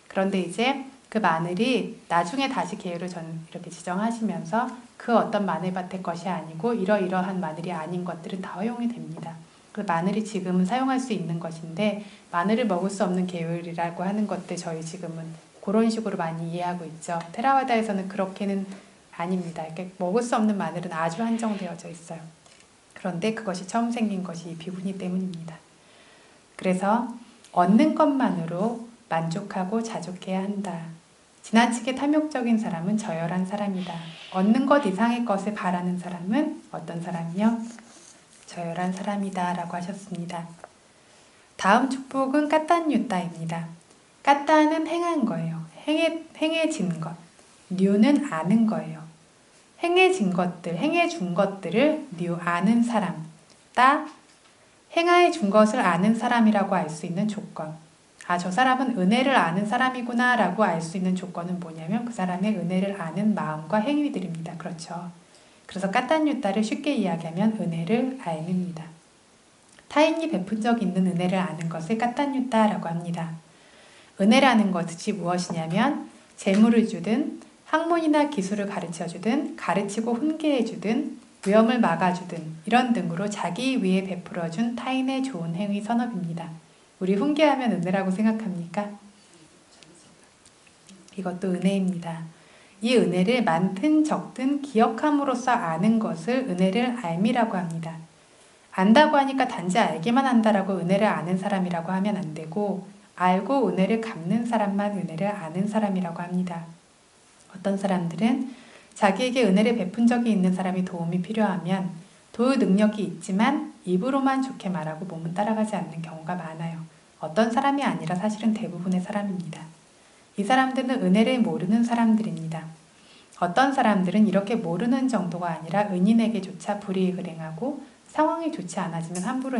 그런데 이제 그 마늘이 나중에 다시 계율을 이렇게 지정하시면서 그 어떤 마늘밭의 것이 아니고 이러이러한 마늘이 아닌 것들은 다 허용이 됩니다. 그 마늘이 지금은 사용할 수 있는 것인데 마늘을 먹을 수 없는 계율이라고 하는 것들 저희 지금은 그런 식으로 많이 이해하고 있죠. 테라와다에서는 그렇게는 아닙니다. 이렇게 먹을 수 없는 마늘은 아주 한정되어져 있어요. 그런데 그것이 처음 생긴 것이 이 비구니 때문입니다. 그래서 얻는 것만으로 만족하고 자족해야 한다. 지나치게 탐욕적인 사람은 저열한 사람이다. 얻는 것 이상의 것을 바라는 사람은 어떤 사람이요? 저열한 사람이다 라고 하셨습니다. 다음 축복은 까딴유따입니다. 까따는 행한 거예요. 행해진 것. 뉴는 아는 거예요. 행해진 것들, 행해준 것들을 뉴 아는 사람. 따 행하해 준 것을 아는 사람이라고 알 수 있는 조건. 아, 저 사람은 은혜를 아는 사람이구나 라고 알 수 있는 조건은 뭐냐면 그 사람의 은혜를 아는 마음과 행위들입니다. 그렇죠. 그래서 까탄유타를 쉽게 이야기하면 은혜를 알음입니다. 타인이 베푼 적 있는 은혜를 아는 것을 까탄유타라고 합니다. 은혜라는 것이 무엇이냐면 재물을 주든 학문이나 기술을 가르쳐주든 가르치고 훈계해주든 위험을 막아주든 이런 등으로 자기 위해 베풀어준 타인의 좋은 행위 선업입니다. 우리 훈계하면 은혜라고 생각합니까? 이것도 은혜입니다. 이 은혜를 많든 적든 기억함으로써 아는 것을 은혜를 알미라고 합니다. 안다고 하니까 단지 알기만 한다라고 은혜를 아는 사람이라고 하면 안 되고 알고 은혜를 갚는 사람만 은혜를 아는 사람이라고 합니다. 어떤 사람들은 자기에게 은혜를 베푼 적이 있는 사람이 도움이 필요하면 도울 능력이 있지만 입으로만 좋게 말하고 몸은 따라가지 않는 경우가 많아요. 어떤 사람이 아니라 사실은 대부분의 사람입니다. 이 사람들은 은혜를 모르는 사람들입니다. 어떤 사람들은 이렇게 모르는 정도가 아니라 은인에게조차 불이익을 행하고 상황이 좋지 않아지면 함부로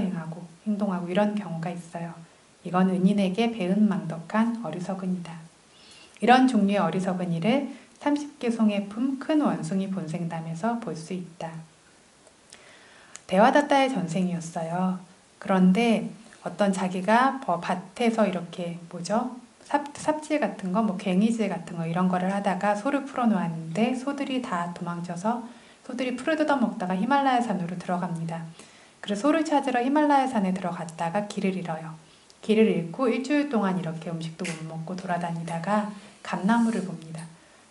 행동하고 이런 경우가 있어요. 이건 은인에게 배은망덕한 어리석은이다. 이런 종류의 어리석은 일을 30개 송의 품 큰 원숭이 본생담에서 볼 수 있다. 대화다따의 전생이었어요. 그런데 어떤 자기가 밭에서 이렇게 삽질 같은 거, 괭이질 같은 거 이런 거를 하다가 소를 풀어놓았는데 소들이 다 도망쳐서 소들이 풀을 뜯어먹다가 히말라야 산으로 들어갑니다. 그래서 소를 찾으러 히말라야 산에 들어갔다가 길을 잃어요. 길을 잃고 일주일 동안 이렇게 음식도 못 먹고 돌아다니다가 감나무를 봅니다.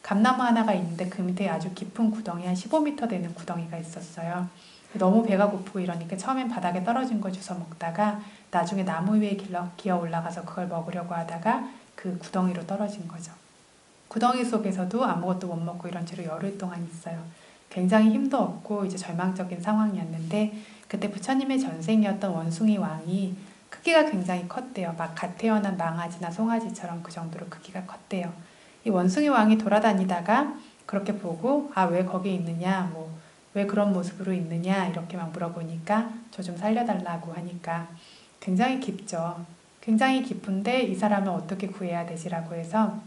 감나무 하나가 있는데 그 밑에 아주 깊은 구덩이, 한 15m 되는 구덩이가 있었어요. 너무 배가 고프고 이러니까 처음엔 바닥에 떨어진 거 주워 먹다가 나중에 나무 위에 기어 올라가서 그걸 먹으려고 하다가 그 구덩이로 떨어진 거죠. 구덩이 속에서도 아무것도 못 먹고 이런 채로 열흘 동안 있어요. 굉장히 힘도 없고 이제 절망적인 상황이었는데 그때 부처님의 전생이었던 원숭이 왕이 크기가 굉장히 컸대요. 막 갓 태어난 망아지나 송아지처럼 그 정도로 크기가 컸대요. 이 원숭이 왕이 돌아다니다가 그렇게 보고 왜 거기 있느냐, 왜 그런 모습으로 있느냐 이렇게 막 물어보니까 저 좀 살려달라고 하니까 굉장히 깊죠. 굉장히 깊은데 이 사람을 어떻게 구해야 되지라고 해서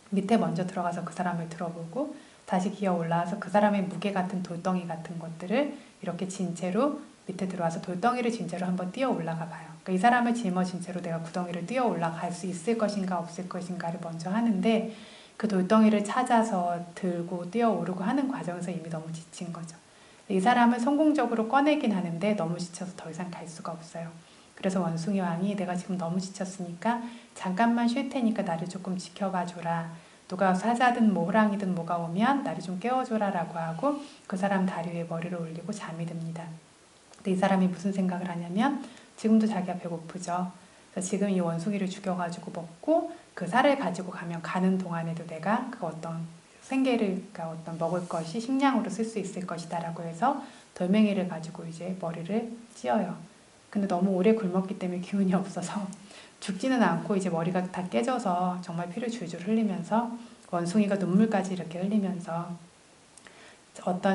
밑에 먼저 들어가서 그 사람을 들어보고 다시 기어 올라와서 그 사람의 무게 같은 돌덩이 같은 것들을 이렇게 진 채로 밑에 들어와서 돌덩이를 진 채로 한번 뛰어 올라가 봐요. 그러니까 이 사람을 짊어진 채로 내가 구덩이를 뛰어 올라갈 수 있을 것인가 없을 것인가를 먼저 하는데 그 돌덩이를 찾아서 들고 뛰어 오르고 하는 과정에서 이미 너무 지친 거죠. 이 사람을 성공적으로 꺼내긴 하는데 너무 지쳐서 더 이상 갈 수가 없어요. 그래서 원숭이 왕이 내가 지금 너무 지쳤으니까 잠깐만 쉴 테니까 나를 조금 지켜봐 줘라. 누가 사자든 호랑이든 뭐가 오면 나를 좀 깨워줘라 라고 하고 그 사람 다리 위에 머리를 올리고 잠이 듭니다. 근데 이 사람이 무슨 생각을 하냐면 지금도 자기가 배고프죠. 그래서 지금 이 원숭이를 죽여가지고 먹고 그 살을 가지고 가는 동안에도 내가 그 어떤 생계를, 어떤 먹을 것이 식량으로 쓸 수 있을 것이다 라고 해서 돌멩이를 가지고 이제 머리를 찧어요. 근데 너무 오래 굶었기 때문에 기운이 없어서 죽지는 않고 이제 머리가 다 깨져서 정말 피를 줄줄 흘리면서 원숭이가 눈물까지 이렇게 흘리면서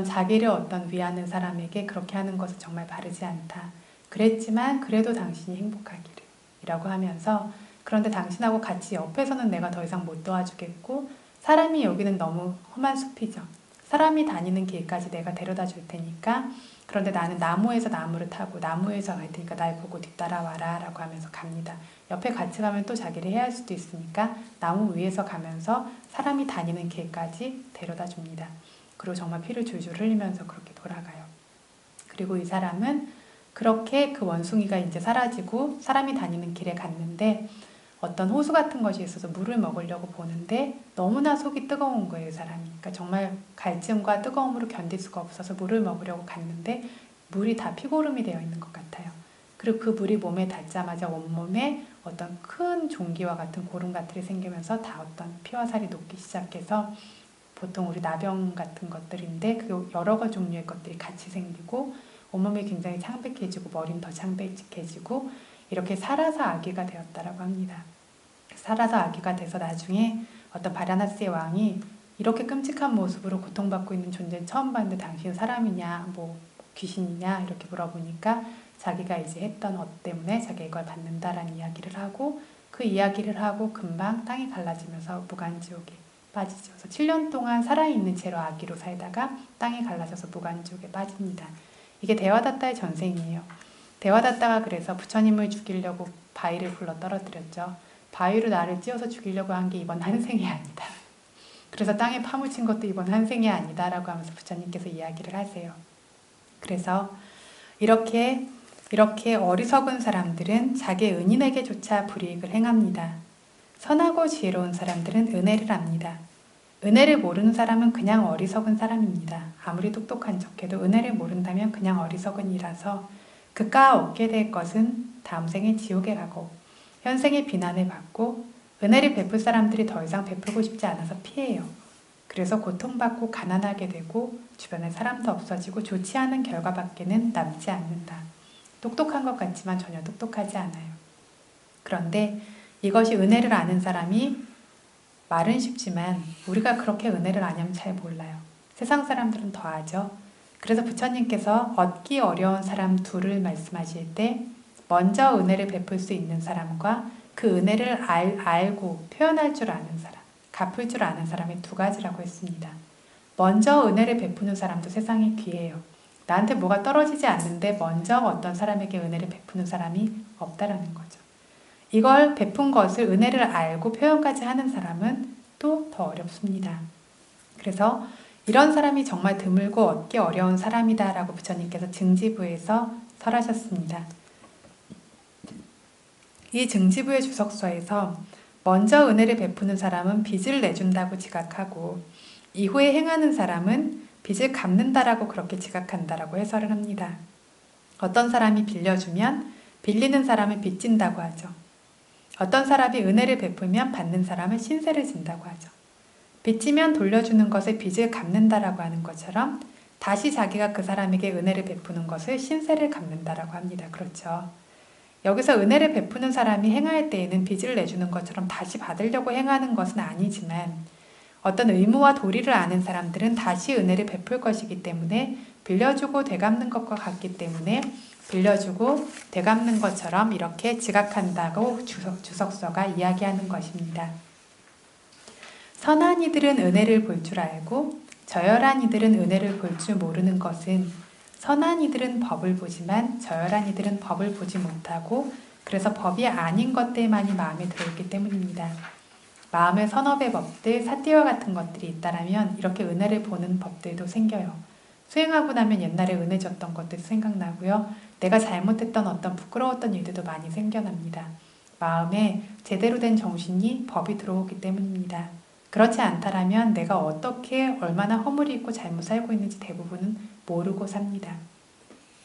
자기를 위하는 사람에게 그렇게 하는 것은 정말 바르지 않다. 그랬지만 그래도 당신이 행복하기를 이라고 하면서 그런데 당신하고 같이 옆에서는 내가 더 이상 못 도와주겠고 사람이 여기는 너무 험한 숲이죠. 사람이 다니는 길까지 내가 데려다 줄 테니까 그런데 나는 나무에서 나무를 타고 나무에서 갈 테니까 날 보고 뒤따라와라 라고 하면서 갑니다. 옆에 같이 가면 또 자기를 해할 수도 있으니까 나무 위에서 가면서 사람이 다니는 길까지 데려다 줍니다. 그리고 정말 피를 줄줄 흘리면서 그렇게 돌아가요. 그리고 이 사람은 그렇게 그 원숭이가 이제 사라지고 사람이 다니는 길에 갔는데 어떤 호수 같은 것이 있어서 물을 먹으려고 보는데 너무나 속이 뜨거운 거예요, 사람이. 그러니까 정말 갈증과 뜨거움으로 견딜 수가 없어서 물을 먹으려고 갔는데 물이 다 피고름이 되어 있는 것 같아요. 그리고 그 물이 몸에 닿자마자 온몸에 어떤 큰 종기와 같은 고름 같은 게 생기면서 다 어떤 피와 살이 녹기 시작해서 보통 우리 나병 같은 것들인데 그 여러 종류의 것들이 같이 생기고 온몸이 굉장히 창백해지고 머리는 더 창백해지고 이렇게 살아서 아기가 되었다라고 합니다. 살아서 아기가 돼서 나중에 어떤 바라나스의 왕이 이렇게 끔찍한 모습으로 고통받고 있는 존재는 처음 봤는데 당신 사람이냐 귀신이냐 이렇게 물어보니까 자기가 이제 했던 때문에 자기가 이걸 받는다라는 이야기를 하고 그 이야기를 하고 금방 땅이 갈라지면서 무간지옥에 빠지죠. 그래서 7년 동안 살아있는 채로 아기로 살다가 땅이 갈라져서 무간지옥에 빠집니다. 이게 데와다타의 전생이에요. 데와다타가 그래서 부처님을 죽이려고 바위를 불러 떨어뜨렸죠. 바위로 나를 찧어서 죽이려고 한 게 이번 한 생이 아니다. 그래서 땅에 파묻힌 것도 이번 한 생이 아니다 라고 하면서 부처님께서 이야기를 하세요. 그래서 이렇게 어리석은 사람들은 자기 은인에게조차 불이익을 행합니다. 선하고 지혜로운 사람들은 은혜를 압니다. 은혜를 모르는 사람은 그냥 어리석은 사람입니다. 아무리 똑똑한 척해도 은혜를 모른다면 그냥 어리석은 이라서 그가 얻게 될 것은 다음 생에 지옥에 가고 현생에 비난을 받고 은혜를 베풀 사람들이 더 이상 베풀고 싶지 않아서 피해요. 그래서 고통받고 가난하게 되고 주변에 사람도 없어지고 좋지 않은 결과밖에는 남지 않는다. 똑똑한 것 같지만 전혀 똑똑하지 않아요. 그런데 이것이 은혜를 아는 사람이 말은 쉽지만 우리가 그렇게 은혜를 아냐면 잘 몰라요. 세상 사람들은 더 아죠. 그래서 부처님께서 얻기 어려운 사람 둘을 말씀하실 때 먼저 은혜를 베풀 수 있는 사람과 그 은혜를 알고 표현할 줄 아는 사람, 갚을 줄 아는 사람이 두 가지라고 했습니다. 먼저 은혜를 베푸는 사람도 세상에 귀해요. 나한테 뭐가 떨어지지 않는데 먼저 어떤 사람에게 은혜를 베푸는 사람이 없다라는 거죠. 이걸 베푼 것을 은혜를 알고 표현까지 하는 사람은 또 더 어렵습니다. 그래서 이런 사람이 정말 드물고 얻기 어려운 사람이다 라고 부처님께서 증지부에서 설하셨습니다. 이 증지부의 주석서에서 먼저 은혜를 베푸는 사람은 빚을 내준다고 지각하고 이후에 행하는 사람은 빚을 갚는다라고 그렇게 지각한다라고 해설을 합니다. 어떤 사람이 빌려주면 빌리는 사람을 빚진다고 하죠. 어떤 사람이 은혜를 베풀면 받는 사람은 신세를 진다고 하죠. 빚지면 돌려주는 것을 빚을 갚는다라고 하는 것처럼 다시 자기가 그 사람에게 은혜를 베푸는 것을 신세를 갚는다라고 합니다. 그렇죠. 여기서 은혜를 베푸는 사람이 행할 때에는 빚을 내주는 것처럼 다시 받으려고 행하는 것은 아니지만 어떤 의무와 도리를 아는 사람들은 다시 은혜를 베풀 것이기 때문에 빌려주고 되갚는 것과 같기 때문에 빌려주고 되갚는 것처럼 이렇게 지각한다고 주석서가 이야기하는 것입니다. 선한 이들은 은혜를 볼 줄 알고 저열한 이들은 은혜를 볼 줄 모르는 것은 선한 이들은 법을 보지만 저열한 이들은 법을 보지 못하고 그래서 법이 아닌 것들만이 마음에 들어있기 때문입니다. 마음의 선업의 법들, 사띠와 같은 것들이 있다라면 이렇게 은혜를 보는 법들도 생겨요. 수행하고 나면 옛날에 은혜 줬던 것들 생각나고요. 내가 잘못했던 어떤 부끄러웠던 일들도 많이 생겨납니다. 마음에 제대로 된 정신이 법이 들어오기 때문입니다. 그렇지 않다라면 내가 어떻게 얼마나 허물이 있고 잘못 살고 있는지 대부분은 모르고 삽니다.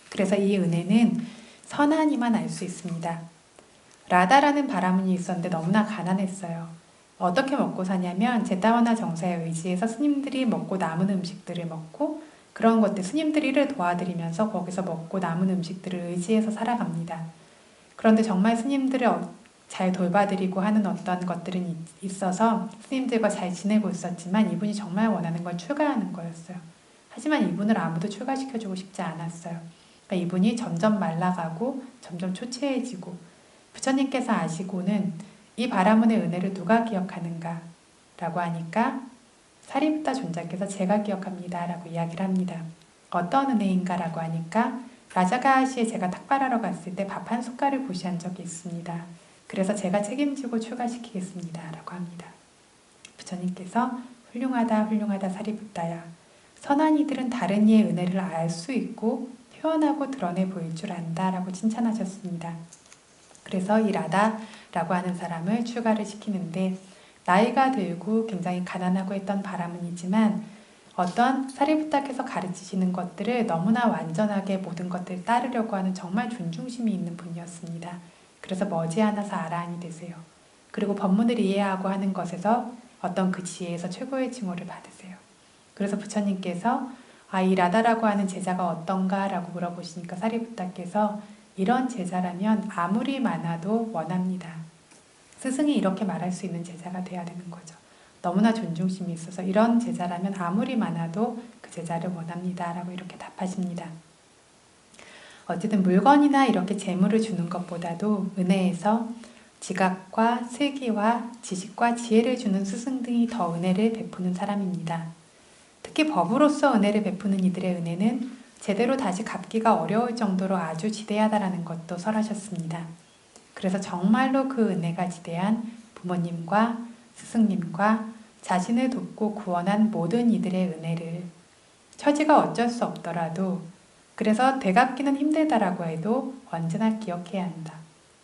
그래서 이 은혜는 선한 이만 알 수 있습니다. 라다라는 바라문이 있었는데 너무나 가난했어요. 어떻게 먹고 사냐면 제타와나 정사에 의지해서 스님들이 먹고 남은 음식들을 먹고 그런 것들 스님들이 일을 도와드리면서 거기서 먹고 남은 음식들을 의지해서 살아갑니다. 그런데 정말 스님들을 잘 돌봐드리고 하는 어떤 것들은 있어서 스님들과 잘 지내고 있었지만 이분이 정말 원하는 걸 출가하는 거였어요. 하지만 이분을 아무도 출가시켜주고 싶지 않았어요. 그러니까 이분이 점점 말라가고 점점 초췌해지고 부처님께서 아시고는 이 바라문의 은혜를 누가 기억하는가 라고 하니까 사리부타 존자께서 제가 기억합니다 라고 이야기를 합니다. 어떤 은혜인가 라고 하니까 라자가시에 제가 탁발하러 갔을 때 밥 한 숟갈을 보시한 적이 있습니다. 그래서 제가 책임지고 출가시키겠습니다 라고 합니다. 부처님께서 훌륭하다 훌륭하다 사리부타야. 선한 이들은 다른 이의 은혜를 알 수 있고 표현하고 드러내 보일 줄 안다 라고 칭찬하셨습니다. 그래서 이 라다라고 하는 사람을 출가를 시키는데 나이가 들고 굉장히 가난하고 했던 바라문이지만 어떤 사리부타께서 가르치시는 것들을 너무나 완전하게 모든 것들을 따르려고 하는 정말 존중심이 있는 분이었습니다. 그래서 머지않아서 아라한이 되세요. 그리고 법문을 이해하고 하는 것에서 어떤 그 지혜에서 최고의 칭호를 받으세요. 그래서 부처님께서 이 라다라고 하는 제자가 어떤가 라고 물어보시니까 사리부타께서 이런 제자라면 아무리 많아도 원합니다. 스승이 이렇게 말할 수 있는 제자가 돼야 되는 거죠. 너무나 존중심이 있어서 이런 제자라면 아무리 많아도 그 제자를 원합니다 라고 이렇게 답하십니다. 어쨌든 물건이나 이렇게 재물을 주는 것보다도 은혜에서 지각과 슬기와 지식과 지혜를 주는 스승 등이 더 은혜를 베푸는 사람입니다. 특히 법으로서 은혜를 베푸는 이들의 은혜는 제대로 다시 갚기가 어려울 정도로 아주 지대하다라는 것도 설하셨습니다. 그래서 정말로 그 은혜가 지대한 부모님과 스승님과 자신을 돕고 구원한 모든 이들의 은혜를 처지가 어쩔 수 없더라도 그래서 되갚기는 힘들다라고 해도 언제나 기억해야 한다.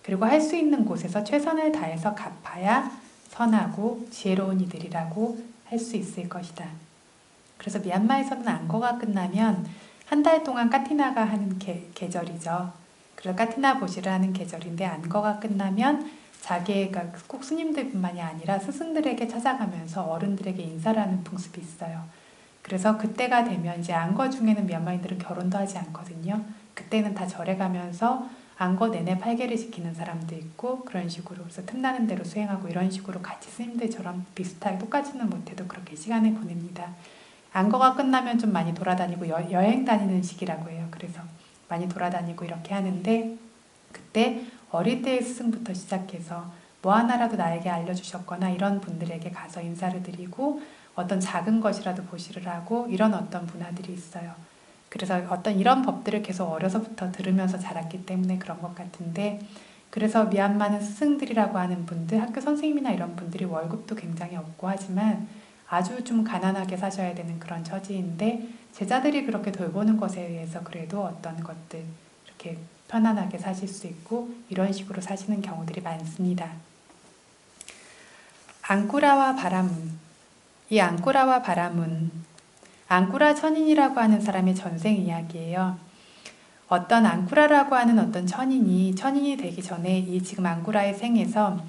그리고 할 수 있는 곳에서 최선을 다해서 갚아야 선하고 지혜로운 이들이라고 할 수 있을 것이다. 그래서 미얀마에서는 안거가 끝나면 한 달 동안 까티나가 하는 계절이죠. 그래서 까티나 보시를 하는 계절인데 안거가 끝나면 자기가 꼭 스님들뿐만이 아니라 스승들에게 찾아가면서 어른들에게 인사를 하는 풍습이 있어요. 그래서 그때가 되면 이제 안거 중에는 미얀마인들은 결혼도 하지 않거든요. 그때는 다 절에 가면서 안거 내내 팔개를 지키는 사람도 있고 그런 식으로 그래서 틈나는 대로 수행하고 이런 식으로 같이 스님들처럼 비슷하게 똑같지는 못해도 그렇게 시간을 보냅니다. 안거가 끝나면 좀 많이 돌아다니고 여행 다니는 시기라고 해요. 그래서 많이 돌아다니고 이렇게 하는데 그때 어릴 때의 스승부터 시작해서 뭐 하나라도 나에게 알려주셨거나 이런 분들에게 가서 인사를 드리고 어떤 작은 것이라도 보시를 하고 이런 어떤 문화들이 있어요. 그래서 어떤 이런 법들을 계속 어려서부터 들으면서 자랐기 때문에 그런 것 같은데 그래서 미얀마는 스승들이라고 하는 분들, 학교 선생님이나 이런 분들이 월급도 굉장히 없고 하지만 아주 좀 가난하게 사셔야 되는 그런 처지인데 제자들이 그렇게 돌보는 것에 의해서 그래도 어떤 것들 이렇게 편안하게 사실 수 있고 이런 식으로 사시는 경우들이 많습니다. 앙꾸라와 바라문. 이 앙꾸라와 바라문, 앙꾸라 천인이라고 하는 사람의 전생 이야기예요. 어떤 앙꾸라라고 하는 어떤 천인이 되기 전에 이 지금 앙꾸라의 생에서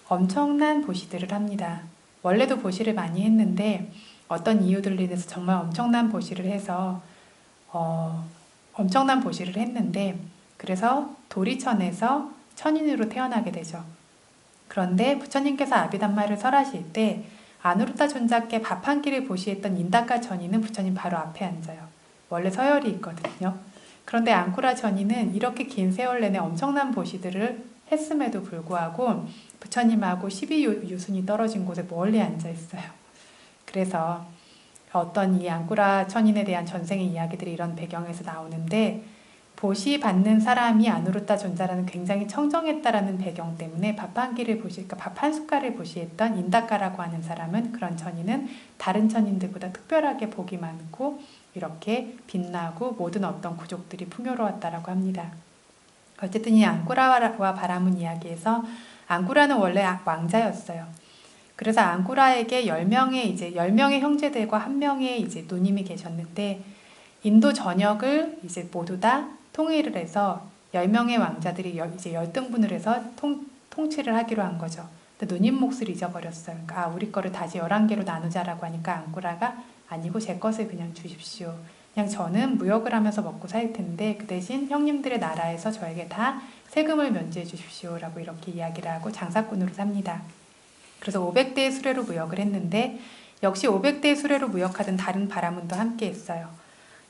엄청난 보시들을 합니다. 원래도 보시를 많이 했는데 어떤 이유들로 인해서 정말 엄청난 보시를 해서 엄청난 보시를 했는데 그래서 도리천에서 천인으로 태어나게 되죠. 그런데 부처님께서 아비담마를 설하실 때 아누루타 존자께 밥 한 끼를 보시했던 인다카 천인은 부처님 바로 앞에 앉아요. 원래 서열이 있거든요. 그런데 앙쿠라 천인은 이렇게 긴 세월 내내 엄청난 보시들을 했음에도 불구하고 부처님하고 12유순이 떨어진 곳에 멀리 앉아 있어요. 그래서 어떤 이 앙쿠라 천인에 대한 전생의 이야기들이 이런 배경에서 나오는데 보시 받는 사람이 아누루타 존자라는 굉장히 청정했다라는 배경 때문에 밥 한 끼를 그러니까 밥 한 숟갈을 보시했던 인다카라고 하는 사람은 그런 천인은 다른 천인들보다 특별하게 복이 많고 이렇게 빛나고 모든 어떤 구족들이 풍요로웠다라고 합니다. 어쨌든 이 앙꾸라와 바라문 이야기에서 앙꾸라는 원래 왕자였어요. 그래서 앙꾸라에게 10명의 형제들과 한 명의 이제 누님이 계셨는데 인도 전역을 이제 모두 다 통일을 해서 10명의 왕자들이 이제 열등분을 해서 통치를 하기로 한 거죠. 근데 누님 몫을 잊어버렸어요. 그러니까 우리 거를 다시 11개로 나누자라고 하니까 앙꾸라가 아니고 제 것을 그냥 주십시오. 그냥 저는 무역을 하면서 먹고 살 텐데 그 대신 형님들의 나라에서 저에게 다 세금을 면제해 주십시오라고 이렇게 이야기를 하고 장사꾼으로 삽니다. 그래서 500대의 수레로 무역을 했는데 역시 500대의 수레로 무역하던 다른 바라문도 함께 했어요.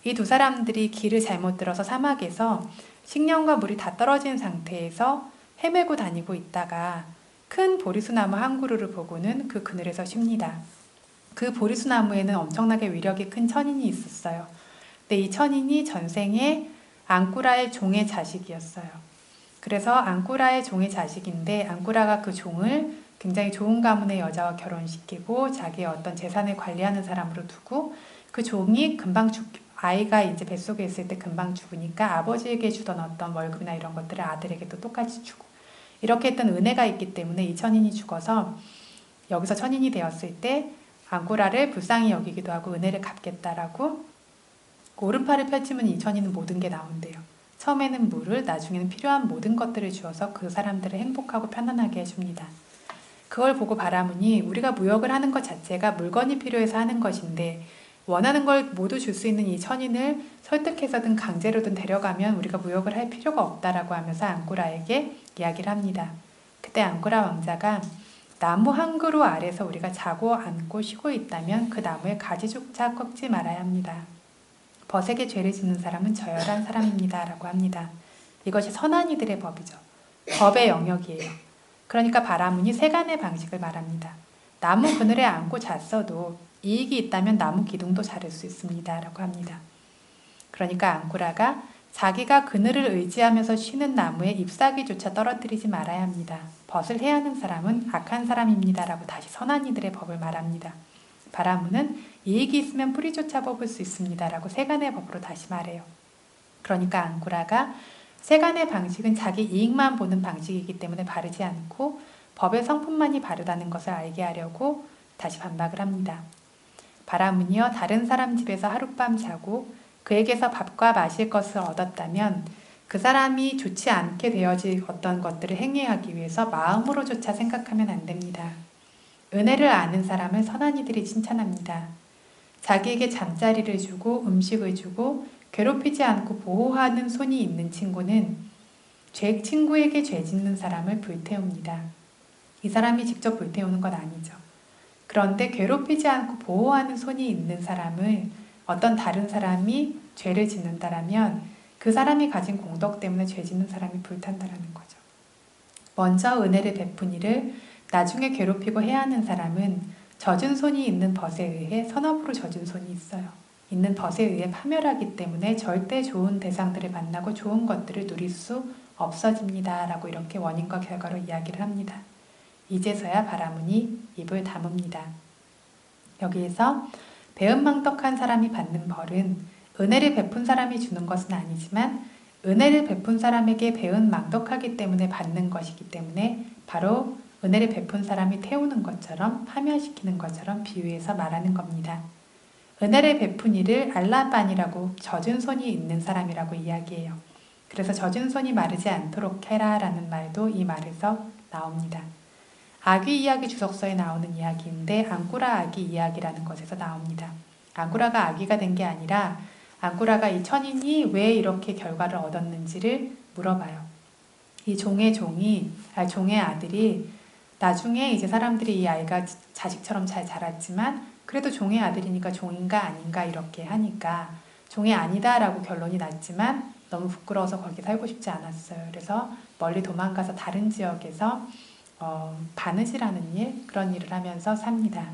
이 두 사람들이 길을 잘못 들어서 사막에서 식량과 물이 다 떨어진 상태에서 헤매고 다니고 있다가 큰 보리수나무 한 그루를 보고는 그 그늘에서 쉽니다. 그 보리수나무에는 엄청나게 위력이 큰 천인이 있었어요. 근데 이 천인이 전생에 앙꾸라의 종의 자식이었어요. 그래서 앙꾸라의 종의 자식인데 앙꾸라가 그 종을 굉장히 좋은 가문의 여자와 결혼시키고 자기의 어떤 재산을 관리하는 사람으로 두고 그 종이 금방 아이가 이제 뱃속에 있을 때 금방 죽으니까 아버지에게 주던 어떤 월급이나 이런 것들을 아들에게도 똑같이 주고 이렇게 했던 은혜가 있기 때문에 이 천인이 죽어서 여기서 천인이 되었을 때 앙꾸라를 불쌍히 여기기도 하고 은혜를 갚겠다라고 오른팔을 펼치면 이 천인은 모든 게 나온대요. 처음에는 물을, 나중에는 필요한 모든 것들을 주어서 그 사람들을 행복하고 편안하게 해줍니다. 그걸 보고 바라문이 우리가 무역을 하는 것 자체가 물건이 필요해서 하는 것인데 원하는 걸 모두 줄 수 있는 이 천인을 설득해서든 강제로든 데려가면 우리가 무역을 할 필요가 없다라고 하면서 앙꾸라에게 이야기를 합니다. 그때 앙꾸라 왕자가 나무 한 그루 아래서 우리가 자고 앉고 쉬고 있다면 그 나무에 가지조차 꺾지 말아야 합니다. 벗에게 죄를 짓는 사람은 저열한 사람입니다. 라고 합니다. 이것이 선한 이들의 법이죠. 법의 영역이에요. 그러니까 바라문이 세간의 방식을 말합니다. 나무 그늘에 앉고 잤어도 이익이 있다면 나무 기둥도 자를 수 있습니다. 라고 합니다. 그러니까 앙쿠라가 자기가 그늘을 의지하면서 쉬는 나무에 잎사귀조차 떨어뜨리지 말아야 합니다. 벗을 해야 하는 사람은 악한 사람입니다. 라고 다시 선한 이들의 법을 말합니다. 바라문은 이익이 있으면 뿌리조차 뽑을 수 있습니다. 라고 세간의 법으로 다시 말해요. 그러니까 앙쿠라가 세간의 방식은 자기 이익만 보는 방식이기 때문에 바르지 않고 법의 성품만이 바르다는 것을 알게 하려고 다시 반박을 합니다. 바라문이여 다른 사람 집에서 하룻밤 자고 그에게서 밥과 마실 것을 얻었다면 그 사람이 좋지 않게 되어질 어떤 것들을 행해하기 위해서 마음으로조차 생각하면 안 됩니다. 은혜를 아는 사람을 선한 이들이 칭찬합니다. 자기에게 잠자리를 주고 음식을 주고 괴롭히지 않고 보호하는 손이 있는 친구는 친구에게 죄 짓는 사람을 불태웁니다. 이 사람이 직접 불태우는 건 아니죠. 그런데 괴롭히지 않고 보호하는 손이 있는 사람을 어떤 다른 사람이 죄를 짓는다라면 그 사람이 가진 공덕 때문에 죄 짓는 사람이 불탄다라는 거죠. 먼저 은혜를 베푼 이를 나중에 괴롭히고 해하는 사람은 젖은 손이 있는 벗에 의해 선업으로 젖은 손이 있어요. 있는 벗에 의해 파멸하기 때문에 절대 좋은 대상들을 만나고 좋은 것들을 누릴 수 없어집니다. 라고 이렇게 원인과 결과로 이야기를 합니다. 이제서야 바라문이 입을 다뭅니다. 여기에서 배은망덕한 사람이 받는 벌은 은혜를 베푼 사람이 주는 것은 아니지만 은혜를 베푼 사람에게 배은망덕하기 때문에 받는 것이기 때문에 바로 은혜를 베푼 사람이 태우는 것처럼 파멸시키는 것처럼 비유해서 말하는 겁니다. 은혜를 베푼 이를 알라반이라고 젖은 손이 있는 사람이라고 이야기해요. 그래서 젖은 손이 마르지 않도록 해라 라는 말도 이 말에서 나옵니다. 아귀 이야기 주석서에 나오는 이야기인데 앙꾸라 아귀 이야기라는 것에서 나옵니다. 앙꾸라가 아귀가 된 게 아니라 앙꾸라가 이 천인이 왜 이렇게 결과를 얻었는지를 물어봐요. 이 종의 아들이 나중에 이제 사람들이 이 아이가 자식처럼 잘 자랐지만 그래도 종의 아들이니까 종인가 아닌가 이렇게 하니까 종이 아니다라고 결론이 났지만 너무 부끄러워서 거기 살고 싶지 않았어요. 그래서 멀리 도망가서 다른 지역에서 바느질하는 일, 그런 일을 하면서 삽니다.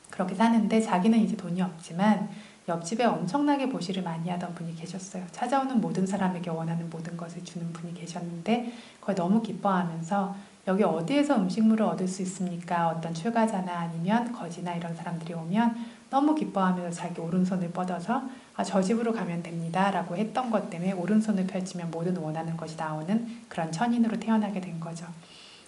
그렇게 사는데 자기는 이제 돈이 없지만 옆집에 엄청나게 보시를 많이 하던 분이 계셨어요. 찾아오는 모든 사람에게 원하는 모든 것을 주는 분이 계셨는데 그걸 너무 기뻐하면서 여기 어디에서 음식물을 얻을 수 있습니까? 어떤 출가자나 아니면 거지나 이런 사람들이 오면 너무 기뻐하면서 자기 오른손을 뻗어서 저 집으로 가면 됩니다 라고 했던 것 때문에 오른손을 펼치면 모든 원하는 것이 나오는 그런 천인으로 태어나게 된 거죠.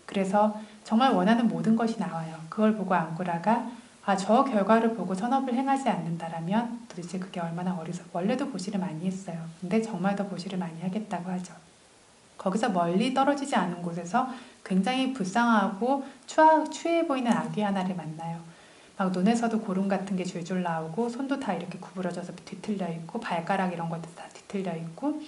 그래서 정말 원하는 모든 것이 나와요. 그걸 보고 앙꾸라가 저 결과를 보고 선업을 행하지 않는다라면 도대체 그게 얼마나 원래도 보시를 많이 했어요. 근데 정말 더 보시를 많이 하겠다고 하죠. 거기서 멀리 떨어지지 않은 곳에서 굉장히 불쌍하고 추해 보이는 아귀 하나를 만나요. 막 눈에서도 고름 같은 게 줄줄 나오고 손도 다 이렇게 구부러져서 뒤틀려 있고 발가락 이런 것도 다 뒤틀려 있고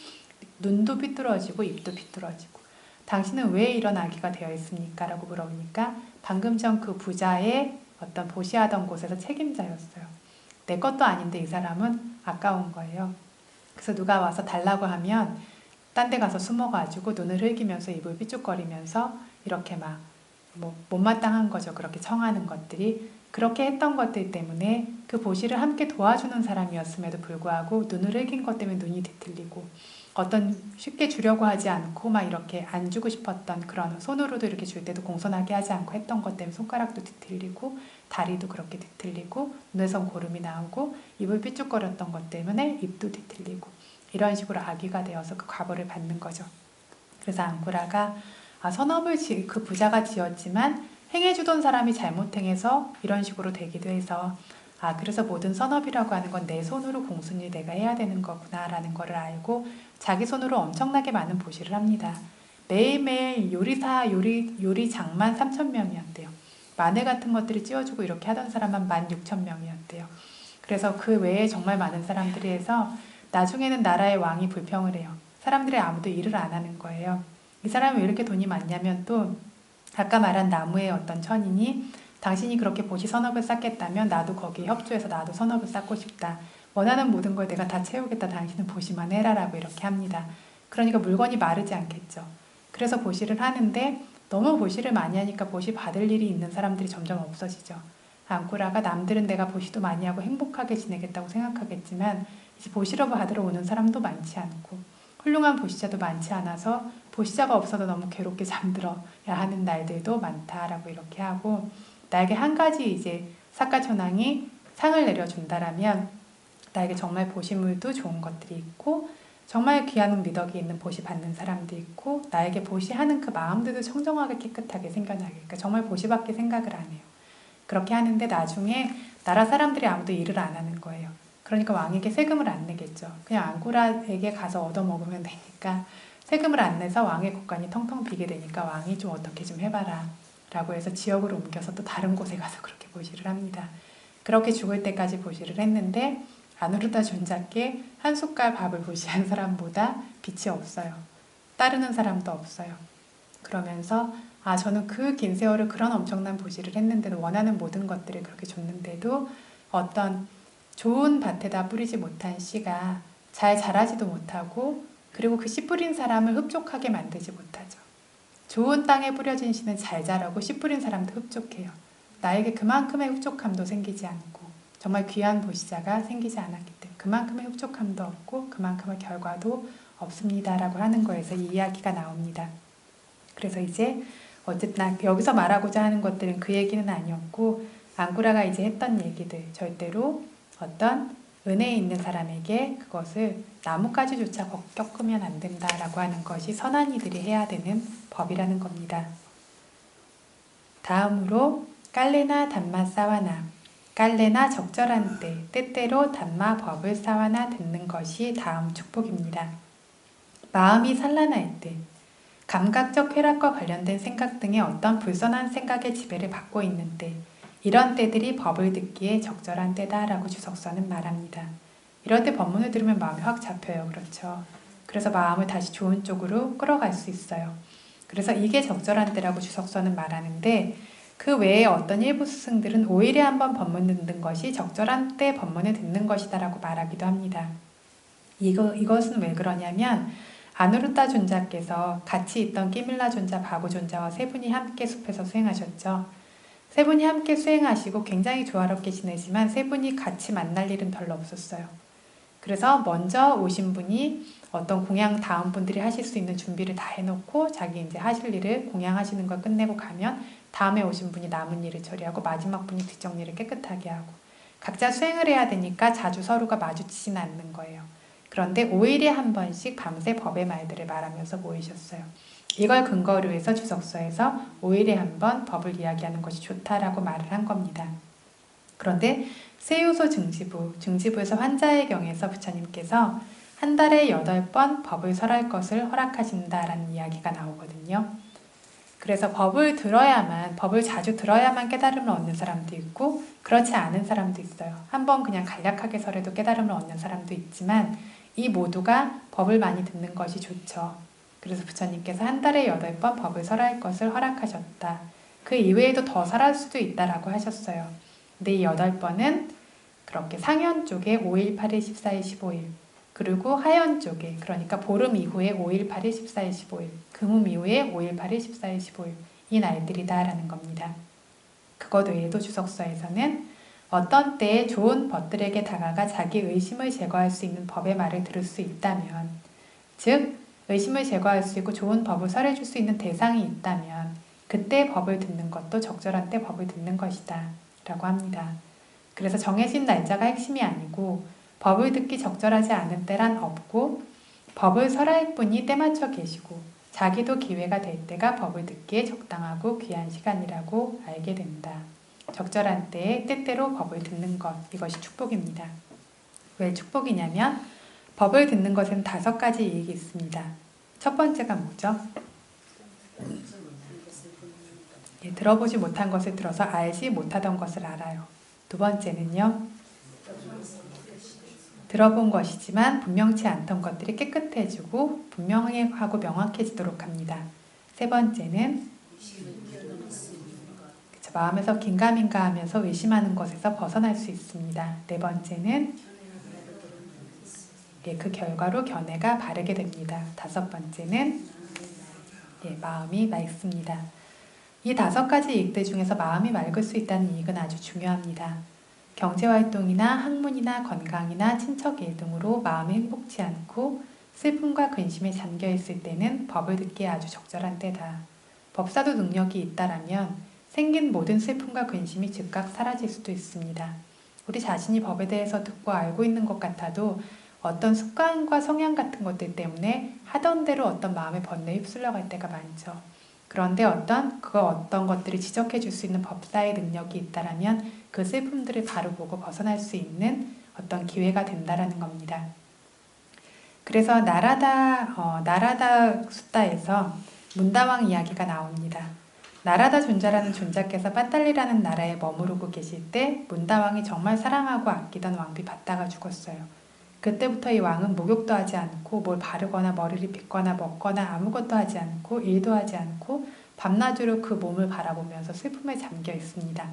눈도 삐뚤어지고 입도 삐뚤어지고 당신은 왜 이런 아기가 되어 있습니까? 라고 물어보니까 방금 전 그 부자의 어떤 보시하던 곳에서 책임자였어요. 내 것도 아닌데 이 사람은 아까운 거예요. 그래서 누가 와서 달라고 하면 딴 데 가서 숨어가지고 눈을 흘기면서 입을 삐죽거리면서 이렇게 막 못마땅한 거죠. 그렇게 청하는 것들이. 그렇게 했던 것들 때문에 그 보시를 함께 도와주는 사람이었음에도 불구하고 눈을 흘긴 것 때문에 눈이 뒤틀리고 어떤 쉽게 주려고 하지 않고 막 이렇게 안 주고 싶었던 그런 손으로도 이렇게 줄 때도 공손하게 하지 않고 했던 것 때문에 손가락도 뒤틀리고 다리도 그렇게 뒤틀리고 눈에선 고름이 나오고 입을 삐죽거렸던 것 때문에 입도 뒤틀리고 이런 식으로 아귀가 되어서 그 과보를 받는 거죠. 그래서 앙꾸라가 선업을 그 부자가 지었지만 행해주던 사람이 잘못 행해서 이런 식으로 되기도 해서 그래서 모든 선업이라고 하는 건 내 손으로 공순히 내가 해야 되는 거구나 라는 거를 알고 자기 손으로 엄청나게 많은 보시를 합니다. 매일매일 요리 장만 3,000명이었대요. 마늘 같은 것들을 찌워주고 이렇게 하던 사람만 16,000명이었대요. 그래서 그 외에 정말 많은 사람들이 해서 나중에는 나라의 왕이 불평을 해요. 사람들이 아무도 일을 안 하는 거예요. 이 사람이 왜 이렇게 돈이 많냐면 또 아까 말한 나무의 어떤 천인이 당신이 그렇게 보시 선업을 쌓겠다면 나도 거기에 협조해서 나도 선업을 쌓고 싶다. 원하는 모든 걸 내가 다 채우겠다. 당신은 보시만 해라 라고 이렇게 합니다. 그러니까 물건이 마르지 않겠죠. 그래서 보시를 하는데 너무 보시를 많이 하니까 보시 받을 일이 있는 사람들이 점점 없어지죠. 앙코라가 남들은 내가 보시도 많이 하고 행복하게 지내겠다고 생각하겠지만 이제 보시러 받으러 오는 사람도 많지 않고 훌륭한 보시자도 많지 않아서 보시자가 없어도 너무 괴롭게 잠들어야 하는 날들도 많다라고 이렇게 하고, 나에게 한 가지 이제 사카천왕이 상을 내려준다라면 나에게 정말 보시물도 좋은 것들이 있고 정말 귀한 미덕이 있는 보시 받는 사람도 있고 나에게 보시하는 그 마음들도 청정하게 깨끗하게 생겨나게, 그러니까 정말 보시밖에 생각을 안 해요. 그렇게 하는데 나중에 나라 사람들이 아무도 일을 안 하는 거예요. 그러니까 왕에게 세금을 안 내겠죠. 그냥 앙코라에게 가서 얻어먹으면 되니까 세금을 안 내서 왕의 국간이 텅텅 비게 되니까 왕이 좀 어떻게 좀 해봐라 라고 해서 지역을 옮겨서 또 다른 곳에 가서 그렇게 보시를 합니다. 그렇게 죽을 때까지 보시를 했는데 아누르타 존자께 한 숟갈 밥을 보시한 사람보다 빛이 없어요. 따르는 사람도 없어요. 그러면서 저는 그 긴 세월을 그런 엄청난 보시를 했는데도 원하는 모든 것들을 그렇게 줬는데도 어떤 좋은 밭에다 뿌리지 못한 씨가 잘 자라지도 못하고 그리고 그 씨 뿌린 사람을 흡족하게 만들지 못하죠. 좋은 땅에 뿌려진 씨는 잘 자라고 씨 뿌린 사람도 흡족해요. 나에게 그만큼의 흡족함도 생기지 않고 정말 귀한 보시자가 생기지 않았기 때문에 그만큼의 흡족함도 없고 그만큼의 결과도 없습니다라고 하는 거에서 이 이야기가 나옵니다. 그래서 이제 어쨌든 여기서 말하고자 하는 것들은 그 얘기는 아니었고 앙코라가 이제 했던 얘기들, 절대로 어떤 은혜 있는 사람에게 그것을 나뭇가지조차 꺾으면 안 된다라고 하는 것이 선한 이들이 해야 되는 법이라는 겁니다. 다음으로 깔레나 담마 싸와나, 깔레나 적절한 때 때때로 담마 법을 싸와나 듣는 것이 다음 축복입니다. 마음이 산란할 때, 감각적 쾌락과 관련된 생각 등의 어떤 불선한 생각의 지배를 받고 있는 때, 이런 때들이 법을 듣기에 적절한 때다라고 주석서는 말합니다. 이럴 때 법문을 들으면 마음이 확 잡혀요. 그렇죠? 그래서 마음을 다시 좋은 쪽으로 끌어갈 수 있어요. 그래서 이게 적절한 때라고 주석서는 말하는데 그 외에 어떤 일부 스승들은 5일에 한 번 법문 듣는 것이 적절한 때 법문을 듣는 것이다 라고 말하기도 합니다. 이것은 왜 그러냐면 아누르타 존자께서 같이 있던 끼밀라 존자, 바구 존자와 세 분이 함께 숲에서 수행하셨죠. 세 분이 함께 수행하시고 굉장히 조화롭게 지내지만 세 분이 같이 만날 일은 별로 없었어요. 그래서 먼저 오신 분이 어떤 공양 다음 분들이 하실 수 있는 준비를 다 해놓고 자기 이제 하실 일을 공양하시는 걸 끝내고 가면 다음에 오신 분이 남은 일을 처리하고 마지막 분이 뒷정리를 깨끗하게 하고 각자 수행을 해야 되니까 자주 서로가 마주치지는 않는 거예요. 그런데 5일에 한 번씩 밤새 법의 말들을 말하면서 모이셨어요. 이걸 근거로 해서 주석서에서 5일에 한 번 법을 이야기하는 것이 좋다라고 말을 한 겁니다. 그런데 세요소 증지부에서 환자의 경에서 부처님께서 한 달에 8번 법을 설할 것을 허락하신다라는 이야기가 나오거든요. 그래서 법을 자주 들어야만 깨달음을 얻는 사람도 있고 그렇지 않은 사람도 있어요. 한번 그냥 간략하게 설해도 깨달음을 얻는 사람도 있지만 이 모두가 법을 많이 듣는 것이 좋죠. 그래서 부처님께서 한 달에 8번 법을 설할 것을 허락하셨다. 그 이외에도 더 설할 수도 있다라고 하셨어요. 근데 이 8번은 그렇게 상현 쪽에 5일, 8일, 14일, 15일 그리고 하현 쪽에 그러니까 보름 이후에 5일, 8일, 14일, 15일 금음 이후에 5일, 8일, 14일, 15일 이 날들이다라는 겁니다. 그것 외에도 주석서에서는 어떤 때에 좋은 벗들에게 다가가 자기 의심을 제거할 수 있는 법의 말을 들을 수 있다면 즉 의심을 제거할 수 있고 좋은 법을 설해줄 수 있는 대상이 있다면 그때 법을 듣는 것도 적절한 때 법을 듣는 것이다 라고 합니다. 그래서 정해진 날짜가 핵심이 아니고 법을 듣기 적절하지 않은 때란 없고 법을 설할 분이 때맞춰 계시고 자기도 기회가 될 때가 법을 듣기에 적당하고 귀한 시간이라고 알게 된다. 적절한 때에 때때로 법을 듣는 것, 이것이 축복입니다. 왜 축복이냐면 법을 듣는 것에는 5가지 이익이 있습니다. 첫 번째가 뭐죠? 들어보지 못한 것을 들어서 알지 못하던 것을 알아요. 두 번째는요. 들어본 것이지만 분명치 않던 것들이 깨끗해지고 분명하고 명확해지도록 합니다. 세 번째는 마음에서 긴가민가 하면서 의심하는 것에서 벗어날 수 있습니다. 네 번째는 그 결과로 견해가 바르게 됩니다. 5번째는 마음이 맑습니다. 이 5가지 이익들 중에서 마음이 맑을 수 있다는 이익은 아주 중요합니다. 경제활동이나 학문이나 건강이나 친척일 등으로 마음이 행복치 않고 슬픔과 근심에 잠겨있을 때는 법을 듣기에 아주 적절한 때다. 법사도 능력이 있다라면 생긴 모든 슬픔과 근심이 즉각 사라질 수도 있습니다. 우리 자신이 법에 대해서 듣고 알고 있는 것 같아도 어떤 습관과 성향 같은 것들 때문에 하던 대로 어떤 마음의 번뇌에 휩쓸려 갈 때가 많죠. 그런데 어떤 것들을 지적해 줄 수 있는 법사의 능력이 있다라면 그 슬픔들을 바로 보고 벗어날 수 있는 어떤 기회가 된다라는 겁니다. 그래서 나라다 숫다에서 문다왕 이야기가 나옵니다. 나라다 존자라는 존자께서 빠달리라는 나라에 머무르고 계실 때 문다왕이 정말 사랑하고 아끼던 왕비 바다가 죽었어요. 그때부터 이 왕은 목욕도 하지 않고 뭘 바르거나 머리를 빗거나 먹거나 아무것도 하지 않고 일도 하지 않고 밤낮으로 그 몸을 바라보면서 슬픔에 잠겨 있습니다.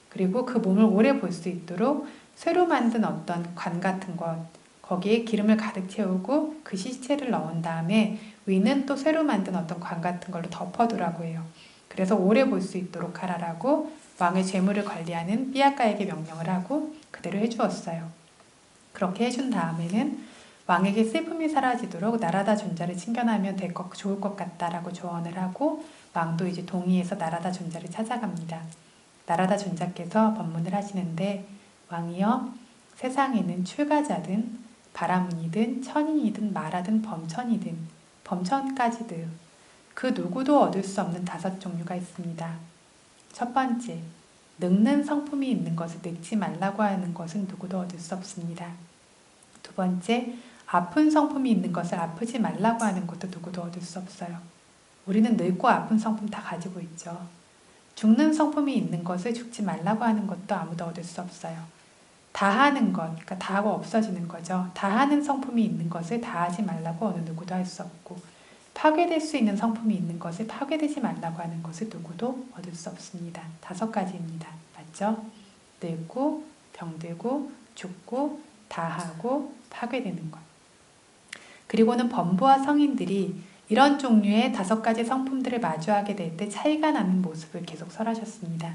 그리고 그 몸을 오래 볼 수 있도록 쇠로 만든 어떤 관 같은 것, 거기에 기름을 가득 채우고 그 시체를 넣은 다음에 위는 또 쇠로 만든 어떤 관 같은 걸로 덮어두라고 해요. 그래서 오래 볼 수 있도록 하라라고 왕의 재물을 관리하는 삐아까에게 명령을 하고 그대로 해주었어요. 그렇게 해준 다음에는 왕에게 슬픔이 사라지도록 나라다 존자를 칭견하면 좋을 것 같다라고 조언을 하고 왕도 이제 동의해서 나라다 존자를 찾아갑니다. 나라다 존자께서 법문을 하시는데 왕이여 세상에는 출가자든 바라문이든 천인이든 마라든 범천이든 범천까지든 그 누구도 얻을 수 없는 5종류가 있습니다. 첫 번째, 늙는 성품이 있는 것을 늙지 말라고 하는 것은 누구도 얻을 수 없습니다. 두 번째, 아픈 성품이 있는 것을 아프지 말라고 하는 것도 누구도 얻을 수 없어요. 우리는 늙고 아픈 성품 다 가지고 있죠. 죽는 성품이 있는 것을 죽지 말라고 하는 것도 아무도 얻을 수 없어요. 다하는 것, 그러니까 다하고 없어지는 거죠. 다하는 성품이 있는 것을 다하지 말라고 어느 누구도 할 수 없고 파괴될 수 있는 성품이 있는 것을 파괴되지 말라고 하는 것을 누구도 얻을 수 없습니다. 5가지입니다. 맞죠? 늙고 병들고 죽고 다하고 파괴되는 것. 그리고는 범부와 성인들이 이런 종류의 5가지 성품들을 마주하게 될 때 차이가 나는 모습을 계속 설하셨습니다.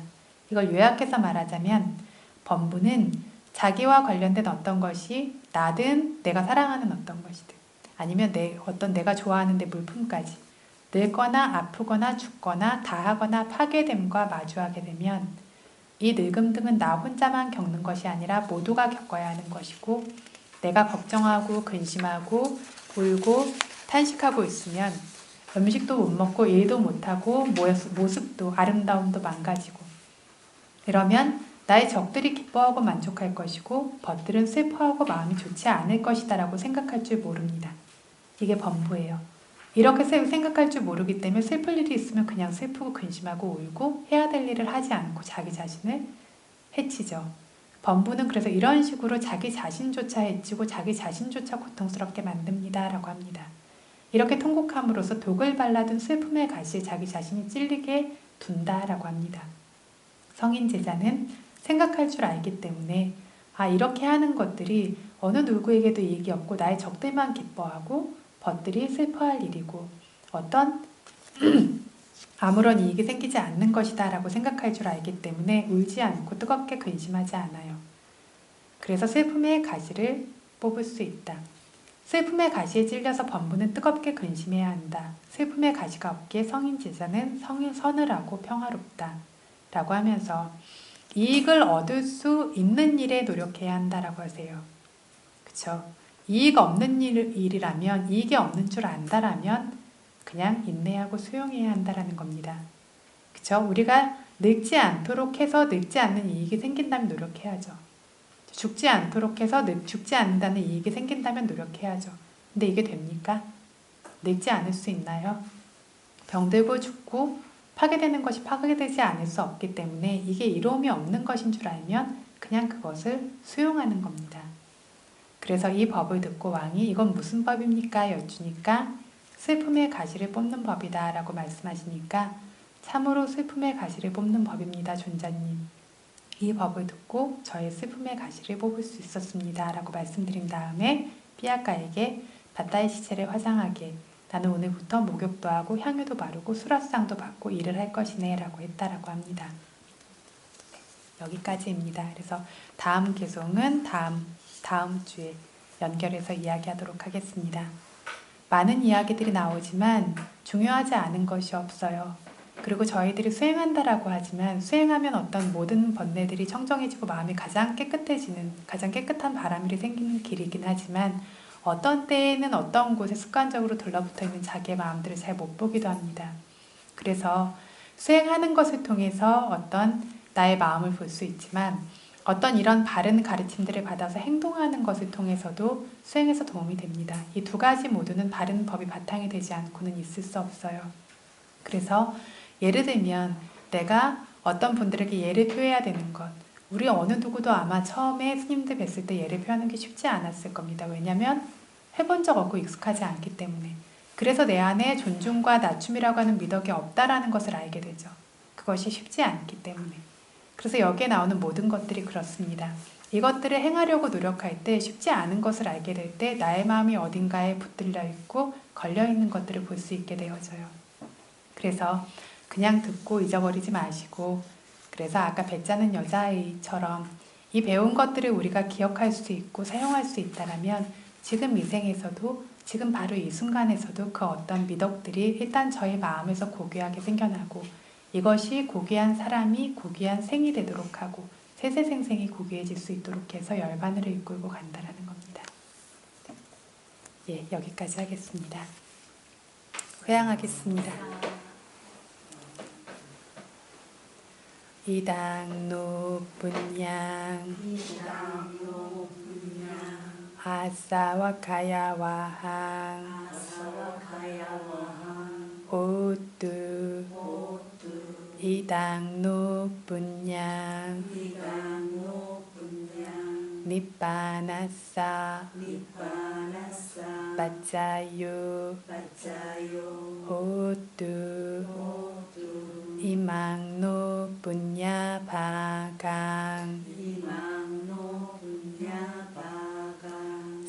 이걸 요약해서 말하자면 범부는 자기와 관련된 어떤 것이 나든 내가 사랑하는 어떤 것이든 아니면 내가 좋아하는 내 물품까지 늙거나 아프거나 죽거나 다하거나 파괴됨과 마주하게 되면 이 늙음 등은 나 혼자만 겪는 것이 아니라 모두가 겪어야 하는 것이고 내가 걱정하고 근심하고 울고 탄식하고 있으면 음식도 못 먹고 일도 못하고 모습도 아름다움도 망가지고 이러면 나의 적들이 기뻐하고 만족할 것이고 벗들은 슬퍼하고 마음이 좋지 않을 것이다 라고 생각할 줄 모릅니다. 이게 범부예요. 이렇게 생각할 줄 모르기 때문에 슬플 일이 있으면 그냥 슬프고 근심하고 울고 해야 될 일을 하지 않고 자기 자신을 해치죠. 범부는 그래서 이런 식으로 자기 자신조차 해치고 자기 자신조차 고통스럽게 만듭니다 라고 합니다. 이렇게 통곡함으로써 독을 발라둔 슬픔의 가시에 자기 자신이 찔리게 둔다라고 합니다. 성인 제자는 생각할 줄 알기 때문에 이렇게 하는 것들이 어느 누구에게도 이익이 없고 나의 적들만 기뻐하고 벗들이 슬퍼할 일이고 어떤 아무런 이익이 생기지 않는 것이다 라고 생각할 줄 알기 때문에 울지 않고 뜨겁게 근심하지 않아요. 그래서 슬픔의 가시를 뽑을 수 있다. 슬픔의 가시에 찔려서 범부는 뜨겁게 근심해야 한다. 슬픔의 가시가 없기에 성인 제자는 서늘하고 평화롭다. 라고 하면서 이익을 얻을 수 있는 일에 노력해야 한다라고 하세요. 그쵸? 이익 없는 일이라면 이익이 없는 줄 안다라면 그냥 인내하고 수용해야 한다라는 겁니다. 그쵸? 우리가 늙지 않도록 해서 늙지 않는 이익이 생긴다면 노력해야죠. 죽지 않도록 해서 죽지 않는다는 이익이 생긴다면 노력해야죠. 근데 이게 됩니까? 늙지 않을 수 있나요? 병들고 죽고 파괴되는 것이 파괴되지 않을 수 없기 때문에 이게 이로움이 없는 것인 줄 알면 그냥 그것을 수용하는 겁니다. 그래서 이 법을 듣고 왕이 이건 무슨 법입니까? 여쭈니까 슬픔의 가시를 뽑는 법이다 라고 말씀하시니까 참으로 슬픔의 가시를 뽑는 법입니다. 존자님. 이 법을 듣고 저의 슬픔의 가시를 뽑을 수 있었습니다. 라고 말씀드린 다음에 삐아까에게 바다의 시체를 화장하게 나는 오늘부터 목욕도 하고 향유도 바르고 수라상도 받고 일을 할 것이네 라고 했다라고 합니다. 여기까지입니다. 그래서 다음 개송은 다음 주에 연결해서 이야기하도록 하겠습니다. 많은 이야기들이 나오지만 중요하지 않은 것이 없어요. 그리고 저희들이 수행한다라고 하지만 수행하면 어떤 모든 번뇌들이 청정해지고 마음이 가장 깨끗해지는, 가장 깨끗한 바람이 생기는 길이긴 하지만 어떤 때에는 어떤 곳에 습관적으로 들러붙어 있는 자기의 마음들을 잘 못 보기도 합니다. 그래서 수행하는 것을 통해서 어떤 나의 마음을 볼 수 있지만 어떤 이런 바른 가르침들을 받아서 행동하는 것을 통해서도 수행에서 도움이 됩니다. 이 두 가지 모두는 바른 법이 바탕이 되지 않고는 있을 수 없어요. 그래서 예를 들면 내가 어떤 분들에게 예를 표해야 되는 것, 우리 어느 누구도 아마 처음에 스님들 뵀을 때 예를 표하는 게 쉽지 않았을 겁니다. 왜냐하면 해본 적 없고 익숙하지 않기 때문에. 그래서 내 안에 존중과 낮춤이라고 하는 미덕이 없다라는 것을 알게 되죠. 그것이 쉽지 않기 때문에. 그래서 여기에 나오는 모든 것들이 그렇습니다. 이것들을 행하려고 노력할 때 쉽지 않은 것을 알게 될 때 나의 마음이 어딘가에 붙들려 있고 걸려있는 것들을 볼 수 있게 되어져요. 그래서 그냥 듣고 잊어버리지 마시고, 그래서 아까 배짜는 여자아이처럼 이 배운 것들을 우리가 기억할 수 있고 사용할 수 있다면 지금 이 생에서도, 지금 바로 이 순간에서도 그 어떤 미덕들이 일단 저희 마음에서 고귀하게 생겨나고 이것이 고귀한 사람이 고귀한 생이 되도록 하고 세세생생이 고귀해질 수 있도록 해서 열반을 이끌고 간다라는 겁니다. 예, 여기까지 하겠습니다. 회양하겠습니다. 이당 높은양 아사와카야와항 오뚜 이당 높은양 니빠나사 빠짜유 오뚜 이망 높은야 바강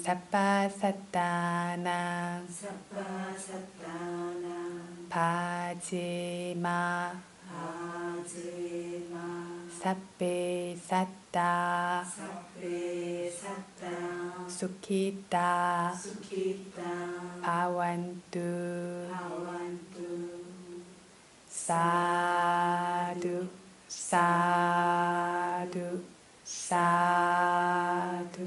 사빠사따낭 바지마 사페사따 수키따 바완뚜 사두 사두 사두.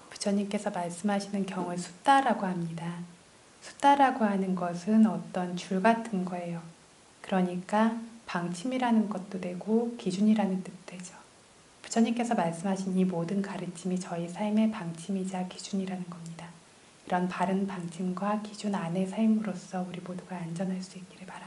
부처님께서 말씀하시는 경을 숫다라고 합니다. 숫다라고 하는 것은 어떤 줄 같은 거예요. 그러니까 방침이라는 것도 되고 기준이라는 뜻도 되죠. 부처님께서 말씀하신 이 모든 가르침이 저희 삶의 방침이자 기준이라는 겁니다. 이런 바른 방침과 기준 안에 삶으로써 우리 모두가 안전할 수 있기를 바랍니다.